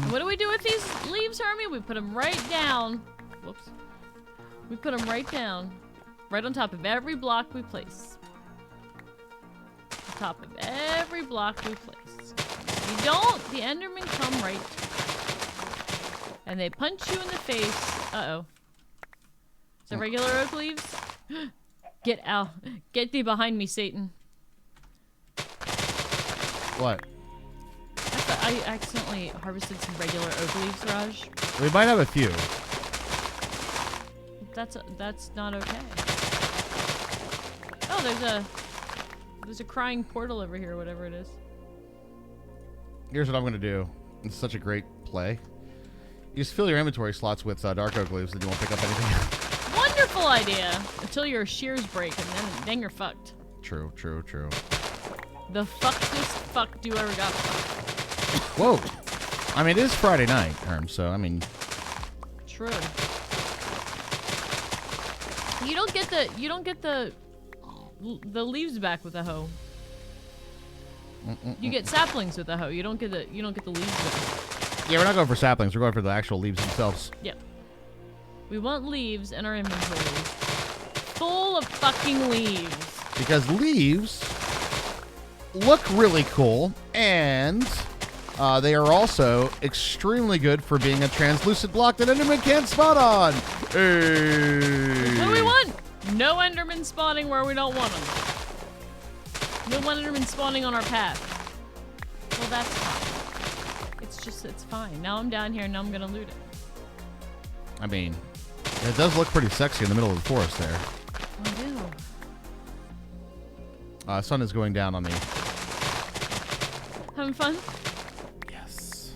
What do we do with these leaves, Hermie? We put them right down. Whoops. We put them right down. Right on top of every block we place. On top of every block we place. If you don't, the Endermen come right. And they punch you in the face. Uh-oh. Is that regular oak leaves? Get out. Get thee behind me, Satan. What? I accidentally harvested some regular oak leaves, Raj. We might have a few. That's not okay. Oh, there's a crying portal over here, whatever it is. Here's what I'm gonna do. It's such a great play. You just fill your inventory slots with dark oak leaves, and you won't pick up anything. Wonderful idea. Until your shears break, and then you're fucked. True, true, true. The fuckedest fuck do ever got. Whoa. I mean, it is Friday night, Herm, so, I mean... True. You don't get the leaves back with a hoe. You get saplings with a hoe. You don't get the leaves back. Yeah, we're not going for saplings. We're going for the actual leaves themselves. Yep. We want leaves in our inventory. Full of fucking leaves. Because leaves look really cool, and they are also extremely good for being a translucent block that Enderman can't spot on. Hey. What do we want? No Enderman spawning where we don't want them. No Enderman spawning on our path. Well, that's fine. It's fine. Now I'm down here, now I'm gonna loot it. I mean, it does look pretty sexy in the middle of the forest there. I do. Sun is going down on me. Having fun? Yes.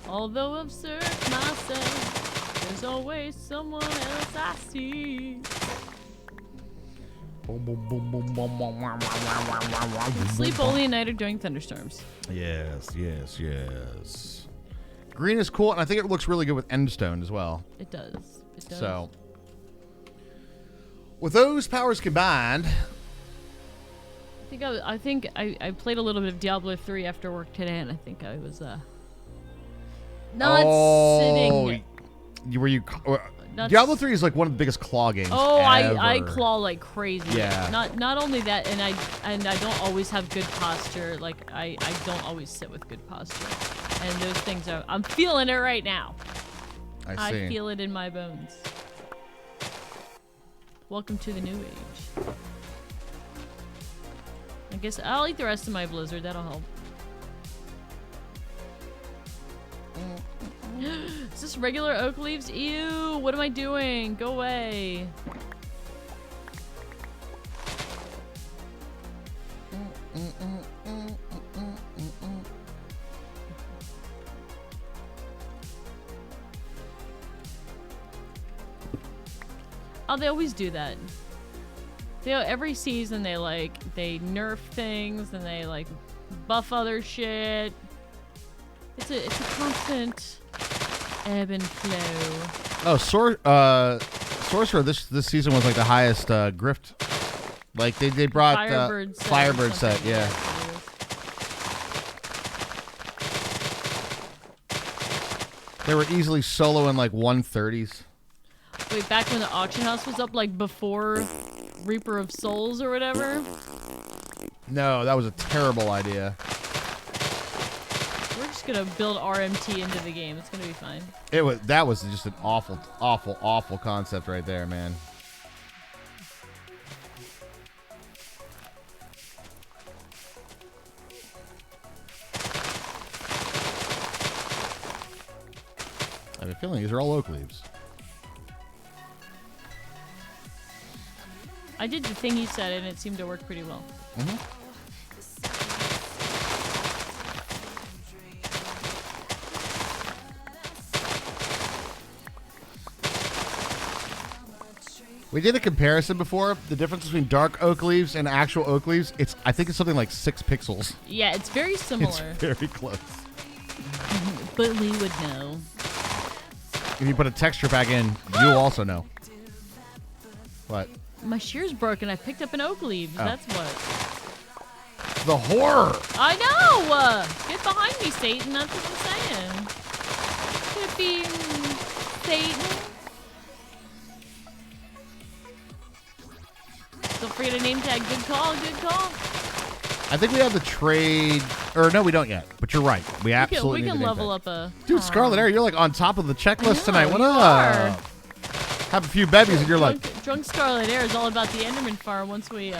Although I've searched myself, there's always someone else I see. Sleep only at night or during thunderstorms. Yes, yes, yes. Green is cool, and I think it looks really good with endstone as well. It does. It does. So, with those powers combined, I think I played a little bit of Diablo 3 after work today, and I think I was not sitting. Diablo 3 is like one of the biggest claw games. Oh, ever. I claw like crazy. Yeah. Not only that, and I don't always have good posture. Like I don't always sit with good posture, and those things are. I'm feeling it right now. I see. I feel it in my bones. Welcome to the new age. I guess I'll eat the rest of my blizzard. That'll help. Is this regular oak leaves? Ew, what am I doing? Go away. Oh, they always do that. Every season they nerf things and they like buff other shit. It's a constant ebb and flow. Oh, Sorcerer this season was like the highest grift. Like they brought Firebird set, yeah. They were easily soloing like 130s. Wait, back when the auction house was up, like before Reaper of Souls or whatever? No, that was a terrible idea. We're just gonna build RMT into the game. It's gonna be fine. That was just an awful concept right there, man. I have a feeling these are all oak leaves. I did the thing he said, and it seemed to work pretty well. Mm-hmm. We did a comparison before. The difference between dark oak leaves and actual oak leaves, I think it's something like 6 pixels. Yeah, it's very similar. It's very close. But we would know. If you put a texture pack in, you'll also know. What? My shear's broken. I picked up an oak leaf. Oh. That's what. The horror! I know! Get behind me, Satan. That's what I'm saying. Hippie Satan. Don't forget a name tag. Good call, good call. I think we have the trade... Or no, we don't yet. But you're right. We absolutely we need can the name level tag. up a... Dude, Scarlet Air, you're like on top of the checklist tonight. What you up? are. Have a few bevies and you're like... Drunk Scarlet Air is all about the Enderman farm once we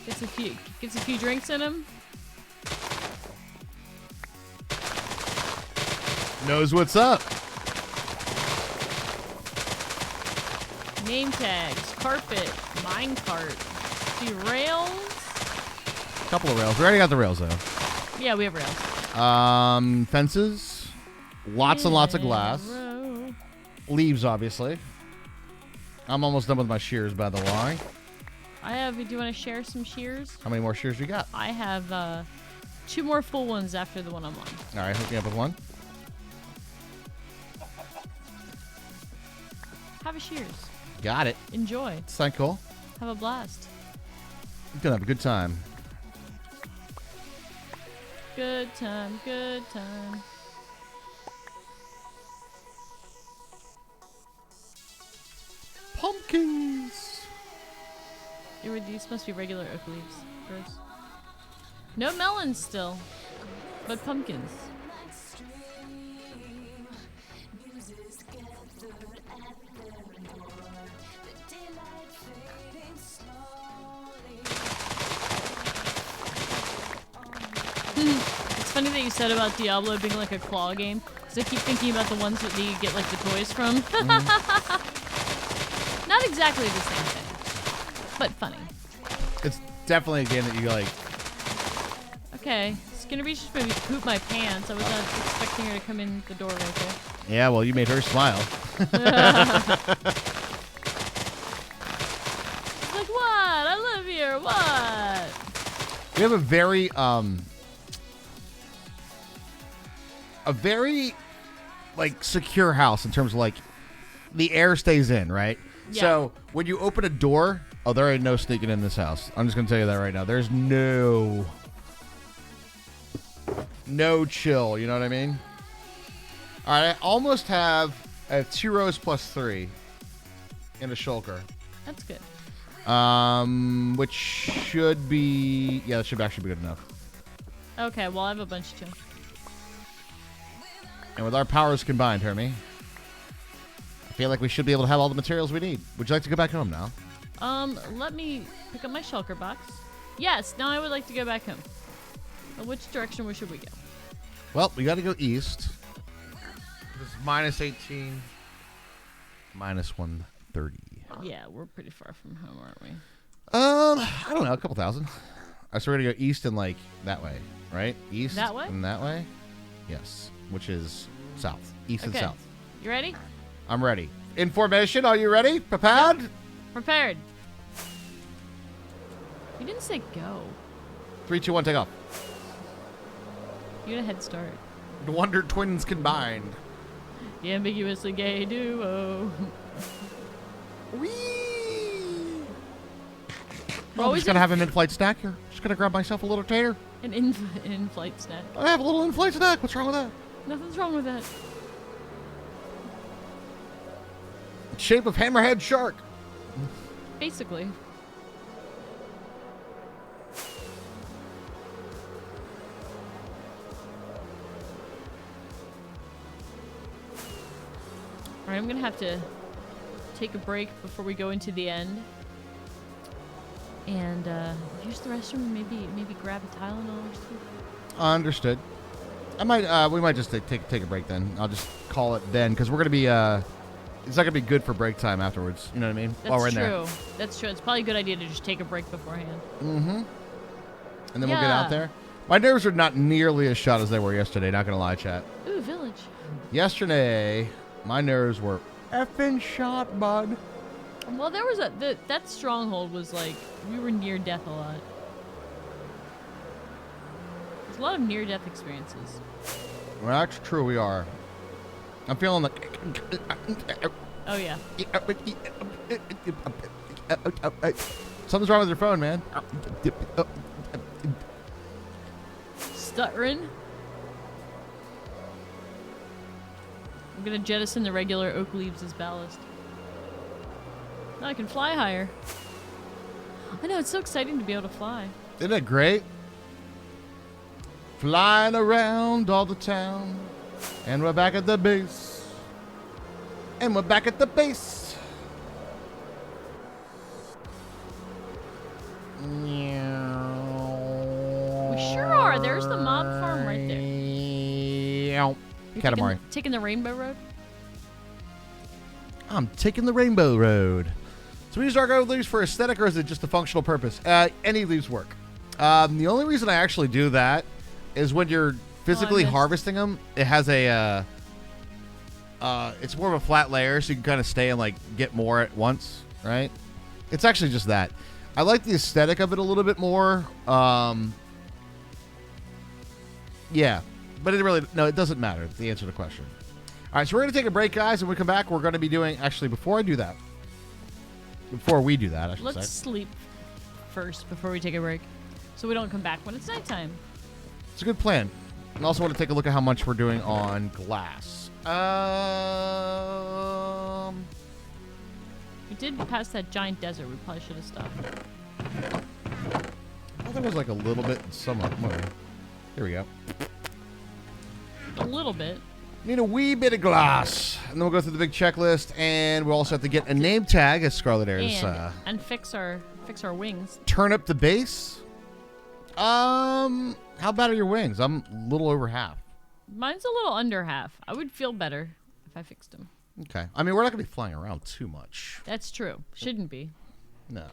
gets a few drinks in him. Knows what's up. Name tags, carpet, minecart, few rails. Couple of rails. We already got the rails though. Yeah, we have rails. Fences. Lots and lots of glass. Row. Leaves, obviously. I'm almost done with my shears, by the way. Do you want to share some shears? How many more shears you got? I have 2 more full ones after the one I'm on. All right, hook me up with one. Have a shears. Got it. Enjoy. Sound cool? Have a blast. Gonna have a good time. Good time, good time. Pumpkins. These must be regular oak leaves. Gross. No melons still, but pumpkins. It's funny that you said about Diablo being like a claw game, because I keep thinking about the ones that you get like the toys from. Not exactly the same thing, but funny. It's definitely a game that you like. Okay, Skinner Beach just made me poop my pants. I was not expecting her to come in the door right there. Yeah, well, you made her smile. Like, what? I live here. What? We have a very like secure house in terms of like the air stays in, right? Yeah. So when you open a door, there ain't no sneaking in this house. I'm just gonna tell you that right now. There's no chill. You know what I mean? All right, I have 2 rows plus 3 in a shulker. That's good. Which should be that should actually be good enough. Okay, well I have a bunch too. And with our powers combined, Hermie, I feel like we should be able to have all the materials we need. Would you like to go back home now? Let me pick up my shulker box. Yes, now I would like to go back home. Which direction should we go? Well, we got to go east. minus 18, minus 130. Yeah, we're pretty far from home, aren't we? I don't know, a couple thousand. So we're gonna go east and like that way, right? East That way? and that way. Yes, which is south, east and Okay. south. You ready? I'm ready. In formation, are you ready? Prepared? Prepared. You didn't say go. 3, 2, 1, take off. You had a head start. The Wonder Twins combined. The ambiguously gay duo. Whee! We're I'm always just gonna have an in-flight snack here. Just gonna grab myself a little tater. an in-flight snack. I have a little in-flight snack. What's wrong with that? Nothing's wrong with that. Shape of hammerhead shark. Basically. Alright, I'm gonna have to take a break before we go into the end. And use the restroom, maybe grab a Tylenol or something. Understood. I might. We might just take a break then. I'll just call it then because we're gonna be. It's not gonna be good for break time afterwards. You know what I mean? While we're in there. That's true. It's probably a good idea to just take a break beforehand. Mm-hmm. And then we'll get Yeah. out there. My nerves are not nearly as shot as they were yesterday. Not gonna lie, chat. Ooh, village. Yesterday, my nerves were effing shot, bud. Well, there was that stronghold was like we were near death a lot. There's a lot of near death experiences. Well, that's true. We are. I'm feeling like. Oh yeah. Something's wrong with your phone, man. Stuttering. I'm gonna jettison the regular oak leaves as ballast. Now I can fly higher. I know, it's so exciting to be able to fly. Isn't it great? Flying around all the town. And we're back at the base. And we're back at the base. We sure are. There's the mob farm right there. You're Katamari. taking the rainbow road? I'm taking the rainbow road. So we use dark oak leaves for aesthetic, or is it just a functional purpose? Any leaves work. The only reason I actually do that is when you're physically missed. harvesting them, it has a it's more of a flat layer, so you can kind of stay and like get more at once, right? It's actually just that. I like the aesthetic of it a little bit more. Yeah, but it doesn't matter. The answer to the question. All right, so we're gonna take a break, guys, and when we come back, we're gonna be doing. Actually, before we do that, I should Let's say. sleep first before we take a break, so we don't come back when it's nighttime. It's a good plan. And also want to take a look at how much we're doing on glass. We did pass that giant desert. We probably should have stopped. Well, there was like a little bit in some of them. Here we go. A little bit. Need a wee bit of glass. And then we'll go through the big checklist, and we'll also have to get a name tag, as Scarlet Airs And fix our wings. turn up the base. How bad are your wings? I'm a little over half. Mine's a little under half. I would feel better if I fixed them. Okay. I mean, we're not going to be flying around too much. That's true. Shouldn't be. No.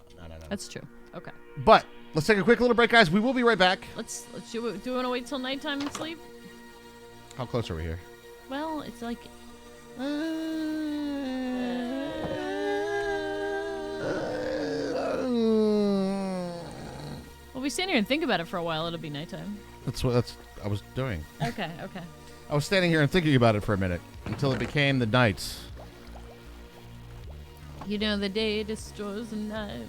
That's true. Okay. But let's take a quick little break, guys. We will be right back. Let's do it. Do you want to wait till nighttime and sleep? How close are we here? Well, it's like we'll be standing here and think about it for a while. It'll be nighttime. That's I was doing. Okay. I was standing here and thinking about it for a minute until it became the night. You know, the day destroys the night.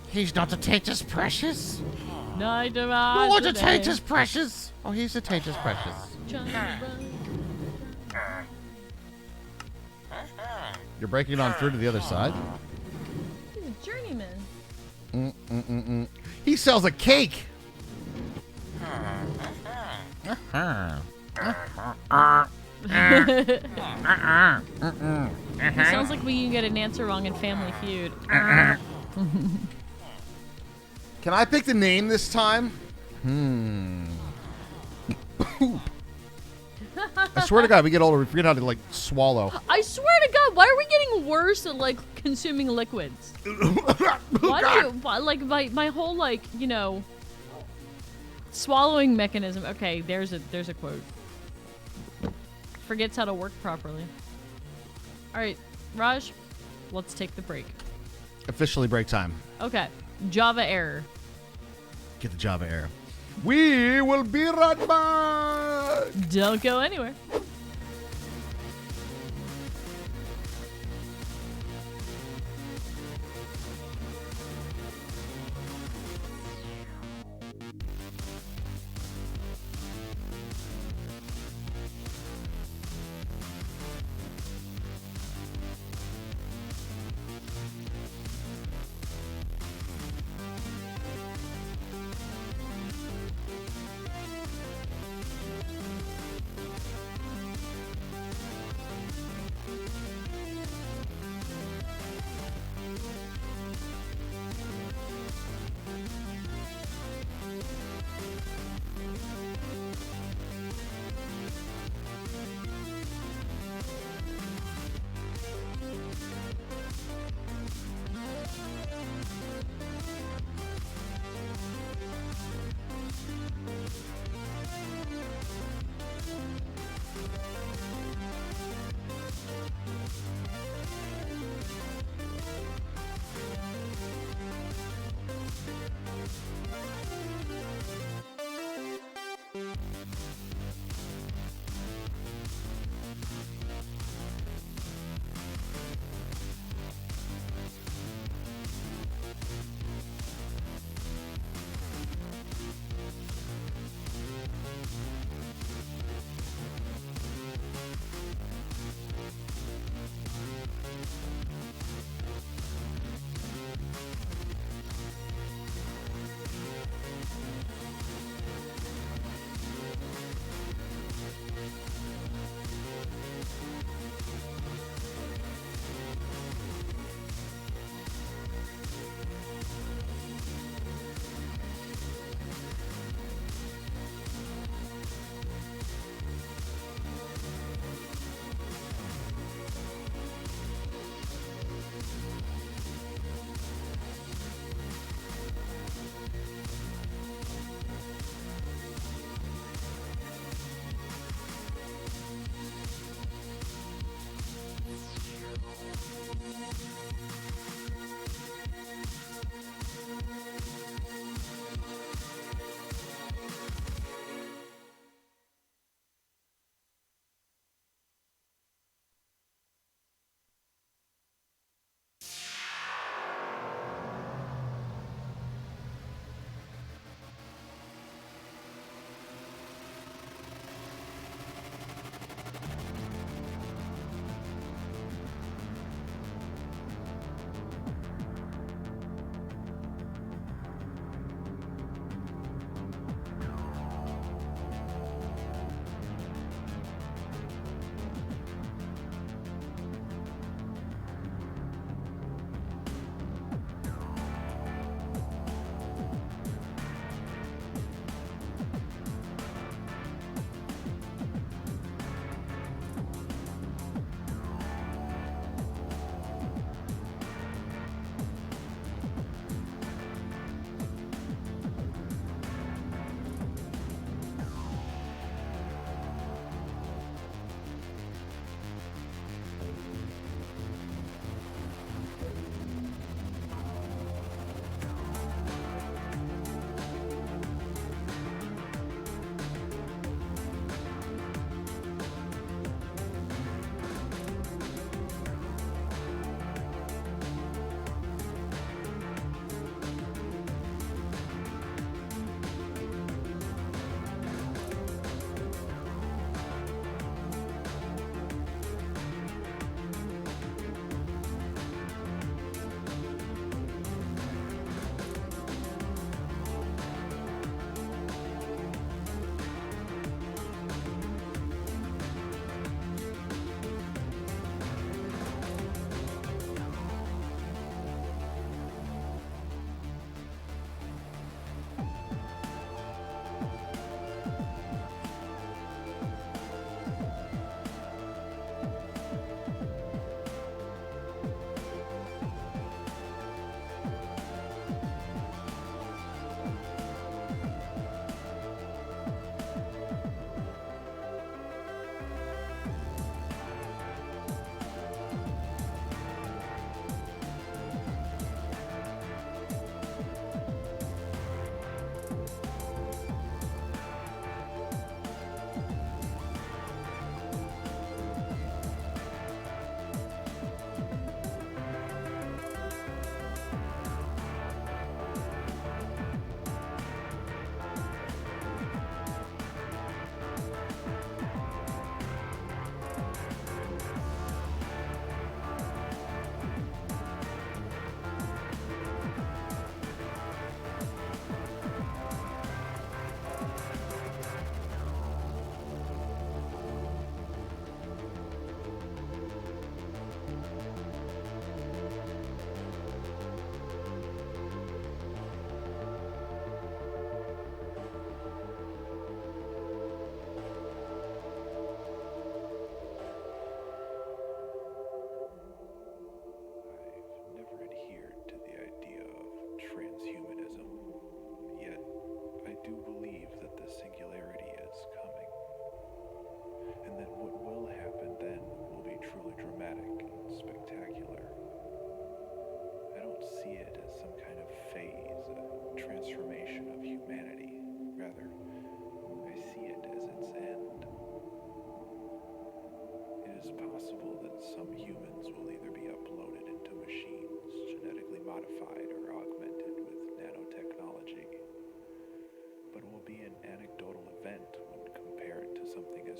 He's not the Tatus Precious. Night No, around what's a today. Tatus Precious? Oh, he's a Tatus Precious. Trying to run. You're breaking on through to the other side. He's a journeyman. He sells a cake. It sounds like we can get an answer wrong in Family Feud. Can I pick the name this time? poop. I swear to God, we get older, we forget how to like swallow. I swear to God, why are we getting worse at like consuming liquids? Why do you, like my whole like, you know, swallowing mechanism. Okay, there's a quote. Forgets how to work properly. All right, Raj, let's take the break. Officially break time. Okay, Java error. Get the Java error. We will be right back. Don't go anywhere.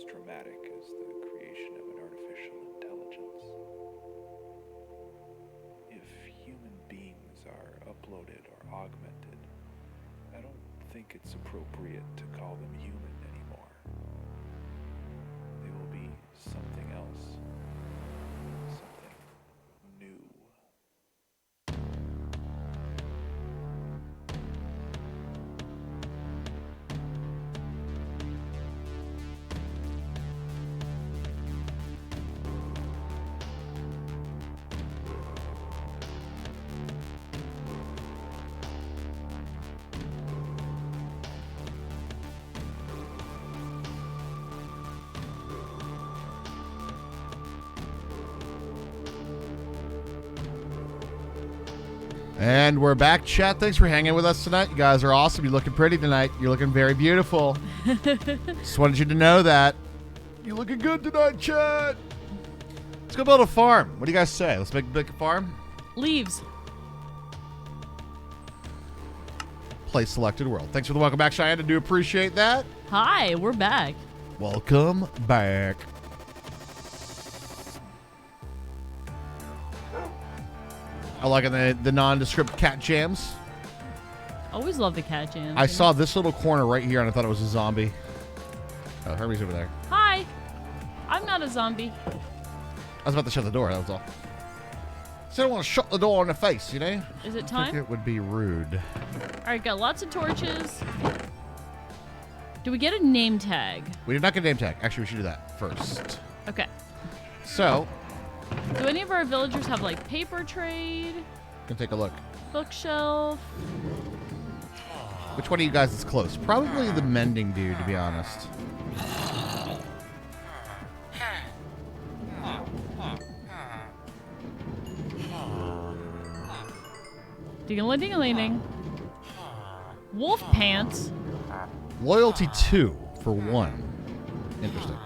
as dramatic as the creation of an artificial intelligence. If human beings are uploaded or augmented, I don't think it's appropriate to call them human anymore. They will be something else. Something new. And we're back, chat. Thanks for hanging with us tonight. You guys are awesome. You're looking pretty tonight. You're looking very beautiful. Just wanted you to know that. You're looking good tonight, chat. Let's go build a farm. What do you guys say? Let's make a farm? Leaves. Play selected world. Thanks for the welcome back, Cheyenne. I do appreciate that. Hi, we're back. Welcome back. I like the nondescript cat jams. Always love the cat jams. I saw this little corner right here, and I thought it was a zombie. Oh, Herbie's over there. Hi. I'm not a zombie. I was about to shut the door, that was all. So I don't want to shut the door in the face, you know? Is it I time? think it would be rude. All right, got lots of torches. Do we get a name tag? We did not get a name tag. Actually, we should do that first. Okay. So, Do any of our villagers have like paper trade, gonna take a look. bookshelf? Which one of you guys is close? Probably the mending dude, to be honest. Ding-a-ling-ding-a-ling-ding. Wolf pants. Loyalty 2 for 1. Interesting.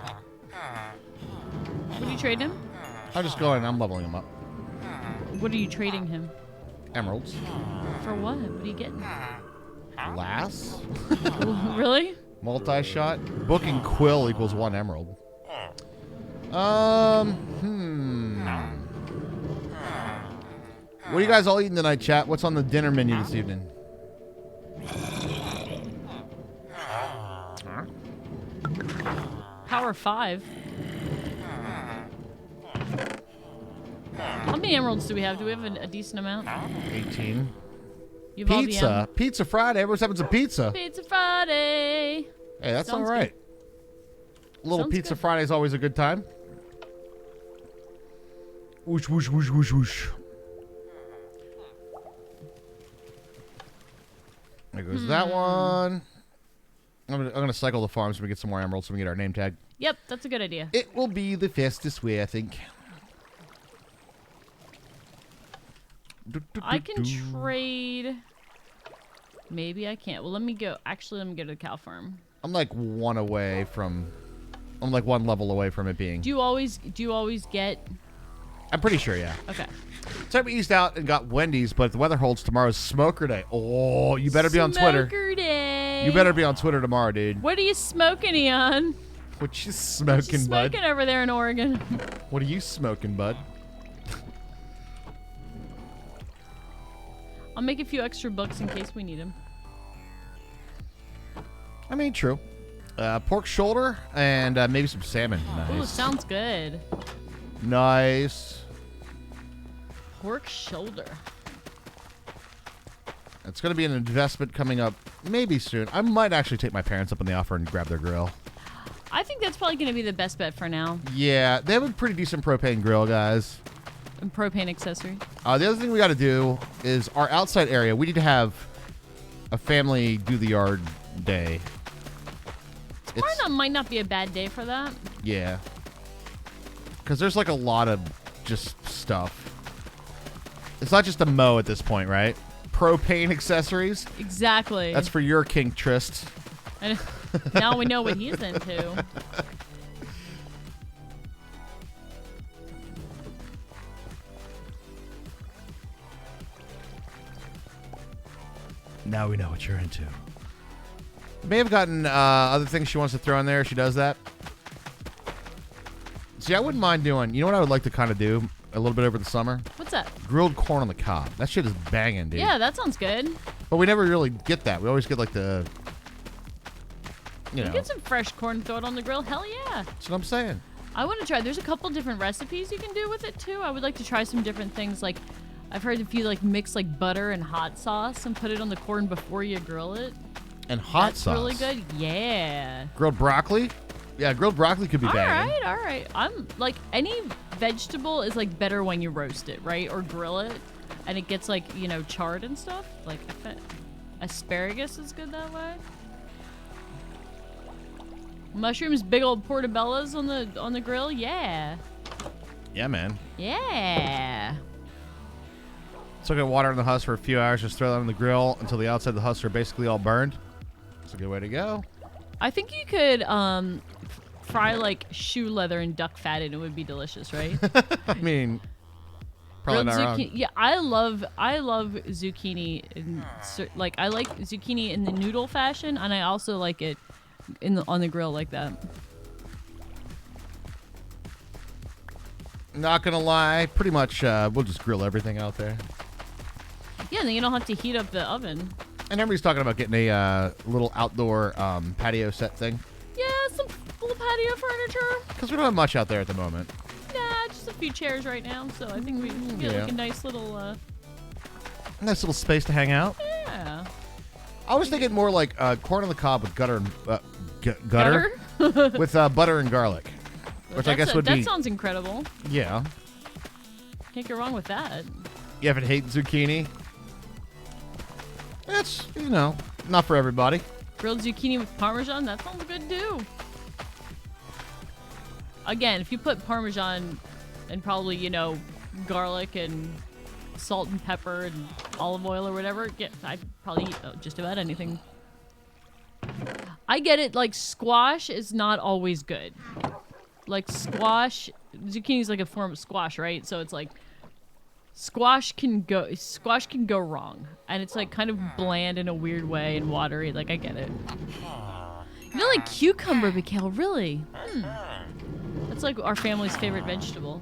What are you trading him? I'm just going, I'm leveling him up. What are you trading him? Emeralds. For what? What are you getting? Glass. Really? Multi-shot. Book and quill equals 1 emerald. What are you guys all eating tonight, chat? What's on the dinner menu this evening? Power 5. How many emeralds do we have? Do we have a decent amount? 18. You have all the Pizza. Pizza Friday. Everyone's having some pizza. Pizza Friday. Hey, that's Sounds all right. Little Sounds Pizza good. Friday is always a good time. Whoosh, whoosh, whoosh, whoosh, whoosh. There goes that one. I'm gonna cycle the farm so we get some more emeralds so we get our name tag. Yep, that's a good idea. It will be the fastest way, I think. I can trade. Maybe I can't. Well, let me go. Actually, let me go to the cow farm. I'm like one away from. I'm like one level away from it being. Do you always get? I'm pretty sure, yeah. Okay. So I eased out and got Wendy's, but if the weather holds, tomorrow's Smoker Day. Oh, you better be on Twitter. Smoker Day. You better be on Twitter tomorrow, dude. What are you smoking, Eon? What you smoking, bud? Smoking over there in Oregon. What are you smoking, bud? I'll make a few extra books in case we need them. I mean, true. Pork shoulder and maybe some salmon. Nice. Ooh, sounds good. Nice. Pork shoulder. It's going to be an investment coming up maybe soon. I might actually take my parents up on the offer and grab their grill. I think that's probably going to be the best bet for now. Yeah, they have a pretty decent propane grill, guys. And propane accessory. The other thing we got to do is our outside area. We need to have a family do the yard day. Tomorrow might not be a bad day for that. Yeah. Because there's like a lot of just stuff. It's not just a mow at this point, right? Propane accessories. Exactly. That's for your kink, Trist. And now we know what he's into. Now we know what you're into. May have gotten other things she wants to throw in there. She does that. See, I wouldn't mind doing. You know what I would like to kind of do a little bit over the summer? What's that? Grilled corn on the cob. That shit is banging, dude. Yeah, that sounds good. But we never really get that. We always get like the. You know. Get some fresh corn, throw it on the grill. Hell yeah. That's what I'm saying. I want to try. There's a couple different recipes you can do with it too. I would like to try some different things. Like, I've heard if you like mix like butter and hot sauce and put it on the corn before you grill it. And hot That's sauce. really good. Yeah. Grilled broccoli. Yeah, grilled broccoli could be banging. All right. I'm like any vegetable is like better when you roast it, right, or grill it, and it gets like charred and stuff. Like asparagus is good that way. Mushrooms, big old portobellos on the grill. Yeah. Yeah, man. Yeah. Soak in water in the husk for a few hours. Just throw that on the grill until the outside of the husks are basically all burned. That's a good way to go. I think you could fry like shoe leather and duck fat and it would be delicious, right? I mean, probably Grilled not wrong. Yeah, I love zucchini. Like I like zucchini in the noodle fashion, and I also like it on the grill like that. Not gonna lie, pretty much we'll just grill everything out there. Yeah, and then you don't have to heat up the oven. And everybody's talking about getting a little outdoor patio set thing. Yeah, some little patio furniture. Because we don't have much out there at the moment. Nah, just a few chairs right now. So I think we get like a nice little. Nice little space to hang out. Yeah. I was thinking more like corn on the cob with gutter with butter and garlic, which I guess would be. That sounds incredible. Yeah. Can't go wrong with that. You haven't hate zucchini? That's not for everybody. Grilled zucchini with Parmesan, that sounds good too. Again, if you put Parmesan and probably, garlic and salt and pepper and olive oil or whatever, I'd probably eat just about anything. I get it, like squash is not always good. Like zucchini is like a form of squash, right? So it's like squash can go wrong, and it's like kind of bland in a weird way and watery. Like I get it. You don't like cucumber, Mikhail? Really? That's like our family's favorite vegetable.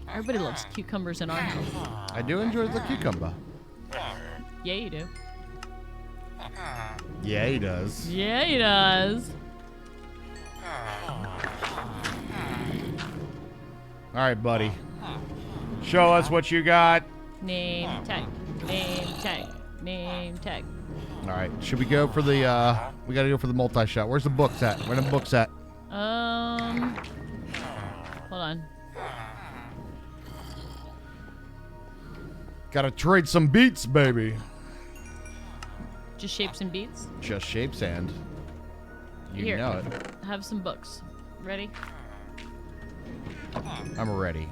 Everybody loves cucumbers in our house. I do enjoy the cucumber. Yeah, you do. Yeah, he does. Yeah, he does. All right, buddy. Show us what you got. Name tag. Name tag. Name tag. All right. Should we go for the? We got to go for the multi-shot. Where's the books at? Where are the books at? Hold on. Got to trade some beats, baby. Just shapes and beats. Just shapes and. You Here. know it. Have some books. Ready? I'm ready.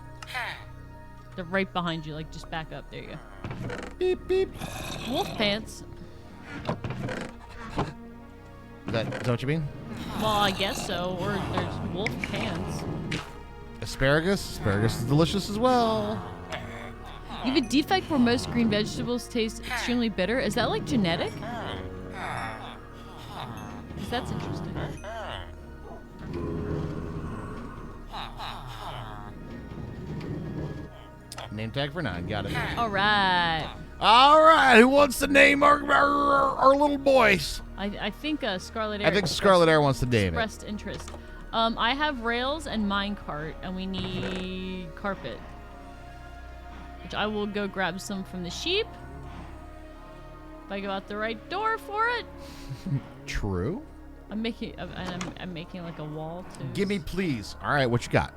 They're right behind you. Like just back up. There you go. Beep beep. Wolf pants. Is that what you mean? Well, I guess so. Or there's wolf pants. Asparagus? Asparagus is delicious as well. You have a defect where most green vegetables taste extremely bitter. Is that like genetic? 'Cause that's interesting. Name tag for 9. Got it. All right. All right. Who wants to name our little boys? I think Scarlet Air. I think Scarlet Air wants to name it. Expressed interest. I have rails and minecart, and we need carpet. Which I will go grab some from the sheep. If I go out the right door for it. True. I'm making like a wall too. Give me, please. All right, what you got?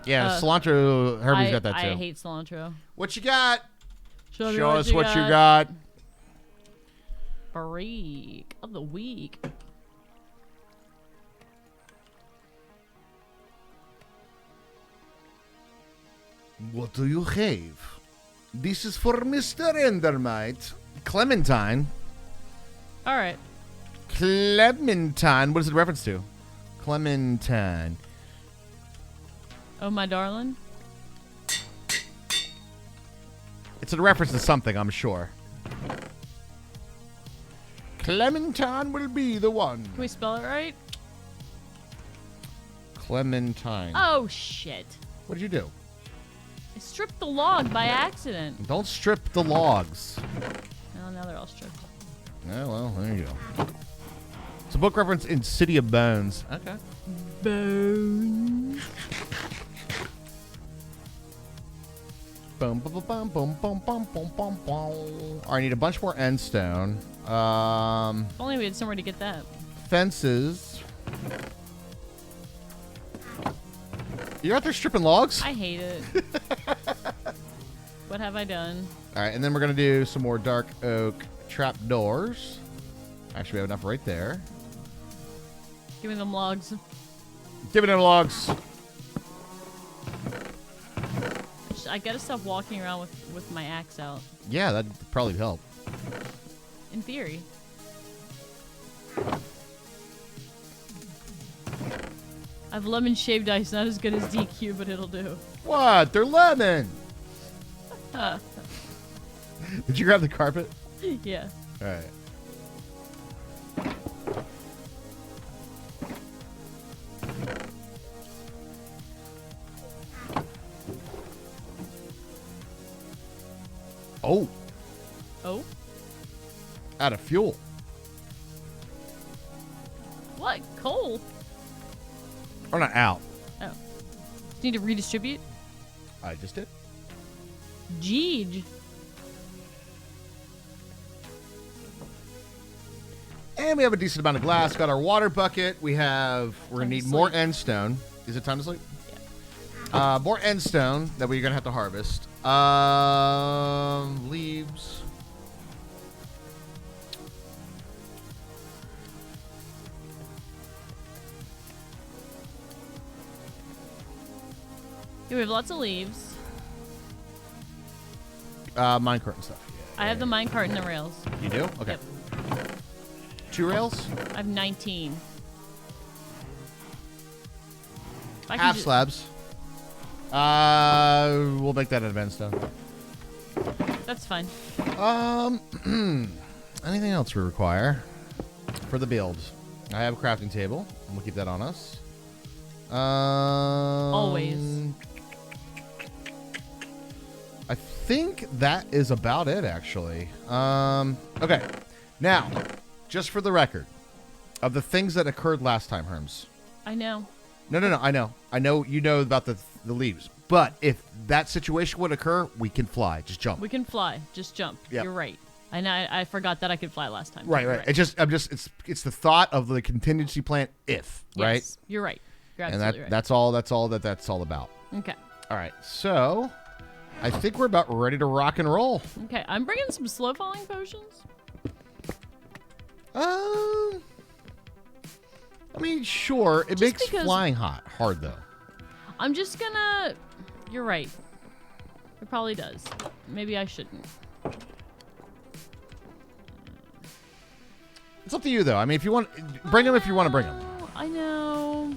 Yeah, cilantro. Herbie's got that too. I hate cilantro. What you got? Show us what you got. Freak of the week. What do you have? This is for Mr. Endermite. Clementine. All right. Clementine. What is it a reference to? Clementine. Oh, my darling. It's a reference to something, I'm sure. Clementine will be the one. Can we spell it right? Clementine. Oh, shit. What did you do? I stripped the log by accident. Don't strip the logs. Oh, now they're all stripped. Yeah, well, there you go. It's a book reference in City of Bones. Okay. Bones. Boom, boom, boom, boom, boom, boom, boom, boom, boom. All right, I need a bunch more end stone. If only we had somewhere to get that. Fences. You're out there stripping logs? I hate it. What have I done? All right, and then we're going to do some more dark oak trap doors. Actually, we have enough right there. Give me them logs. Give me them logs. I gotta stop walking around with my axe out. Yeah, that'd probably help. In theory. I've lemon shaved ice, not as good as DQ, but it'll do. What? They're lemon. Did you grab the carpet? Yeah. All right. Oh. Oh? Out of fuel. What? Coal? Or not out. Oh. Need to redistribute? I just did. Jeej. And we have a decent amount of glass. Got our water bucket. We're going to need more end stone. Is it time to sleep? Yeah. More end stone that we're going to have to harvest. Leaves. Yeah, we have lots of leaves. Minecart and stuff. I have the minecart and the rails. You do? Okay. Yep. 2 rails? I have 19. Half slabs. We'll make that an end stone. That's fine. Anything else we require for the build? I have a crafting table. We'll keep that on us. Always. I think that is about it, actually. Okay. Now, just for the record, of the things that occurred last time, Herms. I know. No, I know. I know you know about the leaves. But if that situation would occur, we can fly. Just jump. We can fly. Just jump. Yep. You're right. I forgot that I could fly last time. Right. It's the thought of the contingency plan if, right? Yes, you're right. You're And absolutely right. that's all that's all about. Okay. All right. So, I think we're about ready to rock and roll. Okay, I'm bringing some slow falling potions. I mean, sure. It makes flying hard though. I'm just gonna. You're right. It probably does. Maybe I shouldn't. It's up to you though. I mean, if you want, bring them if you want to bring them. I know.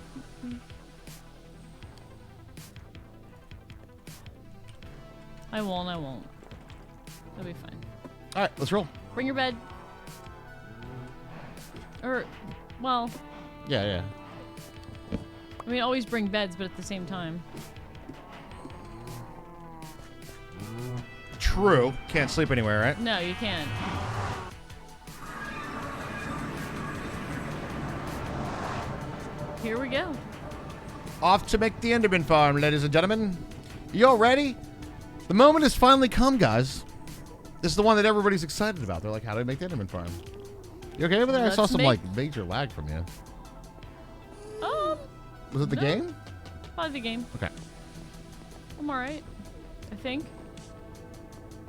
I won't. It'll be fine. All right, let's roll. Bring your bed. Or, well, Yeah. I mean, always bring beds, but at the same time. True. Can't sleep anywhere, right? No, you can't. Here we go. Off to make the Enderman farm, ladies and gentlemen. You all ready? The moment has finally come, guys. This is the one that everybody's excited about. They're like, how do I make the Enderman farm? You okay over there? I saw some major lag from you. Was it the game? Probably the game. Okay. I'm alright. I think.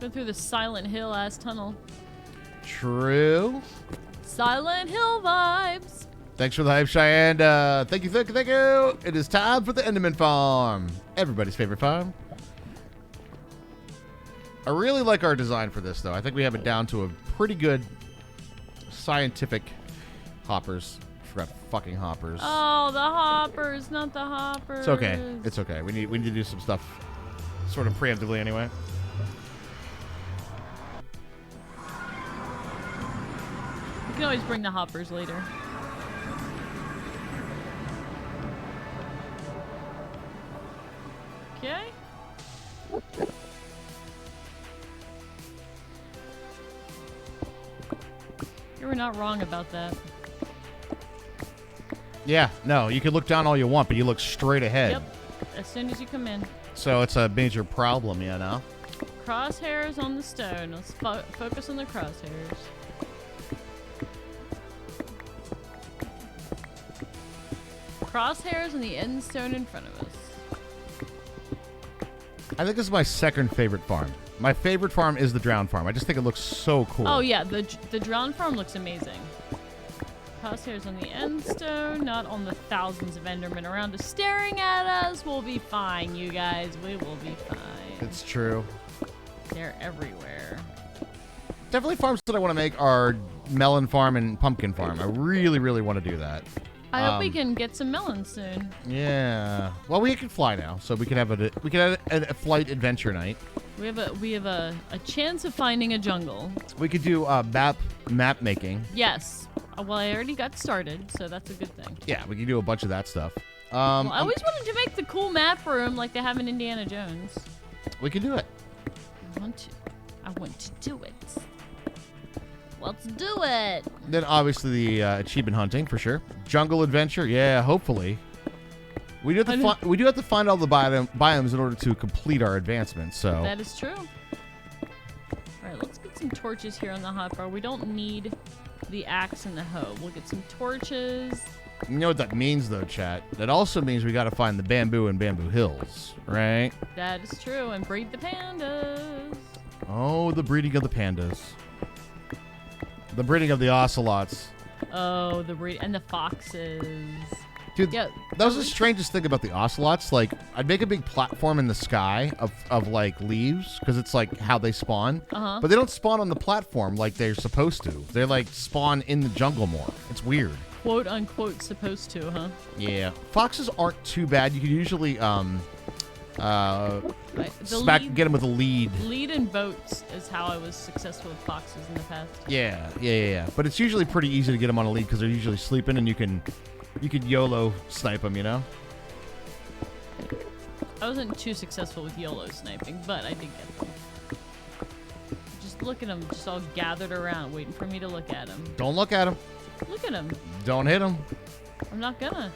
Go through the Silent Hill ass tunnel. True. Silent Hill vibes. Thanks for the hype, Cheyenne. Thank you. It is time for the Enderman farm. Everybody's favorite farm. I really like our design for this, though. I think we have it down to a pretty good scientific hoppers. Forgot fucking hoppers. Oh, the hoppers, not the hoppers. It's okay. It's okay. We need to do some stuff sort of preemptively anyway. You can always bring the hoppers later. Okay. You were not wrong about that. Yeah, no, you can look down all you want, but you look straight ahead. Yep. As soon as you come in. So it's a major problem, you know? Crosshairs on the stone. Let's focus on the crosshairs. Crosshairs on the end stone in front of us. I think this is my second favorite farm. My favorite farm is the drowned farm. I just think it looks so cool. Oh yeah, the drowned farm looks amazing. Crosshairs on the end stone, not on the thousands of Endermen around us staring at us. We'll be fine, you guys. We will be fine. It's true. They're everywhere. Definitely farms that I want to make are melon farm and pumpkin farm. I really, really want to do that. I hope we can get some melons soon. Yeah. Well, we can fly now, so we can have a flight adventure night. We have a chance of finding a jungle. We could do map making. Yes. Well, I already got started, so that's a good thing. Yeah, we can do a bunch of that stuff. Well, I always wanted to make the cool map room like they have in Indiana Jones. We can do it. I want to do it. Let's do it. Then obviously the achievement hunting for sure. Jungle adventure, yeah, hopefully. We do have to find all the biomes in order to complete our advancement. So that is true. All right, let's get some torches here on the hotbar. We don't need the axe and the hoe. We'll get some torches. You know what that means, though, chat? That also means we got to find the bamboo in Bamboo Hills, right? That is true, and breed the pandas. Oh, the breeding of the pandas. The breeding of the ocelots. Oh, the breed and the foxes. Dude, yeah, that was the strangest thing about the ocelots. Like, I'd make a big platform in the sky of like leaves because it's like how they spawn. Uh-huh. But they don't spawn on the platform like they're supposed to. They like spawn in the jungle more. It's weird. Quote unquote supposed to, huh? Yeah. Foxes aren't too bad. You can usually get them with a lead. Lead and boats is how I was successful with foxes in the past. Yeah. But it's usually pretty easy to get them on a lead because they're usually sleeping and you can YOLO snipe them, you know? I wasn't too successful with YOLO sniping, but I did get them. Just look at them, just all gathered around, waiting for me to look at them. Don't look at them. Look at them. Don't hit them. I'm not gonna.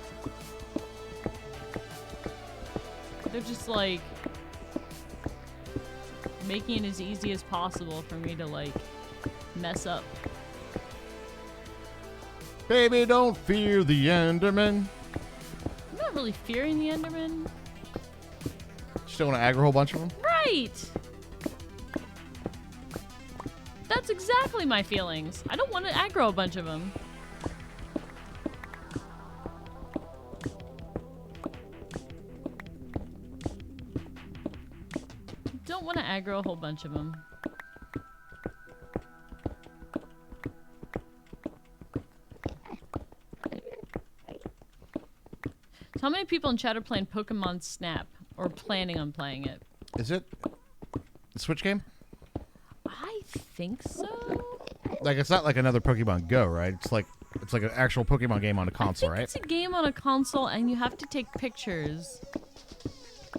They're just like making it as easy as possible for me to like mess up. Baby, don't fear the Enderman. I'm not really fearing the Enderman. Just don't want to aggro a whole bunch of them? Right! That's exactly my feelings. I don't want to aggro a bunch of them. Don't want to aggro a whole bunch of them. So how many people in chat are playing Pokemon Snap or planning on playing it? Is it the Switch game? I think so. Like it's not like another Pokemon Go, right? It's like an actual Pokemon game on a console, I think right? It's a game on a console, and you have to take pictures,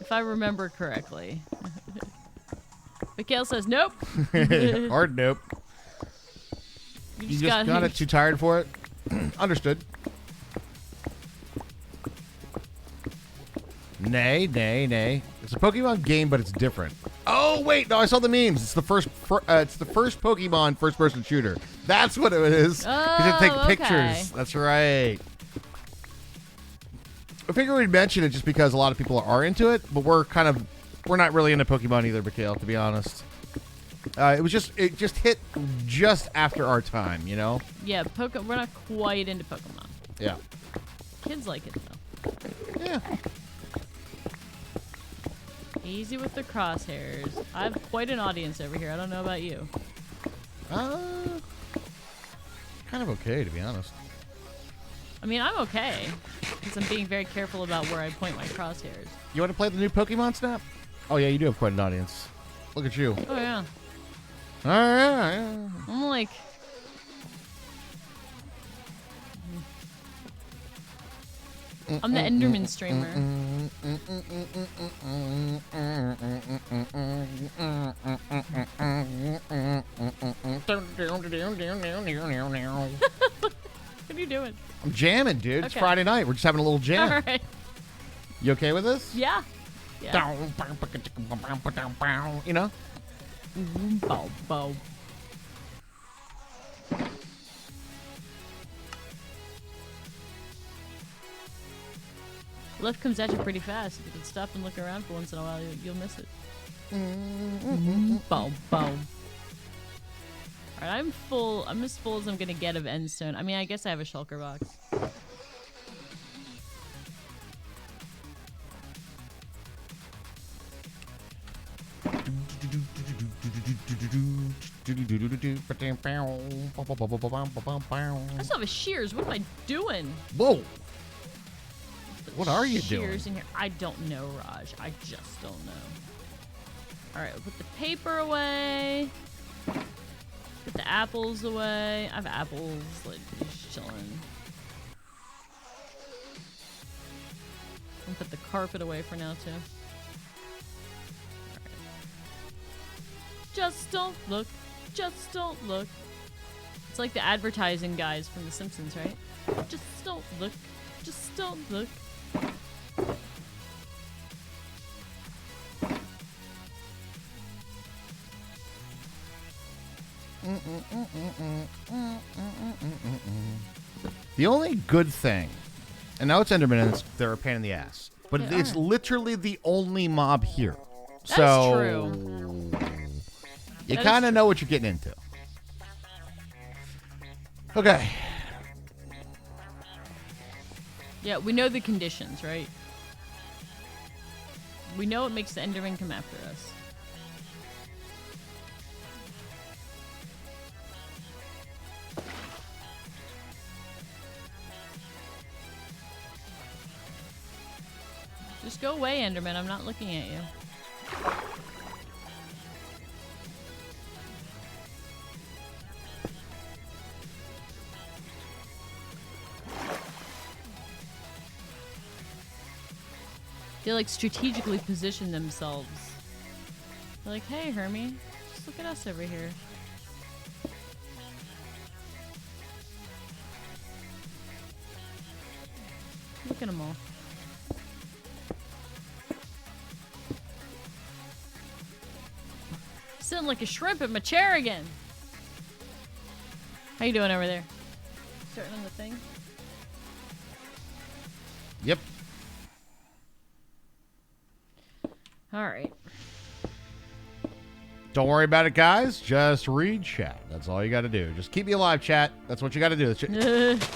if I remember correctly. Mikhail says nope. Hard nope. You just got it. Too tired for it. Understood. Nay. It's a Pokemon game, but it's different. Oh wait, no, I saw the memes. It's the first Pokemon first-person shooter. That's what it is. Because you take pictures. That's right. I figured we'd mention it just because a lot of people are into it, but we're not really into Pokemon either, Mikhail, to be honest. It just hit just after our time, you know? Yeah, we're not quite into Pokemon. Yeah. Kids like it though. Yeah. Easy with the crosshairs. I have quite an audience over here. I don't know about you. Kind of okay, to be honest. I mean, I'm okay. Because I'm being very careful about where I point my crosshairs. You want to play the new Pokemon Snap? Oh, yeah, you do have quite an audience. Look at you. Oh, yeah. Oh, yeah. I'm like... I'm the Enderman streamer. What are you doing? I'm jamming, dude. It's Okay. Friday night. We're just having a little jam. All right. You okay with this? Yeah. Yeah. You know? Bow, bow. Lift comes at you pretty fast. If you can stop and look around for once in a while, you'll miss it. Boom, boom. Alright, I'm full. I'm as full as I'm gonna get of endstone. I mean, I guess I have a shulker box. I still have a shears. What am I doing? Whoa. What are you doing? Shears in here. I don't know, Raj. I just don't know. Alright, put the paper away. Put the apples away. I have apples, like, just chilling. And put the carpet away for now, too. Alright. Just don't look. Just don't look. It's like the advertising guys from The Simpsons, right? Just don't look. Just don't look. The only good thing, and now it's Enderman and they're a pain in the ass, but They it's are. literally the only mob here. That's So true. you That is kind of true. know what you're getting into. Okay. Yeah, we know the conditions, right? We know it makes the Enderman come after us. Just go away, Enderman. I'm not looking at you. They like strategically position themselves. They're like, hey, Hermie, just look at us over here. Look at them all. Sitting like a shrimp in my chair again. How you doing over there? Starting on the thing? Yep. All right. Don't worry about it, guys. Just read chat. That's all you got to do. Just keep me alive, chat. That's what you got to do.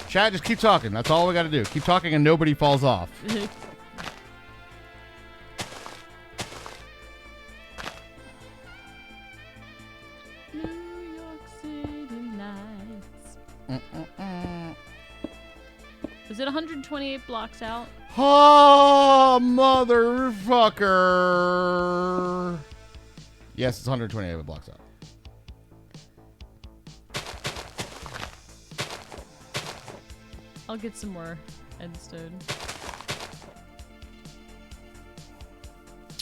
Chat, just keep talking. That's all we got to do. Keep talking and nobody falls off. New York City lights. Is it 128 blocks out? Oh, motherfucker. Yes, it's 128 blocks out. I'll get some more endstone.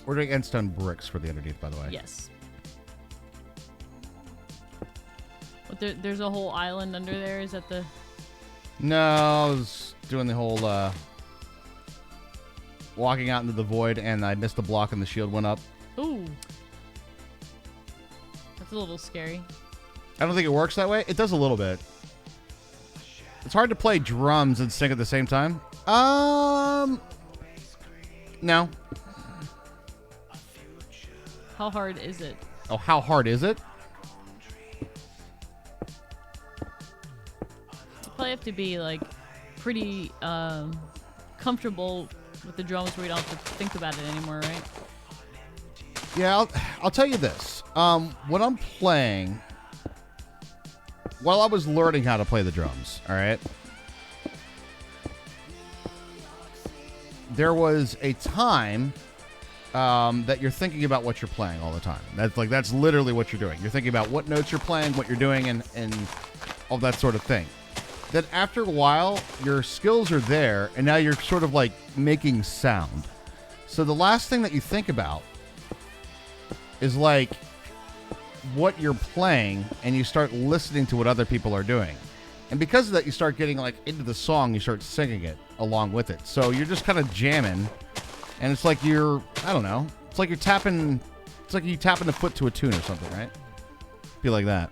We're doing endstone bricks for the underneath, by the way. Yes. But there's a whole island under there. Is that the... No, I was doing the whole walking out into the void, and I missed the block and the shield went up. Ooh. That's a little scary. I don't think it works that way. It does a little bit. It's hard to play drums and sing at the same time. No. How hard is it? Oh, how hard is it? You probably have to be like pretty comfortable with the drums where you don't have to think about it anymore, right? Yeah, I'll tell you this. When I'm playing, while I was learning how to play the drums, all right, there was a time that you're thinking about what you're playing all the time. That's literally what you're doing. You're thinking about what notes you're playing, what you're doing, and all that sort of thing. Then after a while, your skills are there, and now you're sort of like making sound. So the last thing that you think about is like what you're playing, and you start listening to what other people are doing. And because of that, you start getting like into the song, you start singing it along with it. So you're just kind of jamming, and it's like you're, I don't know, it's like you're tapping, it's like you tapping the foot to a tune or something, right? Be like that.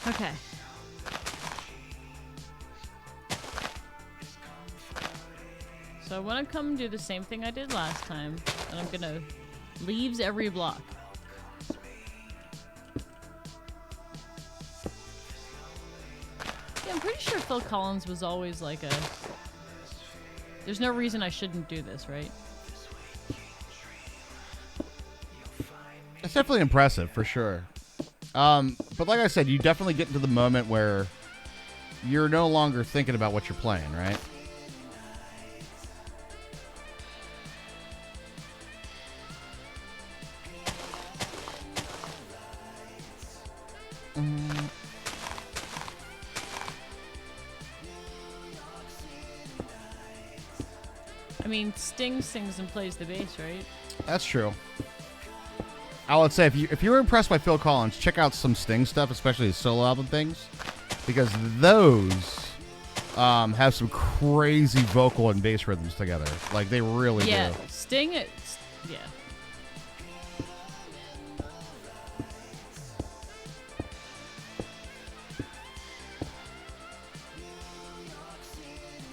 Okay. So I want to come do the same thing I did last time, and I'm gonna leaves every block. Yeah, I'm pretty sure Phil Collins was always like a... There's no reason I shouldn't do this, right? It's definitely impressive, for sure. But like I said, you definitely get into the moment where you're no longer thinking about what you're playing, right? I mean, Sting sings and plays the bass, right? That's true. I would say if you were impressed by Phil Collins, check out some Sting stuff, especially his solo album things, because those have some crazy vocal and bass rhythms together. Like they really do. Yeah, Sting. Yeah.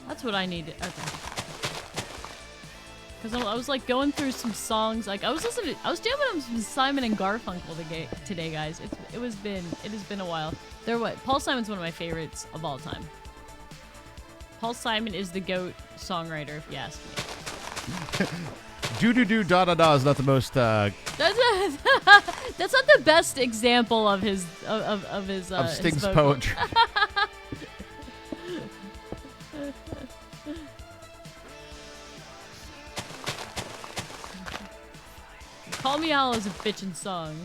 That's what I needed. Okay. Because I was like going through some songs. Like I was jamming on some Simon and Garfunkel today, guys. It has been a while. Paul Simon's one of my favorites of all time. Paul Simon is the GOAT songwriter, if you ask me. Do do do da da da is not the most. That's not the best example of his of Sting's his vocal. poetry. Call Me Out is a bitchin' song.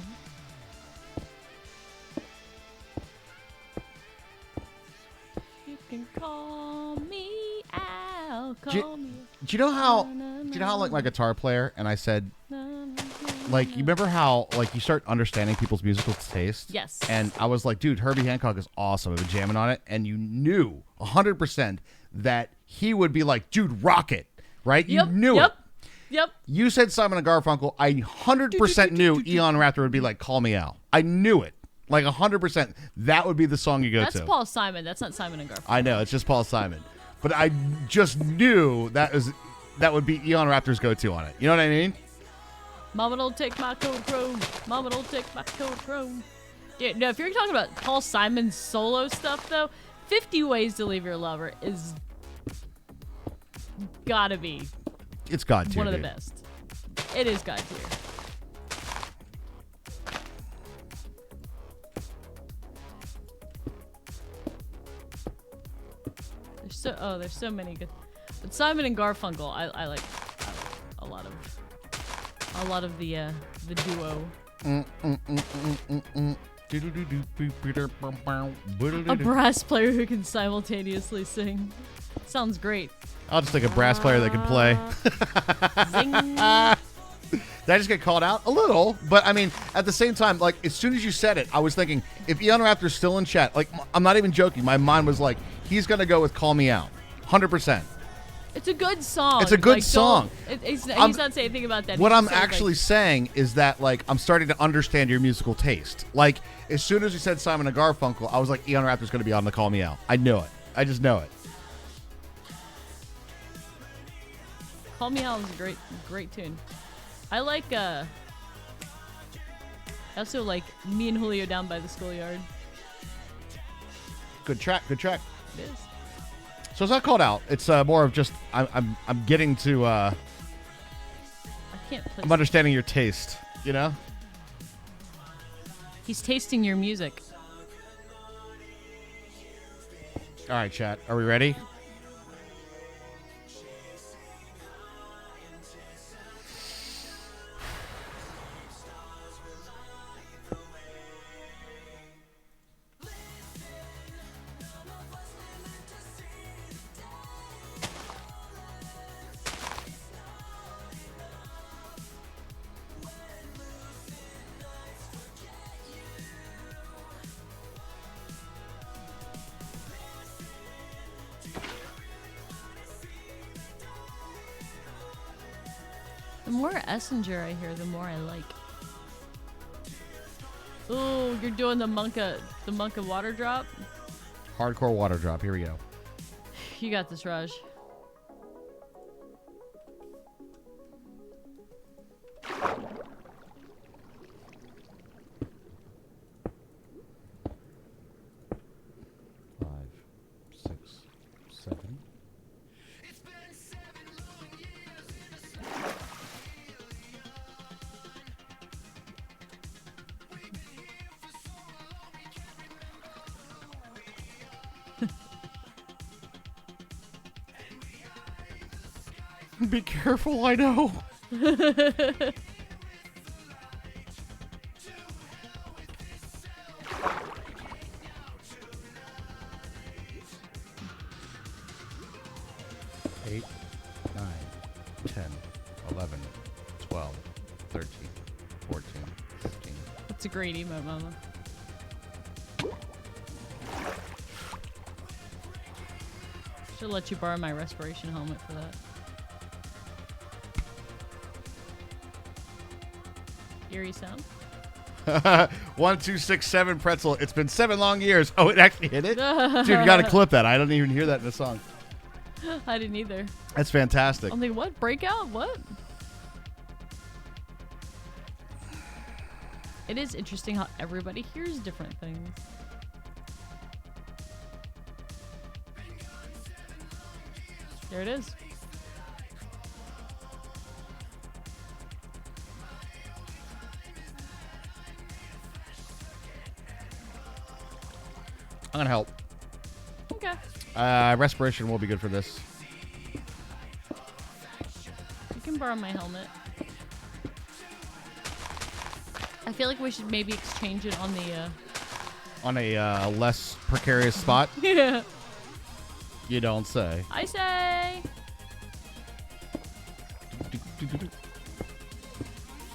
You can call me out. Call me. Do you know how like my guitar player and I said, like, you remember how like you start understanding people's musical taste? Yes. And I was like, dude, Herbie Hancock is awesome. I've been jamming on it, and you knew 100% that he would be like, dude, rock it, right? Yep, You knew yep. it. Yep. You said Simon and Garfunkel. I 100% knew Eon Raptor would be like, Call Me Out. I knew it. Like 100%. That would be the song you go to. That's Paul Simon. That's not Simon and Garfunkel. I know. It's just Paul Simon. But I just knew that would be Eon Raptor's go-to on it. You know what I mean? Mama don't take my Kodachrome. Mama don't take my Kodachrome. Yeah, no, if you're talking about Paul Simon's solo stuff, though, 50 Ways to Leave Your Lover is gotta be It's God tier. one of the dude. best. It is God tier. There's so many good. But Simon and Garfunkel, I like a lot of the duo. A brass player who can simultaneously sing. Sounds great. I'll just take a brass player that can play. Zing. Did I just get called out? A little. But, I mean, at the same time, like, as soon as you said it, I was thinking, if Eon Raptor's still in chat, like, I'm not even joking. My mind was like, he's going to go with Call Me Out. 100%. It's a good song. It's a good Like, song. He's not saying anything about that. What He's I'm just saying, actually saying is that, like, I'm starting to understand your musical taste. Like, as soon as you said Simon and Garfunkel, I was like, Eon Raptor's going to be on the Call Me Out. I knew it. I just know it. Call Me Out is a great tune. I like, I also like Me and Julio Down by the Schoolyard. Good track. Good track. It is. So it's not called out. It's more of just I'm getting to I can't play. I'm understanding your taste. You know. He's tasting your music. All right, chat. Are we ready? The more Essinger I hear, the more I like. Ooh, you're doing the Monka water drop? Hardcore water drop. Here we go. You got this, Raj. Be careful, I know. 8, 9, 10, 11, 12, 13, 14, 15. That's a great emote, Mama. Should let you borrow my respiration helmet for that. Eerie sound. 1, 2, 6, 7 pretzel. It's been 7 long years. Oh, it actually hit it? Dude, you gotta clip that. I don't even hear that in the song. I didn't either. That's fantastic. I'm like, what? Breakout? What? It is interesting how everybody hears different things. There it is. I'm gonna help. Okay. Respiration will be good for this. You can borrow my helmet. I feel like we should maybe exchange it on the On a less precarious spot. Yeah. You don't say. I say.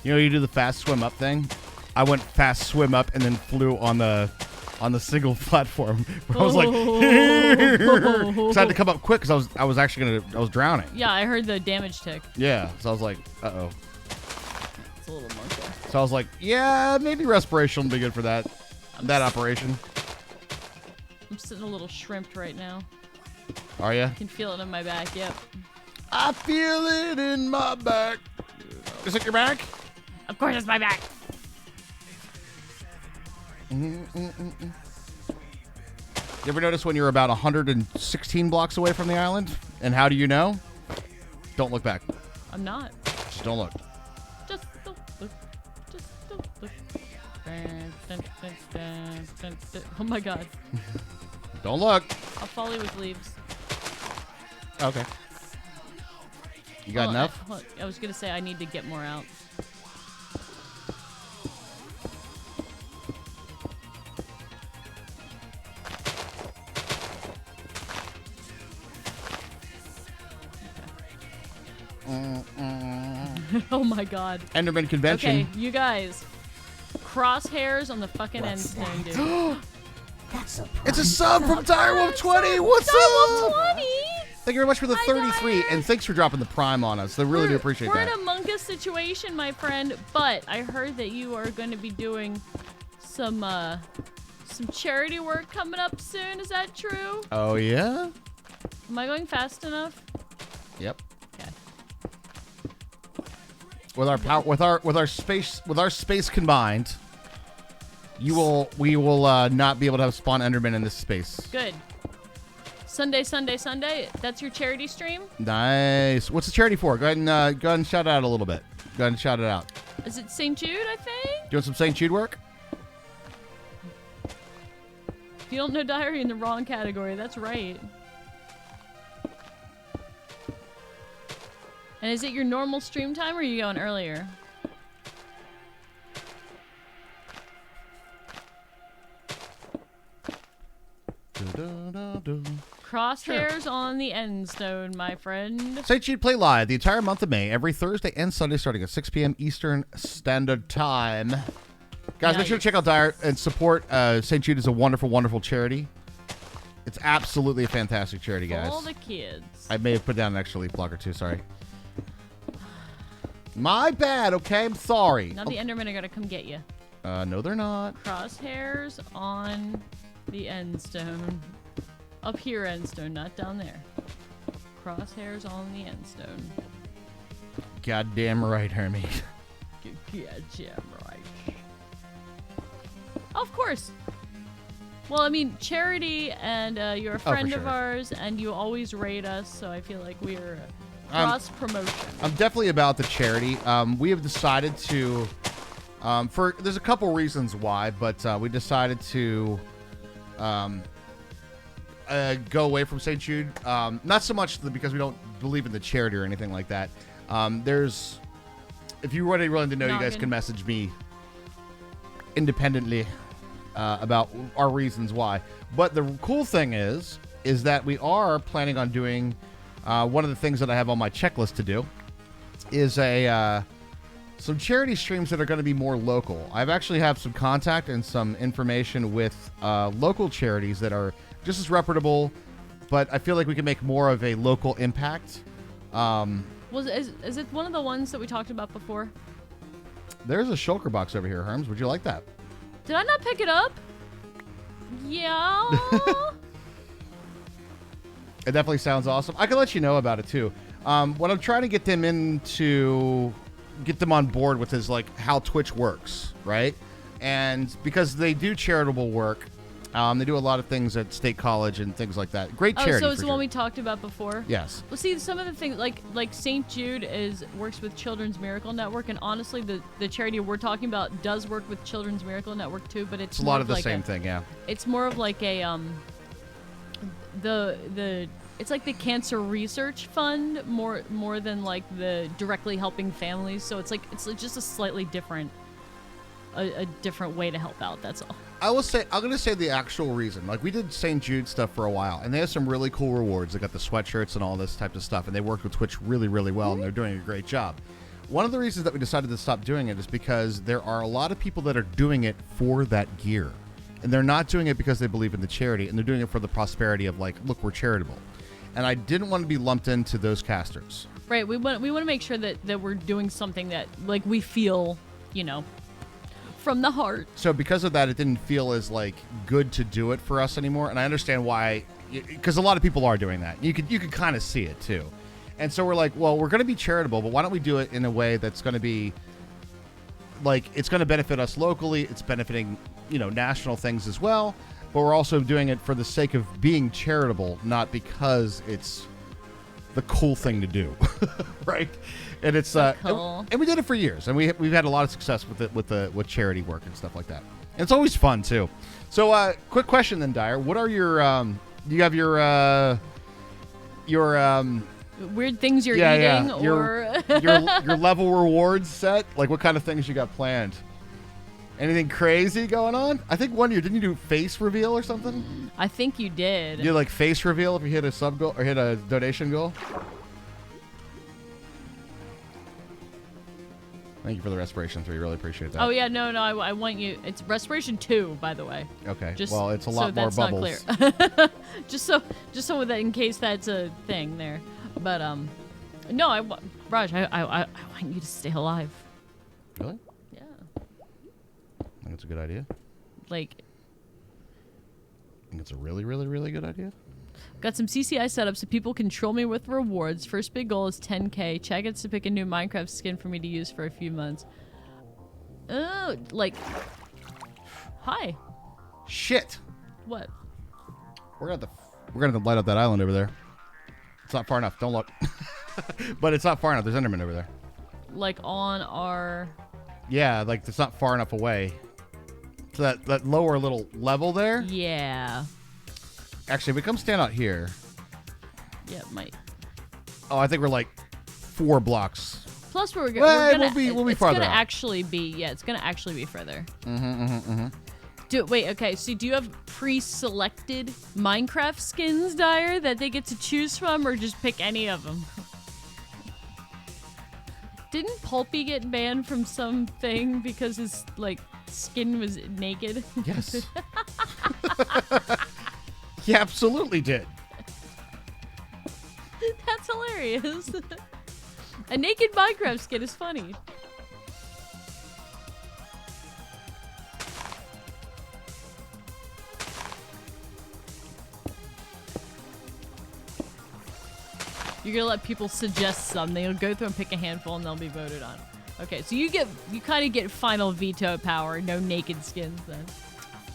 You know, you do the fast swim up thing. I went fast swim up and then flew on the single platform. Where I was like, so I had to come up quick because I was actually I was drowning. Yeah, I heard the damage tick. Yeah, so I was like, uh-oh. It's a little monkey. So I was like, yeah, maybe respiration will be good for that operation. I'm sitting a little shrimped right now. Are you? I can feel it in my back. Yep. I feel it in my back. Is it your back? Of course, it's my back. You ever notice when you're about 116 blocks away from the island? And how do you know? Don't look back. I'm not. Just don't look. Just don't look. Just don't look. Oh my god. Don't look. I'll follow you with leaves. Okay. You got enough? I was gonna say I need to get more out. Oh my god. Enderman convention. Okay, you guys. Crosshairs on the fucking end stone, dude. It's a sub from Direwolf 20. What's Direwolf up? 20! Thank you very much for the Hi, 33, Dire. and thanks for dropping the prime on us. I really do appreciate we're that. in a Monka situation, my friend, but I heard that you are going to be doing some charity work coming up soon. Is that true? Oh yeah. Am I going fast enough? Yep. Okay. With our power, with our space combined, we will not be able to have spawn Enderman in this space. Good. Sunday. That's your charity stream? Nice. What's the charity for? Go ahead and shout it out a little bit. Go ahead and shout it out. Is it St. Jude, I think? Doing some St. Jude work? If you don't know Diary, in the wrong category. That's right. And is it your normal stream time, or are you going earlier? Crosshairs on the end stone, my friend. St. Jude Play Live the entire month of May, every Thursday and Sunday starting at 6 p.m. Eastern Standard Time. Guys, make sure to check out Dire and support St. Jude is a wonderful, wonderful charity. It's absolutely a fantastic charity, guys. All the kids. I may have put down an extra leaf block or two, sorry. My bad, okay? I'm sorry. Now the Endermen are gonna come get you. No, they're not. Crosshairs on the end stone. Up here, end stone, not down there. Crosshairs on the end stone. Goddamn right, Hermie. Goddamn right. Of course. Well, I mean, Charity and you're a friend of sure. ours, and you always rate us, so I feel like we're cross promotion. I'm definitely about the charity. We have decided to, there's a couple reasons why, but we decided to go away from St. Jude. Not so much because we don't believe in the charity or anything like that. If you're really willing to know, you guys can message me independently about our reasons why. But the cool thing is that we are planning on doing one of the things that I have on my checklist to do is some charity streams that are going to be more local. I've actually have some contact and some information with local charities that are just as reputable, but I feel like we can make more of a local impact. Is it one of the ones that we talked about before? There's a shulker box over here, Herms. Would you like that? Did I not pick it up? Yeah. It definitely sounds awesome. I can let you know about it too. What I'm trying to get them on board with is like how Twitch works, right? And because they do charitable work, they do a lot of things at State College and things like that. Great charity. So it's the one we talked about before? Yes. Well, see, some of the things, like St. Jude works with Children's Miracle Network, and honestly, the charity we're talking about does work with Children's Miracle Network too, but it's a lot of the same thing, yeah. It's more of like a it's like the cancer research fund more than like the directly helping families. So it's just a slightly different a different way to help out. That's all. I'm going to say the actual reason. Like, we did St. Jude stuff for a while, and they have some really cool rewards. They got the sweatshirts and all this type of stuff, and they worked with Twitch really, really well, and they're doing a great job. One of the reasons that we decided to stop doing it is because there are a lot of people that are doing it for that gear. And they're not doing it because they believe in the charity, and they're doing it for the prosperity of, like, look, we're charitable. And I didn't want to be lumped into those casters. Right. We want to make sure that we're doing something that, like, we feel, from the heart. So because of that, it didn't feel as like good to do it for us anymore. And I understand why, because a lot of people are doing that. You could kind of see it too. And so we're like, well, we're going to be charitable, but why don't we do it in a way that's going to be like, it's going to benefit us locally. It's benefiting, national things as well. But we're also doing it for the sake of being charitable, not because it's the cool thing to do, right? And it's cool. and we did it for years, and we've had a lot of success with it with charity work and stuff like that. And it's always fun too. So, quick question then, Dyer. What are your do you have your weird things you're eating, or your level rewards set? Like, what kind of things you got planned? Anything crazy going on? I think one year, didn't you do face reveal or something? I think you did. You did like face reveal if you hit a sub goal or hit a donation goal? Thank you for the respiration 3. Really appreciate that. Oh yeah, no, I want you. It's respiration 2, by the way. Okay. Well, it's a lot so more that's bubbles. Not clear. just so that in case that's a thing there. But no, Raj, I want you to stay alive. Really? Yeah. I think it's a good idea. Like, I think it's a really, really, really good idea. got some CCI set up so people can troll me with rewards. First big goal is 10K. Chad gets to pick a new Minecraft skin for me to use for a few months. Oh, like, hi. Shit. What? We're gonna have to light up that island over there. It's not far enough. Don't look. But it's not far enough. There's Enderman over there. Like on our... Yeah, like it's not far enough away. So that lower little level there. Yeah. Actually, if we come stand out here. Yeah, it might. Oh, I think we're like 4 blocks. Plus, we'll be farther out. It's gonna actually be further. Wait, okay, so do you have pre-selected Minecraft skins, Dyer, that they get to choose from, or just pick any of them? Didn't Pulpy get banned from something because his, like, skin was naked? Yes. He absolutely did. That's hilarious. A naked Minecraft skin is funny. You're gonna let people suggest some. They'll go through and pick a handful, and they'll be voted on. Okay, so you kind of get final veto power. No naked skins then.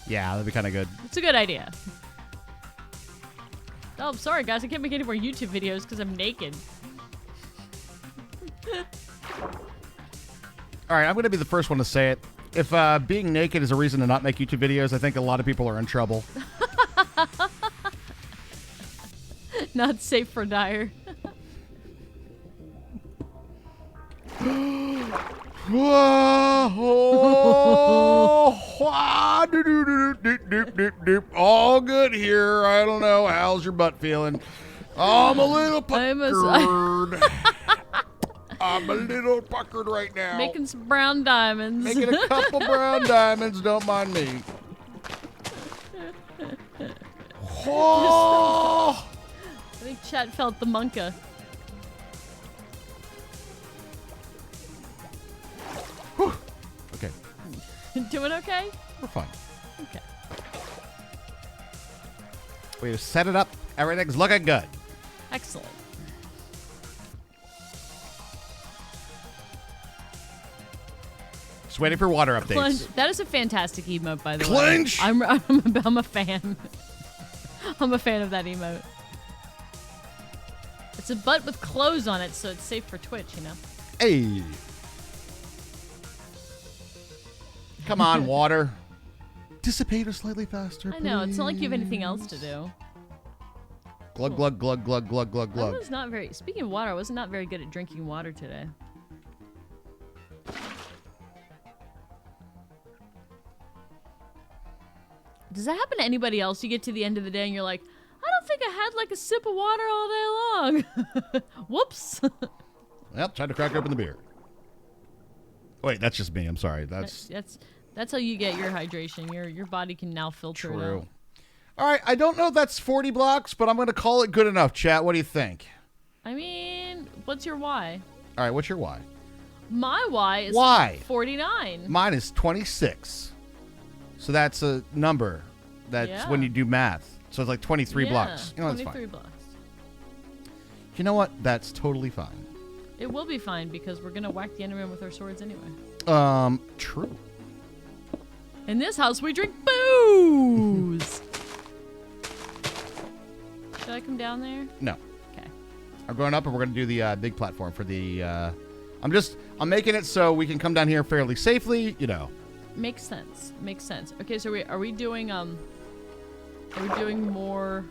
Yeah, that'd be kind of good. It's a good idea. Oh, I'm sorry, guys. I can't make any more YouTube videos because I'm naked. All right, I'm going to be the first one to say it. If being naked is a reason to not make YouTube videos, I think a lot of people are in trouble. Not safe for Dyer. All good here. I don't know. How's your butt feeling? I'm a little puckered. I'm a little puckered right now. Making some brown diamonds. Making a couple brown diamonds. Don't mind me. Oh. I think Chet felt the monka. Whew. Okay. Doing okay? We're fine. Okay. We've set it up. Everything's looking good. Excellent. Just waiting for water updates. Plunge. That is a fantastic emote, by the Clinch. way. I'm a fan. I'm a fan of that emote. It's a butt with clothes on it, so it's safe for Twitch, you know? Hey. Come on, water. Dissipate or slightly faster, I know. It's not like you have please. anything else to do. Glug, glug, glug, glug, glug, glug, I glug. was not very... Speaking of water, I was not very good at drinking water today. Does that happen to anybody else? You get to the end of the day and you're like, I don't think I had like a sip of water all day long. Whoops. Well, tried to crack open the beer. Wait, that's just me. I'm sorry. That's how you get your hydration. Your body can now filter it true. out. All right, I don't know if that's 40 blocks, but I'm going to call it good enough, chat. What do you think? I mean, what's your Y? All right, what's your Y? My Y is Why? 49. Mine is 26. So that's a number. That's when you do math. So it's like 23 blocks. You know, that's 23 fine. blocks. You know what? That's totally fine. It will be fine because we're going to whack the Enderman with our swords anyway. True. In this house, we drink booze. Should I come down there? No. Okay. I'm going up and we're going to do the big platform for the... I'm making it so we can come down here fairly safely, you know. Makes sense. Makes sense. Okay, so are we doing more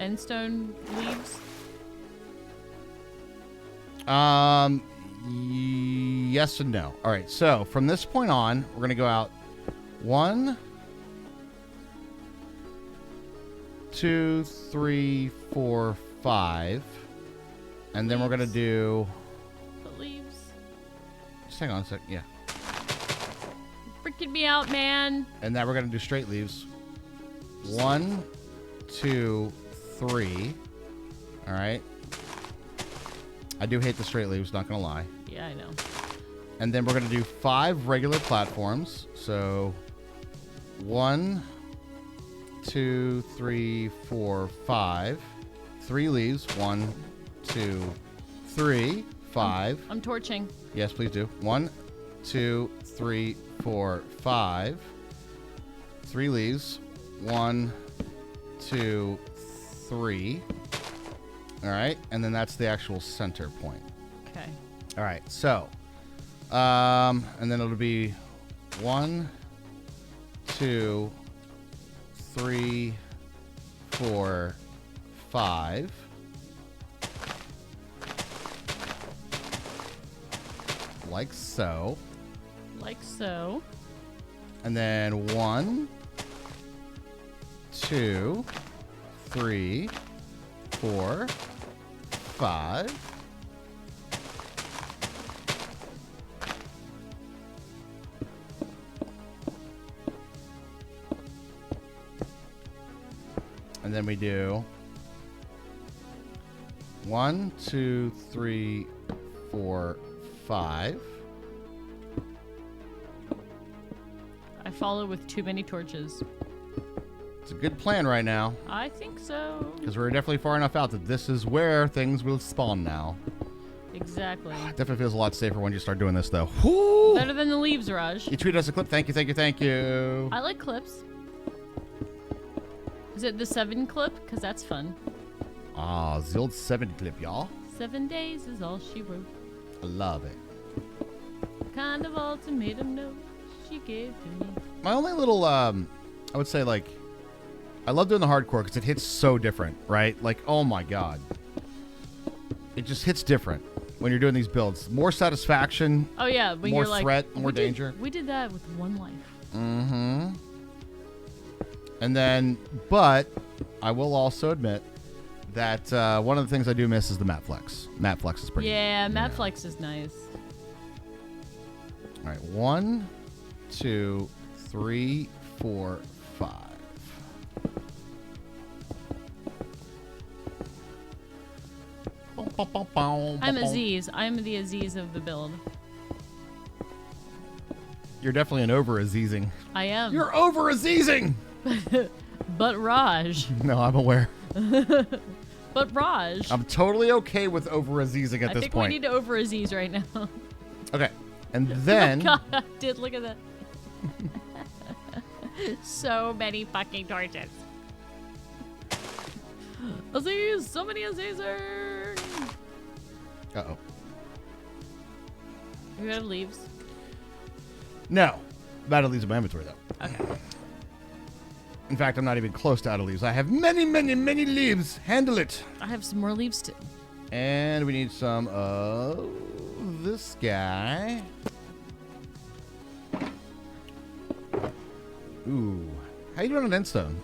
endstone leaves? Yes and no. All right, so from this point on, we're going to go out 1, 2, 3, 4, 5. And then we're going to do... The leaves. Just hang on a sec. Yeah. Freaking me out, man. And now we're going to do straight leaves. 1, 2, 3. All right. I do hate the straight leaves, not going to lie. Yeah, I know. And then we're going to do 5 regular platforms. So 1, 2, 3, 4, 5. 3 leaves. 1, 2, 3, 5. I'm torching. Yes, please do. 1, 2, 3, 4, 5. 3 leaves. 1, 2, 3. All right, and then that's the actual center point. Okay. All right, so, and then it'll be 1, 2, 3, 4, 5. Like so. Like so. And then 1, 2, 3, 4, 5. And then we do 1, 2, 3, 4, 5. I follow with too many torches. It's a good plan right now. I think so. Because we're definitely far enough out that this is where things will spawn now. Exactly. It definitely feels a lot safer when you start doing this, though. Woo! Better than the leaves, Raj. You tweeted us a clip. Thank you, thank you, thank you. I like clips. Is it the 7 clip? Because that's fun. Ah, the old 7 clip, y'all. 7 days is all she wrote. I love it. Kind of ultimatum note she gave to me. My only little, I would say, like, I love doing the hardcore because it hits so different, right? Like, oh my god. It just hits different when you're doing these builds. More satisfaction. Oh, yeah. When more you're like, threat, more danger. We did that with 1 life. Mm-hmm. And then, but I will also admit that one of the things I do miss is the map flex. Map flex is pretty Yeah, map flex is nice. All right, 1, 2, 3, 4, 5. I'm Aziz. I'm the Aziz of the build. You're definitely an over-Azizing. I am. You're over-Azizing! But Raj. No, I'm aware. But Raj. I'm totally okay with over-Azizing at I this think point. we need to over Aziz right now. Okay, and then... Oh God, I did. Look at that. So many fucking torches. Aziz! So many Azizers! Uh-oh. You have leaves? No. I'm out of leaves in my inventory, though. Okay. In fact, I'm not even close to out of leaves. I have many, many, many leaves. Handle it. I have some more leaves too. And we need some of this guy. Ooh. How you doing on endstone?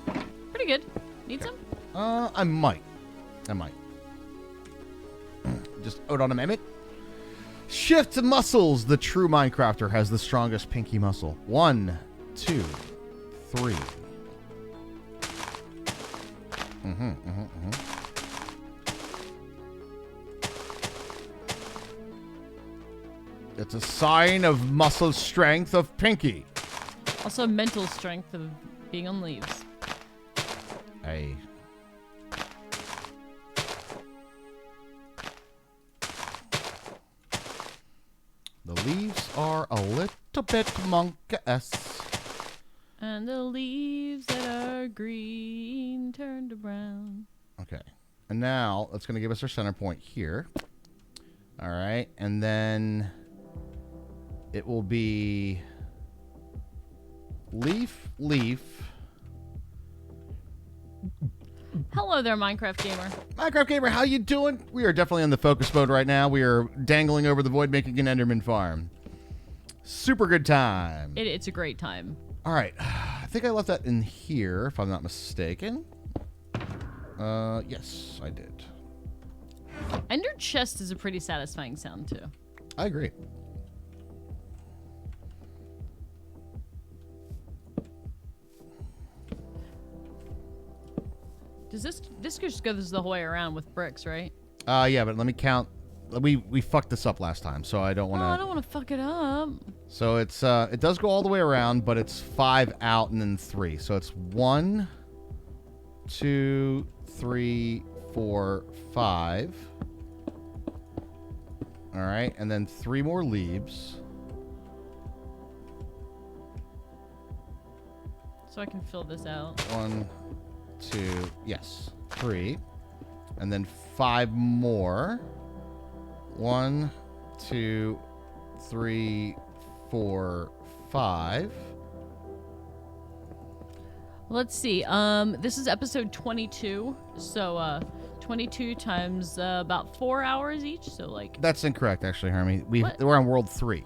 Pretty good. Need some? I might. Just out on a minute. Shift muscles. The true Minecrafter has the strongest pinky muscle. 1, 2, 3. It's a sign of muscle strength of pinky. Also mental strength of being on leaves. Hey. The leaves are a little bit monk-esque. And the leaves that are green turn to brown. Okay. And now, that's going to give us our center point here. All right. And then it will be leaf, leaf. Hello there, Minecraft Gamer. Minecraft Gamer, how you doing? We are definitely in the focus mode right now. We are dangling over the void making an Enderman farm. Super good time. It's a great time. All right. I think I left that in here, if I'm not mistaken. Yes, I did. Ender chest is a pretty satisfying sound, too. I agree. Does this just goes the whole way around with bricks, right? Yeah, but let me count. We fucked this up last time, so I don't want to. Oh, I don't want to fuck it up. So it's it does go all the way around, but it's 5 out and then 3. So it's 1, 2, 3, 4, 5. All right, and then 3 more leaves. So I can fill this out. 1, 2, yes, 3, and then 5 more. 1, 2, 3, 4, 5. Let's see. This is episode 22. So 22 times about 4 hours each. So like. That's incorrect, actually, Hermie. We're on World 3.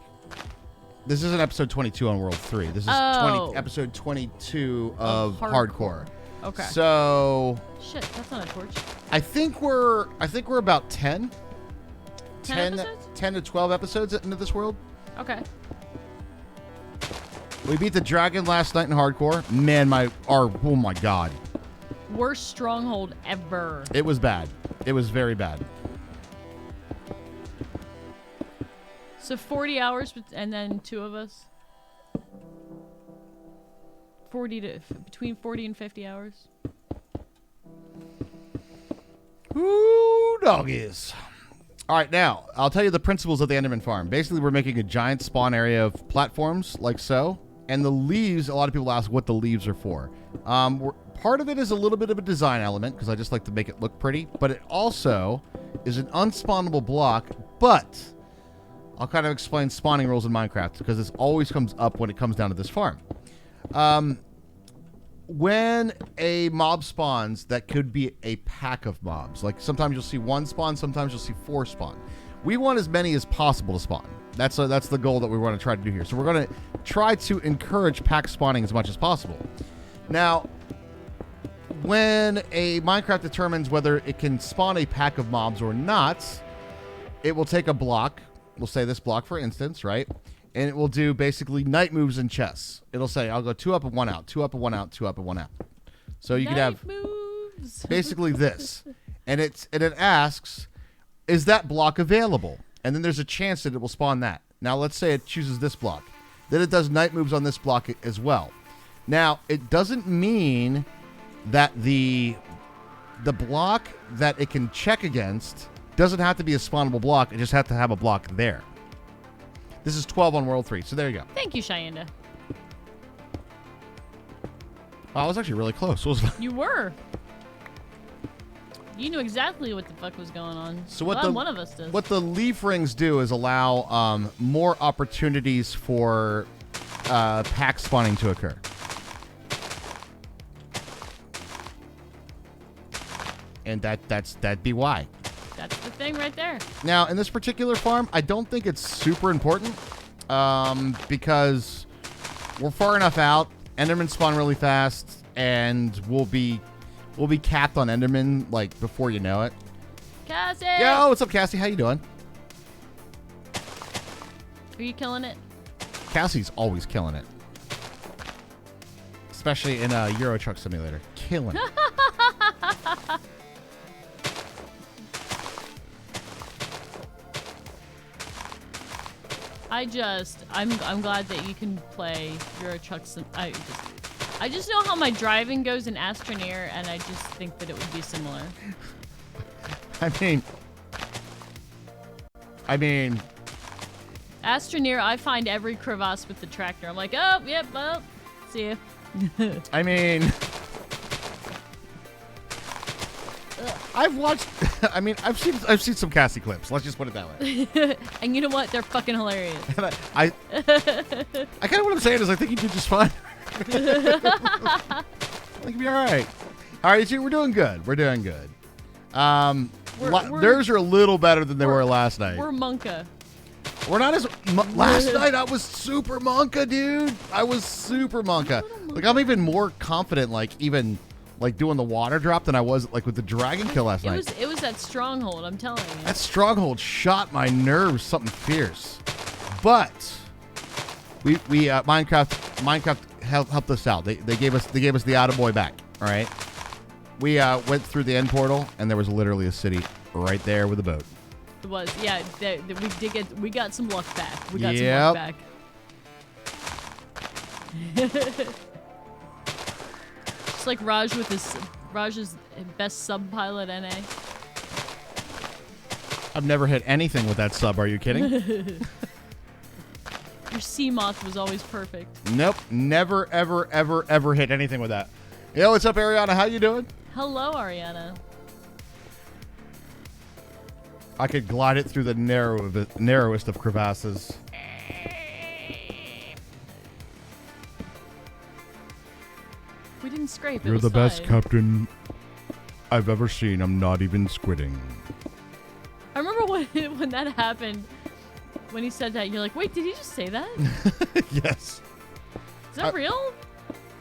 This isn't episode 22 on World 3. This is episode 22 of Hardcore. Okay. So. Shit, that's not a torch. I think we're about 10. 10 episodes? 10 to 12 episodes into this world. Okay. We beat the dragon last night in Hardcore. Man, oh my god. Worst stronghold ever. It was bad. It was very bad. So 40 hours and then 2 of us. Between 40 and 50 hours. Ooh, doggies. All right, now, I'll tell you the principles of the Enderman farm. Basically, we're making a giant spawn area of platforms, like so. And the leaves, a lot of people ask what the leaves are for. Part of it is a little bit of a design element, because I just like to make it look pretty. But it also is an unspawnable block. But I'll kind of explain spawning rules in Minecraft, because this always comes up when it comes down to this farm. When a mob spawns, that could be a pack of mobs. Like sometimes you'll see 1 spawn, sometimes you'll see 4 spawn. We want as many as possible to spawn. That's the goal that we want to try to do here. So we're going to try to encourage pack spawning as much as possible. Now, when a Minecraft determines whether it can spawn a pack of mobs or not, it will take a block. We'll say this block, for instance, right? And it will do basically night moves and chess. It'll say, I'll go 2 up and 1 out, 2 up and 1 out, 2 up and 1 out. So you could have moves. basically this. And it asks, is that block available? And then there's a chance that it will spawn that. Now, let's say it chooses this block. Then it does night moves on this block as well. Now, it doesn't mean that the block that it can check against doesn't have to be a spawnable block. It just has to have a block there. This is 12 on World 3, so there you go. Thank you, Cheyenne. Oh, I was actually really close. You were. You knew exactly what the fuck was going on. So one of us does. What the leaf rings do is allow more opportunities for pack spawning to occur. And that'd be why. That's the thing right there. Now, in this particular farm, I don't think it's super important because we're far enough out. Endermen spawn really fast, and we'll be capped on Enderman like before you know it. Cassie! Yo, what's up, Cassie? How you doing? Are you killing it? Cassie's always killing it, especially in Euro Truck Simulator. Killing it. I'm glad that you can play Euro Truck Sim. I just know how my driving goes in Astroneer, and I just think that it would be similar. I mean, Astroneer, I find every crevasse with the tractor. I'm like, oh, yep, well, see ya. I mean, I've seen some Cassie clips. Let's just put it that way. And you know what? They're fucking hilarious. I kind of what I'm saying is I think you did just fine. I think you'll be all right. All right, we're doing good. We're doing good. Theirs are a little better than they were last night. We're Monka. We're not as last night. I was super Monka, dude. I was super Monka. Like I'm even more confident, like even like doing the water drop than I was like with the dragon kill last night. It was that stronghold. I'm telling you. That stronghold shot my nerves something fierce. But we Minecraft helped us out. They gave us the attaboy back. All right. We went through the end portal and there was literally a city right there with a boat. It was, yeah. We got some luck back. We got some luck back. It's like Raj's best sub pilot NA. I've never hit anything with that sub. Are you kidding? Your sea moth was always perfect. Nope, never ever hit anything with that. Yo, what's up, Ariana? How you doing? Hello, Ariana. I could glide it through the narrowest of crevasses. We didn't scrape. You're the best captain I've ever seen. I'm not even squidding. I remember when that happened. When he said that, you're like, wait, did he just say that? Yes. Is that real?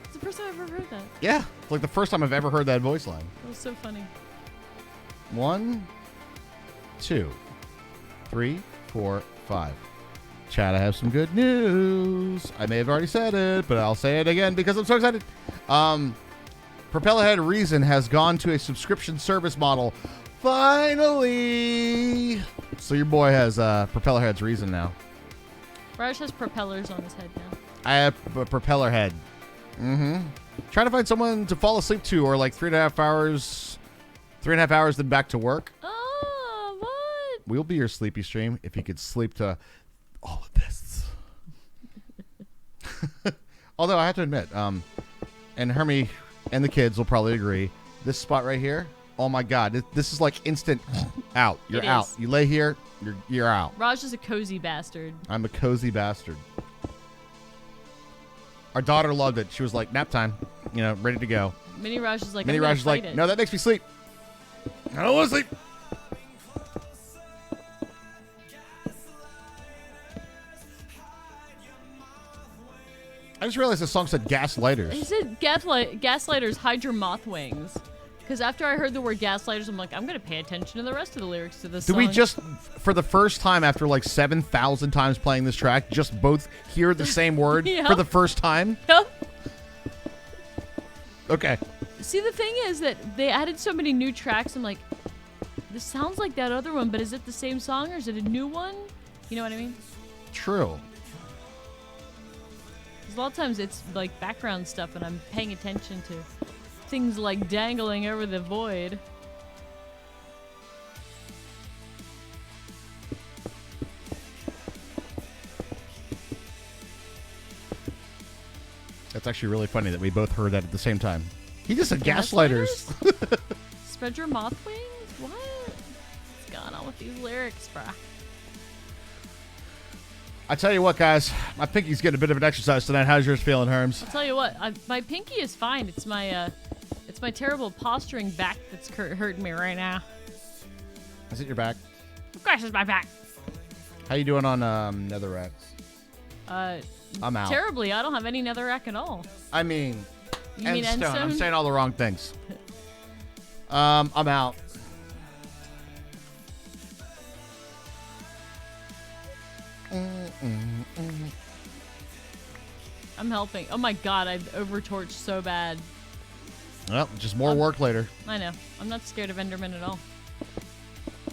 It's the first time I've ever heard that. Yeah, it's like the first time I've ever heard that voice line. That was so funny. 1, 2, 3, 4, 5. Chad, I have some good news. I may have already said it, but I'll say it again because I'm so excited. Propellerhead Reason has gone to a subscription service model. Finally! So your boy has Propellerhead's Reason now. Raj has propellers on his head now. I have a propeller head. Trying to find someone to fall asleep to, or like 3.5 hours. 3.5 hours, then back to work. Oh, what? We'll be your sleepy stream if you could sleep to all of this. Although I have to admit, and Hermie and the kids will probably agree, this spot right here, oh my God, this is like instant out. You're out. You lay here, you're out. Raj is a cozy bastard. I'm a cozy bastard. Our daughter loved it. She was like, nap time, ready to go. Mini Raj is like, Mini Raj is like, no, that makes me sleep. I don't want to sleep. I just realized this song said gaslighters. He said gaslighters, hide your moth wings. Because after I heard the word gaslighters, I'm like, I'm going to pay attention to the rest of the lyrics to this song. Did we just, for the first time after like 7,000 times playing this track, just both hear the same word for the first time? Yep. Okay. See, the thing is that they added so many new tracks. I'm like, this sounds like that other one, but is it the same song or is it a new one? You know what I mean? True. Because a lot of times it's like background stuff and I'm paying attention to things like dangling over the void. That's actually really funny that we both heard that at the same time. He just said gaslighters. Spread your moth wings? What? What's going on with these lyrics, bruh? I tell you what, guys, my pinky's getting a bit of an exercise tonight. How's yours feeling, Herms? I'll tell you what, my pinky is fine. It's my terrible posturing back that's hurting me right now. Is it your back? Of course it's my back. How you doing on netherrack? I'm out. Terribly. I don't have any netherrack at all. I mean, You mean Endstone. I'm Endstone? saying all the wrong things. I'm out. I'm helping. Oh my god, I've overtorched so bad. Well, just more work later. I know. I'm not scared of Enderman at all.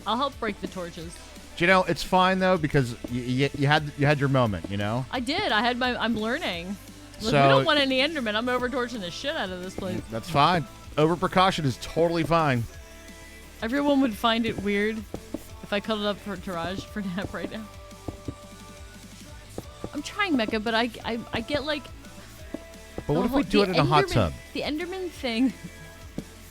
I'll help break the torches. Do you know, it's fine though because you had your moment, you know? I did. I'm learning. Look, So- we don't want any Enderman. I'm overtorching the shit out of this place. That's fine. Over precaution is totally fine. Everyone would find it weird if I cuddled up for Taraj for nap right now. I'm trying, Mecha, but I get like. But what the if we whole- do the it in a hot Enderman- tub? The Enderman thing.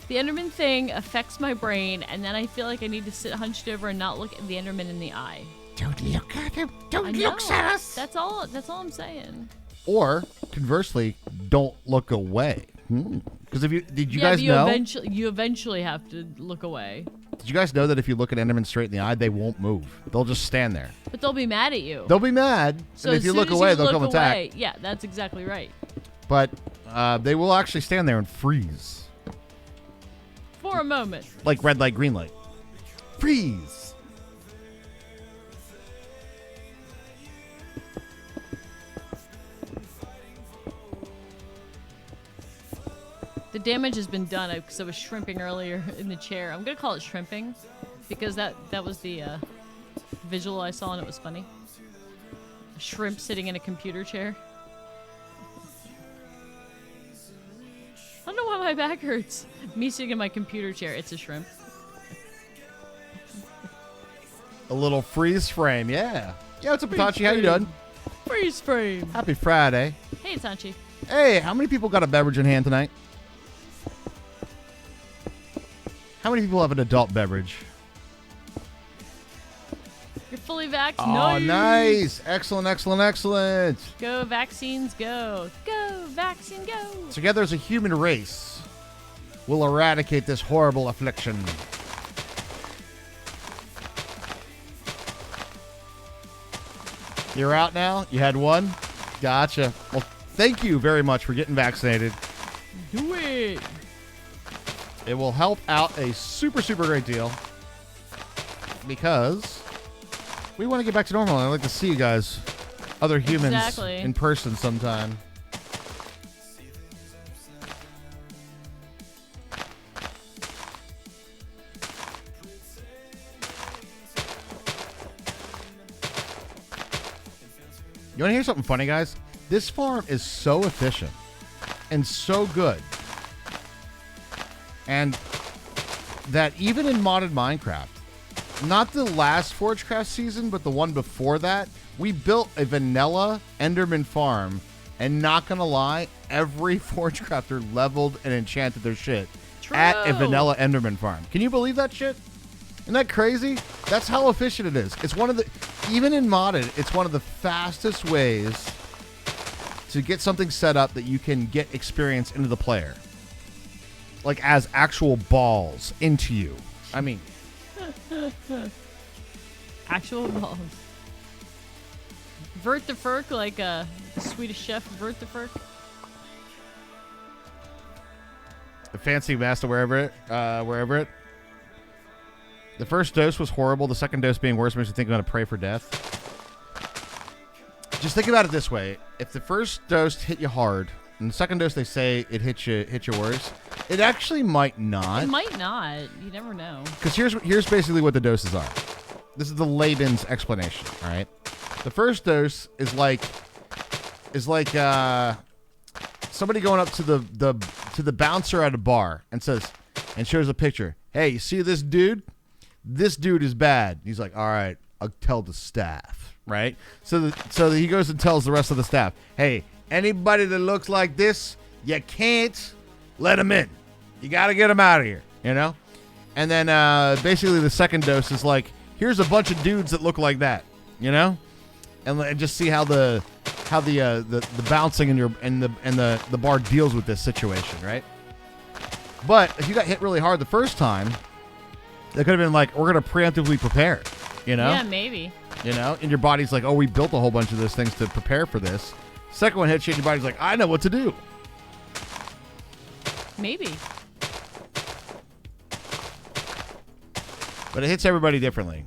The Enderman thing affects my brain, and then I feel like I need to sit hunched over and not look at the Enderman in the eye. Don't look at him. I Don't know. look at us. That's all I'm saying. Or conversely, don't look away. Because did you guys but know? you eventually have to look away. Did you guys know that if you look at Enderman straight in the eye, they won't move? They'll just stand there. But they'll be mad at you. They'll be mad, So and if as you soon look as away, you they'll look come away, attack. Yeah, that's exactly right. But they will actually stand there and freeze, For a moment. like red light, green light. Freeze. The damage has been done because I was shrimping earlier in the chair. I'm gonna call it shrimping because that was the visual I saw and it was funny. A shrimp sitting in a computer chair. I don't know why my back hurts. Me sitting in my computer chair. It's a shrimp. A little freeze frame, yeah. Yeah, what's up, Tachi? How you doing? Freeze frame. Happy Friday. Hey, Tachi. Hey, how many people got a beverage in hand tonight? How many people have an adult beverage? You're fully vaxxed. Oh, nice. Excellent, excellent, excellent. Go vaccines, go. Go vaccine, go. Together as a human race, we'll eradicate this horrible affliction. You're out now? You had one? Gotcha. Well, thank you very much for getting vaccinated. Do it. It will help out a super, super great deal because we want to get back to normal. I'd like to see you guys, other humans, Exactly. in person sometime. You want to hear something funny, guys? This farm is so efficient and so good. And that even in modded Minecraft, not the last Forgecraft season, but the one before that, we built a vanilla Enderman farm, and not gonna lie, every Forgecrafter leveled and enchanted their shit at a vanilla Enderman farm. Can you believe that shit? Isn't that crazy? That's how efficient it is. It's one of the, even in modded, it's one of the fastest ways to get something set up that you can get experience into the player. Like as actual balls into you. I mean. Actual balls. Vert the Ferk, like a Swedish chef, Vert the Ferk. The fancy master wherever it. The first dose was horrible. The second dose being worse makes me think I'm going to pray for death. Just think about it this way. If the first dose hit you hard, and the second dose they say it hit you worse, it actually might not. It might not. You never know. Because here's basically what the doses are. This is the layman's explanation, all right? The first dose is like somebody going up to the bouncer at a bar and shows a picture. Hey, you see this dude? This dude is bad. He's like, all right, I'll tell the staff, right? So he goes and tells the rest of the staff, hey, anybody that looks like this, you can't let him in. You got to get him out of here, you know? And then basically the second dose is like, here's a bunch of dudes that look like that, you know? And just see how the bouncing and the bar deals with this situation, right? But if you got hit really hard the first time, it could have been like, we're going to preemptively prepare, you know? Yeah, maybe. You know? And your body's like, oh, we built a whole bunch of those things to prepare for this. Second one hits you and your body's like, I know what to do. Maybe. But it hits everybody differently.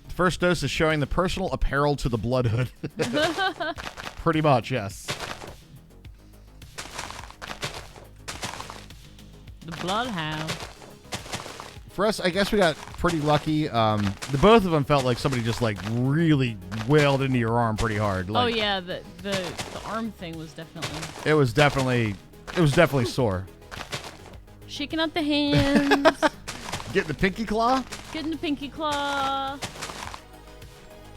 The first dose is showing the personal apparel to the Bloodhood. Pretty much, yes. The Bloodhound. For us, I guess we got pretty lucky. The both of them felt like somebody just like really wailed into your arm pretty hard. Like, oh yeah, the arm thing was definitely. It was definitely sore. Shaking out the hands. Getting the pinky claw? Getting the pinky claw.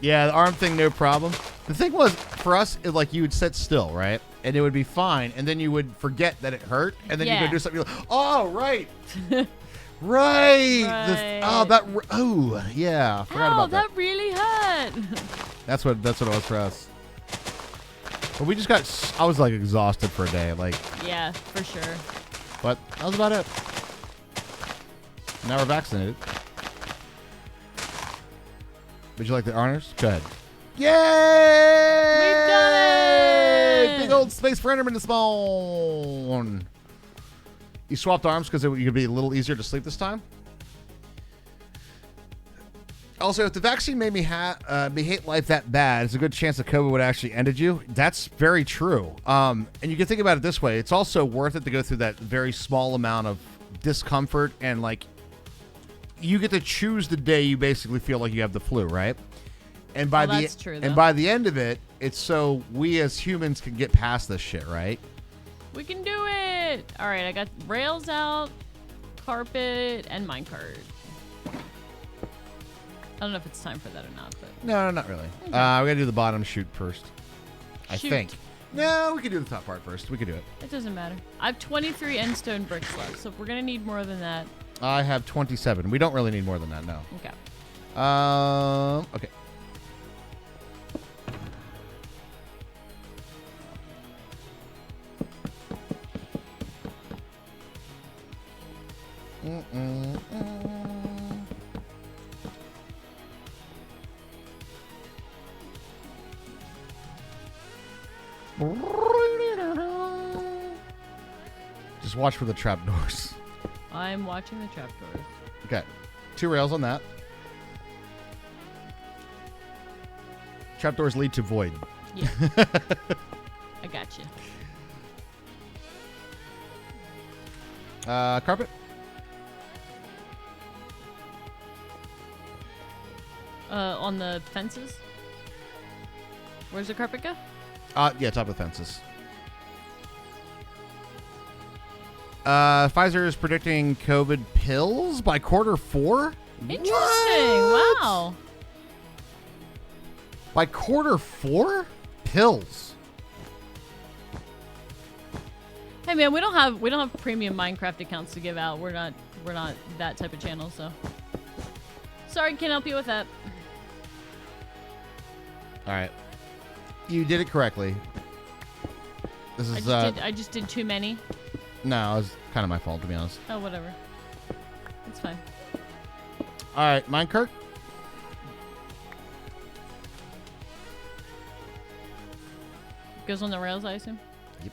Yeah, the arm thing, no problem. The thing was, for us, like you would sit still, right? And it would be fine, and then you would forget that it hurt, and then you go do something. You're like, oh, right. Right. Yeah. Forgot about that. That really hurt. That's what it was for us. But we just I was like exhausted for a day. Like. Yeah, for sure. But that was about it. Now we're vaccinated. Would you like the honors? Go ahead. Yay! We've done it! Big old space for Enderman to spawn. You swapped arms because it could be a little easier to sleep this time. Also, if the vaccine made me hate life that bad, it's a good chance that COVID would actually ended you. That's very true. And you can think about it this way. It's also worth it to go through that very small amount of discomfort and like you get to choose the day you basically feel like you have the flu, right? And by that's true, though. And by the end of it, it's so we as humans can get past this shit, right? We can do it. All right, I got rails out, carpet, and minecart. I don't know if it's time for that or not, but no, not really. Okay. We gotta do the bottom shoot first. I Shoot. think. No, we can do the top part first. We can do it. it doesn't matter. I have 23 end stone bricks left, so if we're gonna need more than that, I have 27. We don't really need more than that, no. okay. Okay. Just watch for the trapdoors. I'm watching the trapdoors. Okay. 2 rails on that. Trapdoors lead to void. Yeah. I got you. Carpet? On the fences? Where's the carpet go? Yeah, top of the fences. Pfizer is predicting COVID pills by Q4. Interesting. What? Wow. By Q4, pills. Hey man, we don't have premium Minecraft accounts to give out. We're not that type of channel, so sorry, can't help you with that. All right, you did it correctly. This is I just did too many. No, it was kind of my fault, to be honest. Oh, whatever. It's fine. All right, Minecart. Goes on the rails, I assume. Yep.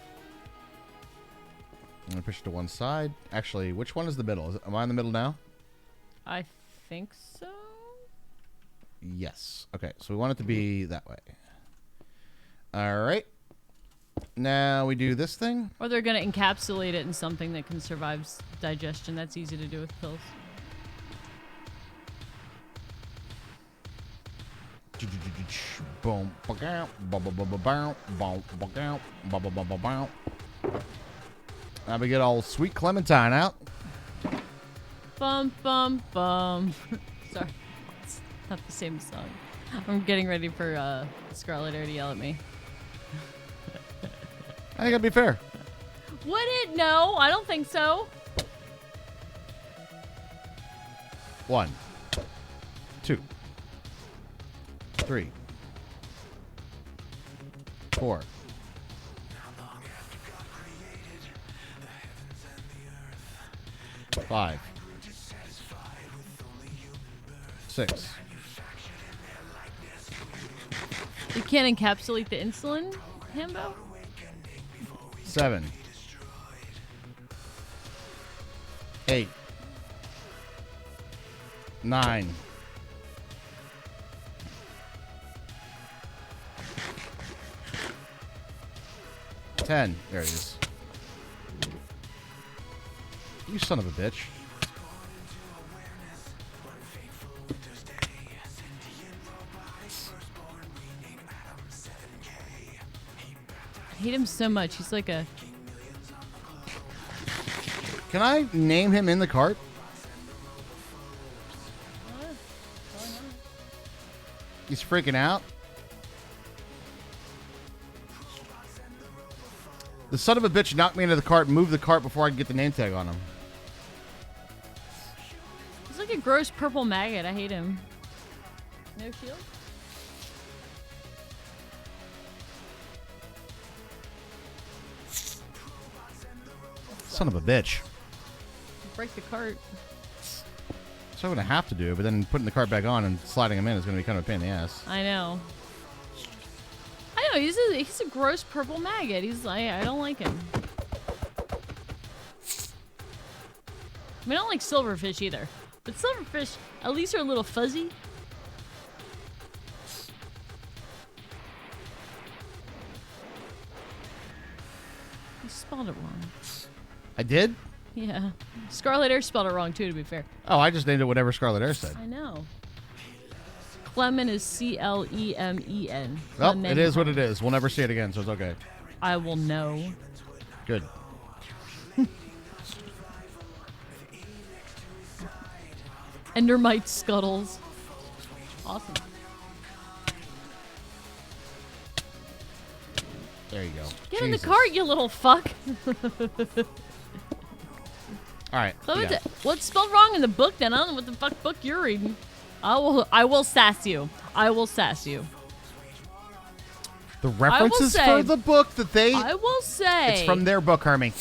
I'm gonna push it to one side. Actually, which one is the middle? Am I in the middle now? I think so. Yes. Okay, so we want it to be that way. All right. Now we do this thing. Or they're gonna encapsulate it in something that can survive digestion. That's easy to do with pills. Boom. Now we get old Sweet Clementine out. Bum bum bum. Sorry, it's not the same song. I'm getting ready for Scarlet Air to yell at me. I think that'd be fair. Would it? No, I don't think so. 1, 2, 3, 4. 5, 6. You can't encapsulate the insulin, Hambo? 7, 8, 9, 10. There it is. You son of a bitch. I hate him so much. He's like a... Can I name him in the cart? He's freaking out. The son of a bitch knocked me into the cart and moved the cart before I could get the name tag on him. He's like a gross purple maggot. I hate him. No shield? Son of a bitch. Break the cart. So I'm going to have to do, but then putting the cart back on and sliding him in is going to be kind of a pain in the ass. I know. I know, he's a gross purple maggot. I don't like him. I mean, I don't like silverfish either. But silverfish, at least are a little fuzzy. You spelled it wrong. I did? Yeah. Scarlet Air spelled it wrong too, to be fair. Oh, I just named it whatever Scarlet Air said. I know. Clement is Clemen. Well, it is what it is. We'll never see it again, so it's okay. I will know. Good. Endermite scuttles. Awesome. There you go. Get in the Jesus. cart, you little fuck. All right. Yeah. What's spelled wrong in the book then? I don't know what the fuck book you're reading. I will sass you. I will sass you. The references say- for the book that they... I will say. It's from their book, Hermie.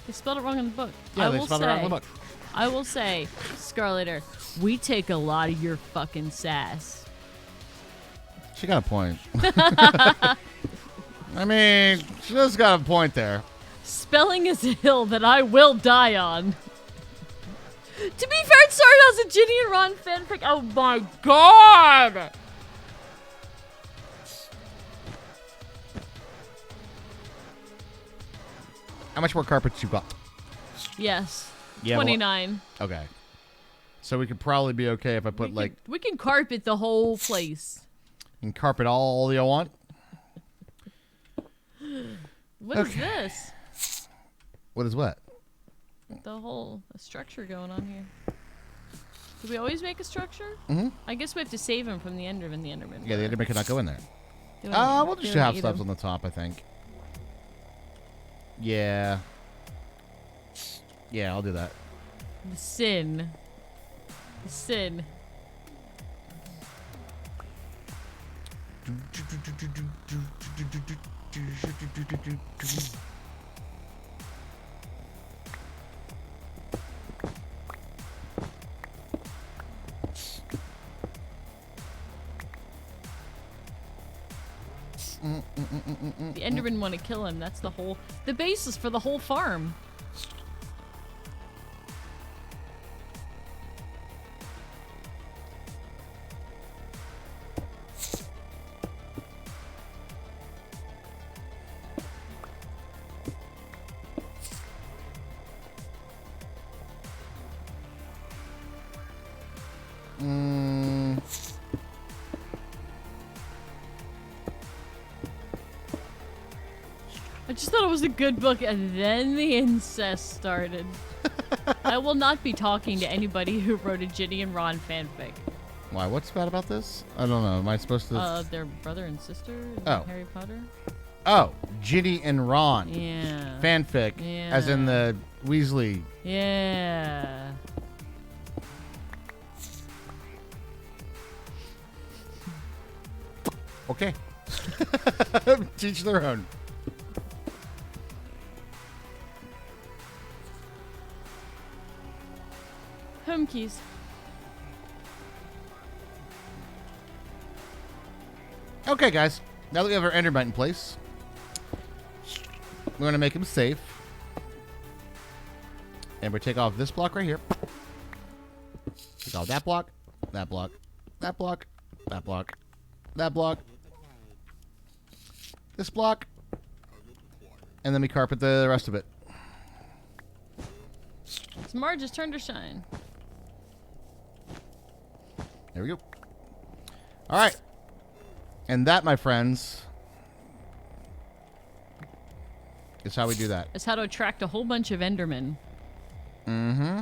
They spelled it wrong in the book. Yeah, I they will spelled say, it wrong in the book. I will say, Scarlet Air, we take a lot of your fucking sass. She got a point. I mean, she just got a point there. Spelling is a hill that I will die on. To be fair, it started as a Ginny and Ron fanfic. Oh my god! How much more carpets you got? Yes. Yeah, 29. Okay. So we could probably be okay if I put We can carpet the whole place. and carpet all you want. What is this? What is what? The whole structure going on here. Do we always make a structure? Mm-hmm. I guess we have to save him from the Enderman. Yeah, the Enderman cannot go in there. We'll just have stuff on the top, I think. Yeah. Yeah, I'll do that. The sin. The sin. The Enderman want to kill him. That's the basis for the whole farm. I just thought it was a good book, and then the incest started. I will not be talking to anybody who wrote a Ginny and Ron fanfic. Why? What's bad about this? I don't know. Am I supposed to? Their brother and sister in Oh. Harry Potter. Oh, Ginny and Ron. Yeah. Fanfic, as in the Weasley. Yeah. Okay. Teach their own. Home keys. Okay, guys. Now that we have our Enderman in place, we're going to make him safe. And we take off this block right here. Take off that block, that block, that block, that block, that block, this block, and then we carpet the rest of it. It's Marge's turn to shine. There we go. All right. And that, my friends, is how we do that. It's how to attract a whole bunch of Endermen. Mm-hmm.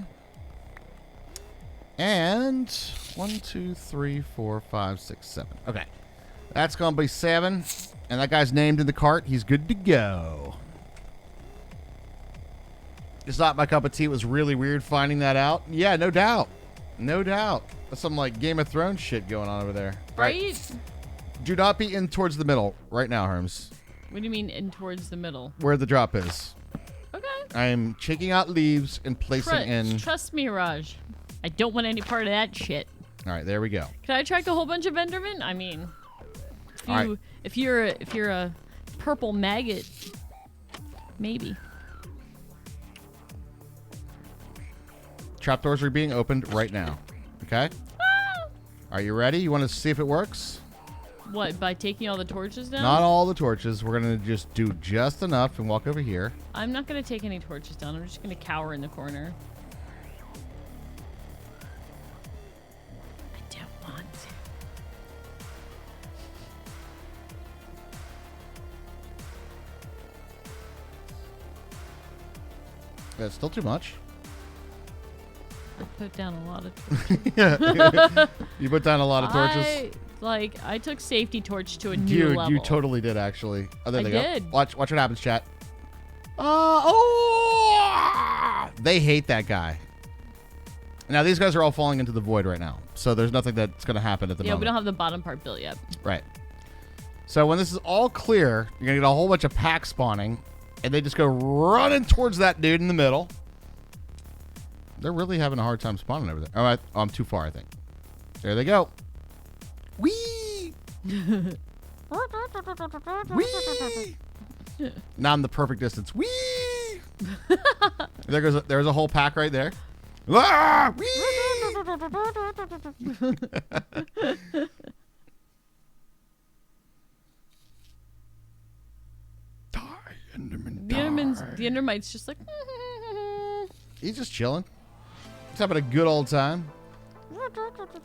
And 1, 2, 3, 4, 5, 6, 7. Okay. That's going to be 7. And that guy's named in the cart. He's good to go. It's not my cup of tea. It was really weird finding that out. Yeah, no doubt. No doubt. That's some like Game of Thrones shit going on over there. Right? Do not be in towards the middle right now, Herms. What do you mean in towards the middle? Where the drop is. Okay. I am shaking out leaves and placing in. Trust me, Raj. I don't want any part of that shit. All right, there we go. Can I attract a whole bunch of Endermen? I mean, if you're a purple maggot, maybe. Trapdoors are being opened right now. Okay? Ah! Are you ready? You want to see if it works? What, by taking all the torches down? Not all the torches. We're going to just do just enough and walk over here. I'm not going to take any torches down. I'm just going to cower in the corner. I don't want to. That's still too much. I put down a lot of torches. Yeah. You put down a lot of torches. I took safety torch to a new level. You totally did, actually. Oh, there I they did. go. Watch what happens, chat. They hate that guy. Now, these guys are all falling into the void right now. So there's nothing that's going to happen at the moment. Yeah, we don't have the bottom part built yet. Right. So when this is all clear, you're going to get a whole bunch of packs spawning. And they just go running towards that dude in the middle. They're really having a hard time spawning over there. All right. Oh, I'm too far, I think. There they go. Whee! Whee! Now I'm the perfect distance. Whee! There's a whole pack right there. Ah! Whee! Die, Enderman, die. The Endermite's just like... He's just chilling. He's having a good old time.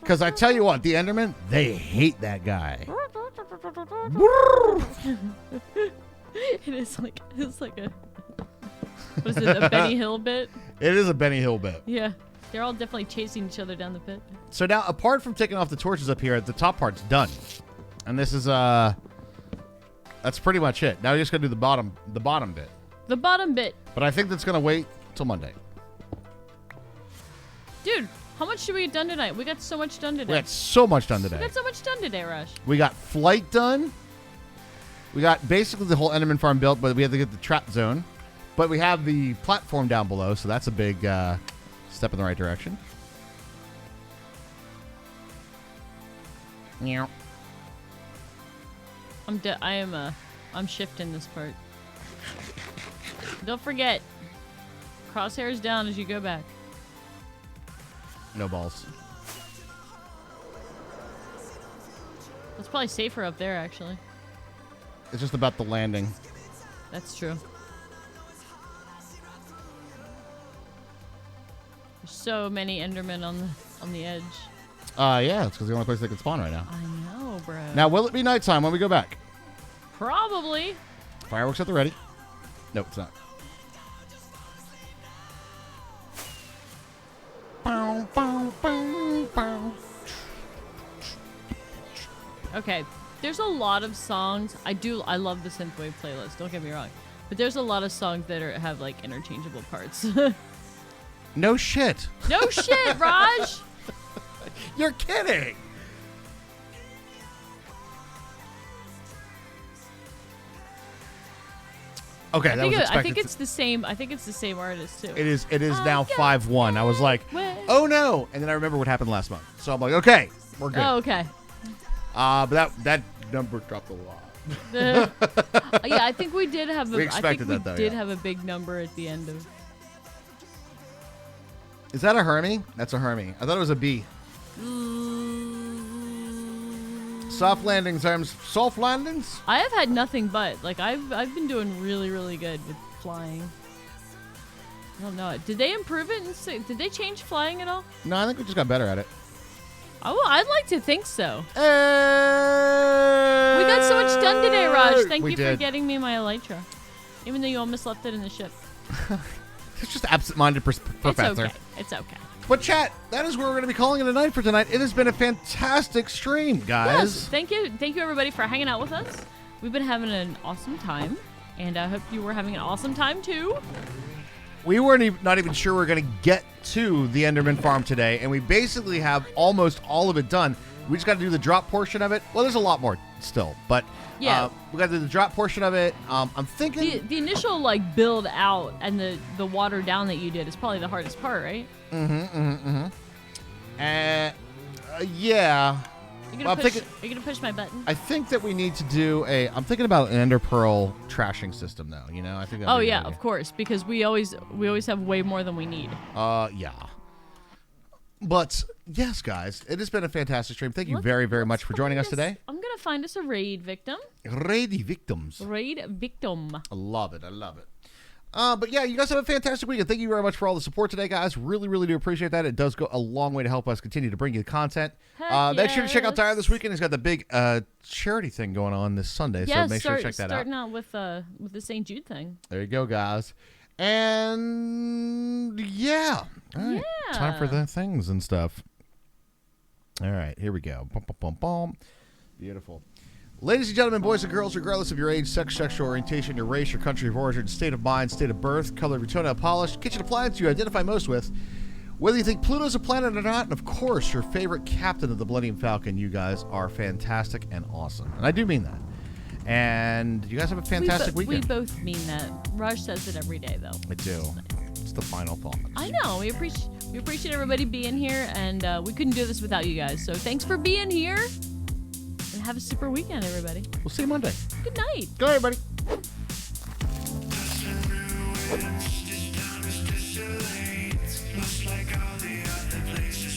Because I tell you what, the Endermen, they hate that guy. It's like a what is it, a Benny Hill bit? It is a Benny Hill bit. Yeah. They're all definitely chasing each other down the pit. So now, apart from taking off the torches up here, the top part's done. And this is, that's pretty much it. Now you just gotta do the bottom bit. The bottom bit. But I think that's gonna wait till Monday. Dude, how much did we get done tonight? We got so much done today. We got so much done today. We got so much done today, Rush. We got flight done. We got basically the whole Enderman farm built, but we have to get the trap zone. But we have the platform down below, so that's a big step in the right direction. Yeah. I'm shifting this part. Don't forget, crosshairs down as you go back. No balls. It's probably safer up there, actually. It's just about the landing. That's true. There's so many Endermen on the edge. Yeah, it's because the only place they can spawn right now. I know, bro. Now, will it be nighttime when we go back? Probably. Fireworks at the ready. Nope, it's not. Okay, there's a lot of songs. I love the synthwave playlist. Don't get me wrong, but there's a lot of songs that have like interchangeable parts. No shit. No shit, Raj. You're kidding. Okay, that was expected. I think it's the same. I think it's the same artist too. It is now 5-1. I was like, Way. oh no, and then I remember what happened last month. So I'm like, okay, we're good. Oh, okay. But that number dropped a lot. Yeah, I think we did have. We expected that, though, yeah. have a big number at the end of. Is that a Hermie? That's a Hermie. I thought it was a bee. Soft landings, soft landings? I have had nothing but I've been doing really, really good with flying. I don't know. Did they improve it? Did they change flying at all? No, I think we just got better at it. Oh, I'd like to think so. Hey! We got so much done today, Raj. Thank you did. for getting me my Elytra. Even though you almost left it in the ship. It's just absent-minded professor. It's okay. It's okay. But chat, that is where we're going to be calling it a night for tonight. It has been a fantastic stream, guys. Yes, thank you everybody for hanging out with us. We've been having an awesome time, and I hope you were having an awesome time too. We weren't not even sure we were going to get to the Enderman farm today, and we basically have almost all of it done. We just got to do the drop portion of it. Well, there's a lot more still, but yeah, we got to do the drop portion of it. I'm thinking the initial build out and the water down that you did is probably the hardest part, right? Yeah. Are you gonna push my button? I think that we need to do I'm thinking about an Ender Pearl trashing system, though. You know, I think. Oh yeah, of course, because we always have way more than we need. Yeah. But yes, guys, it has been a fantastic stream. Thank you very, very much for joining us today. I'm gonna find us a raid victim. Raid victims. Raid victim. I love it. I love it. But yeah, you guys have a fantastic weekend. Thank you very much for all the support today, guys. Really, really do appreciate that. It does go a long way to help us continue to bring you content. Make sure to check out Tyler this weekend. He's got the big charity thing going on this Sunday, so make sure to check that out. Starting out with the St. Jude thing. There you go, guys. And yeah. All right. Yeah. Time for the things and stuff. All right, here we go. Bum, bum, bum, bum. Beautiful. Ladies and gentlemen, boys and girls, regardless of your age, sex, sexual orientation, your race, your country of origin, state of mind, state of birth, color of your toenail polish, kitchen appliance you identify most with, whether you think Pluto's a planet or not, and of course, your favorite captain of the Millennium Falcon, you guys are fantastic and awesome. And I do mean that. And you guys have a fantastic weekend. We both mean that. Raj says it every day, though. I do. It's the final thought. I know. We appreciate everybody being here, and we couldn't do this without you guys. So thanks for being here, and have a super weekend, everybody. We'll see you Monday. Good night. Good night, everybody. Just like all the other places.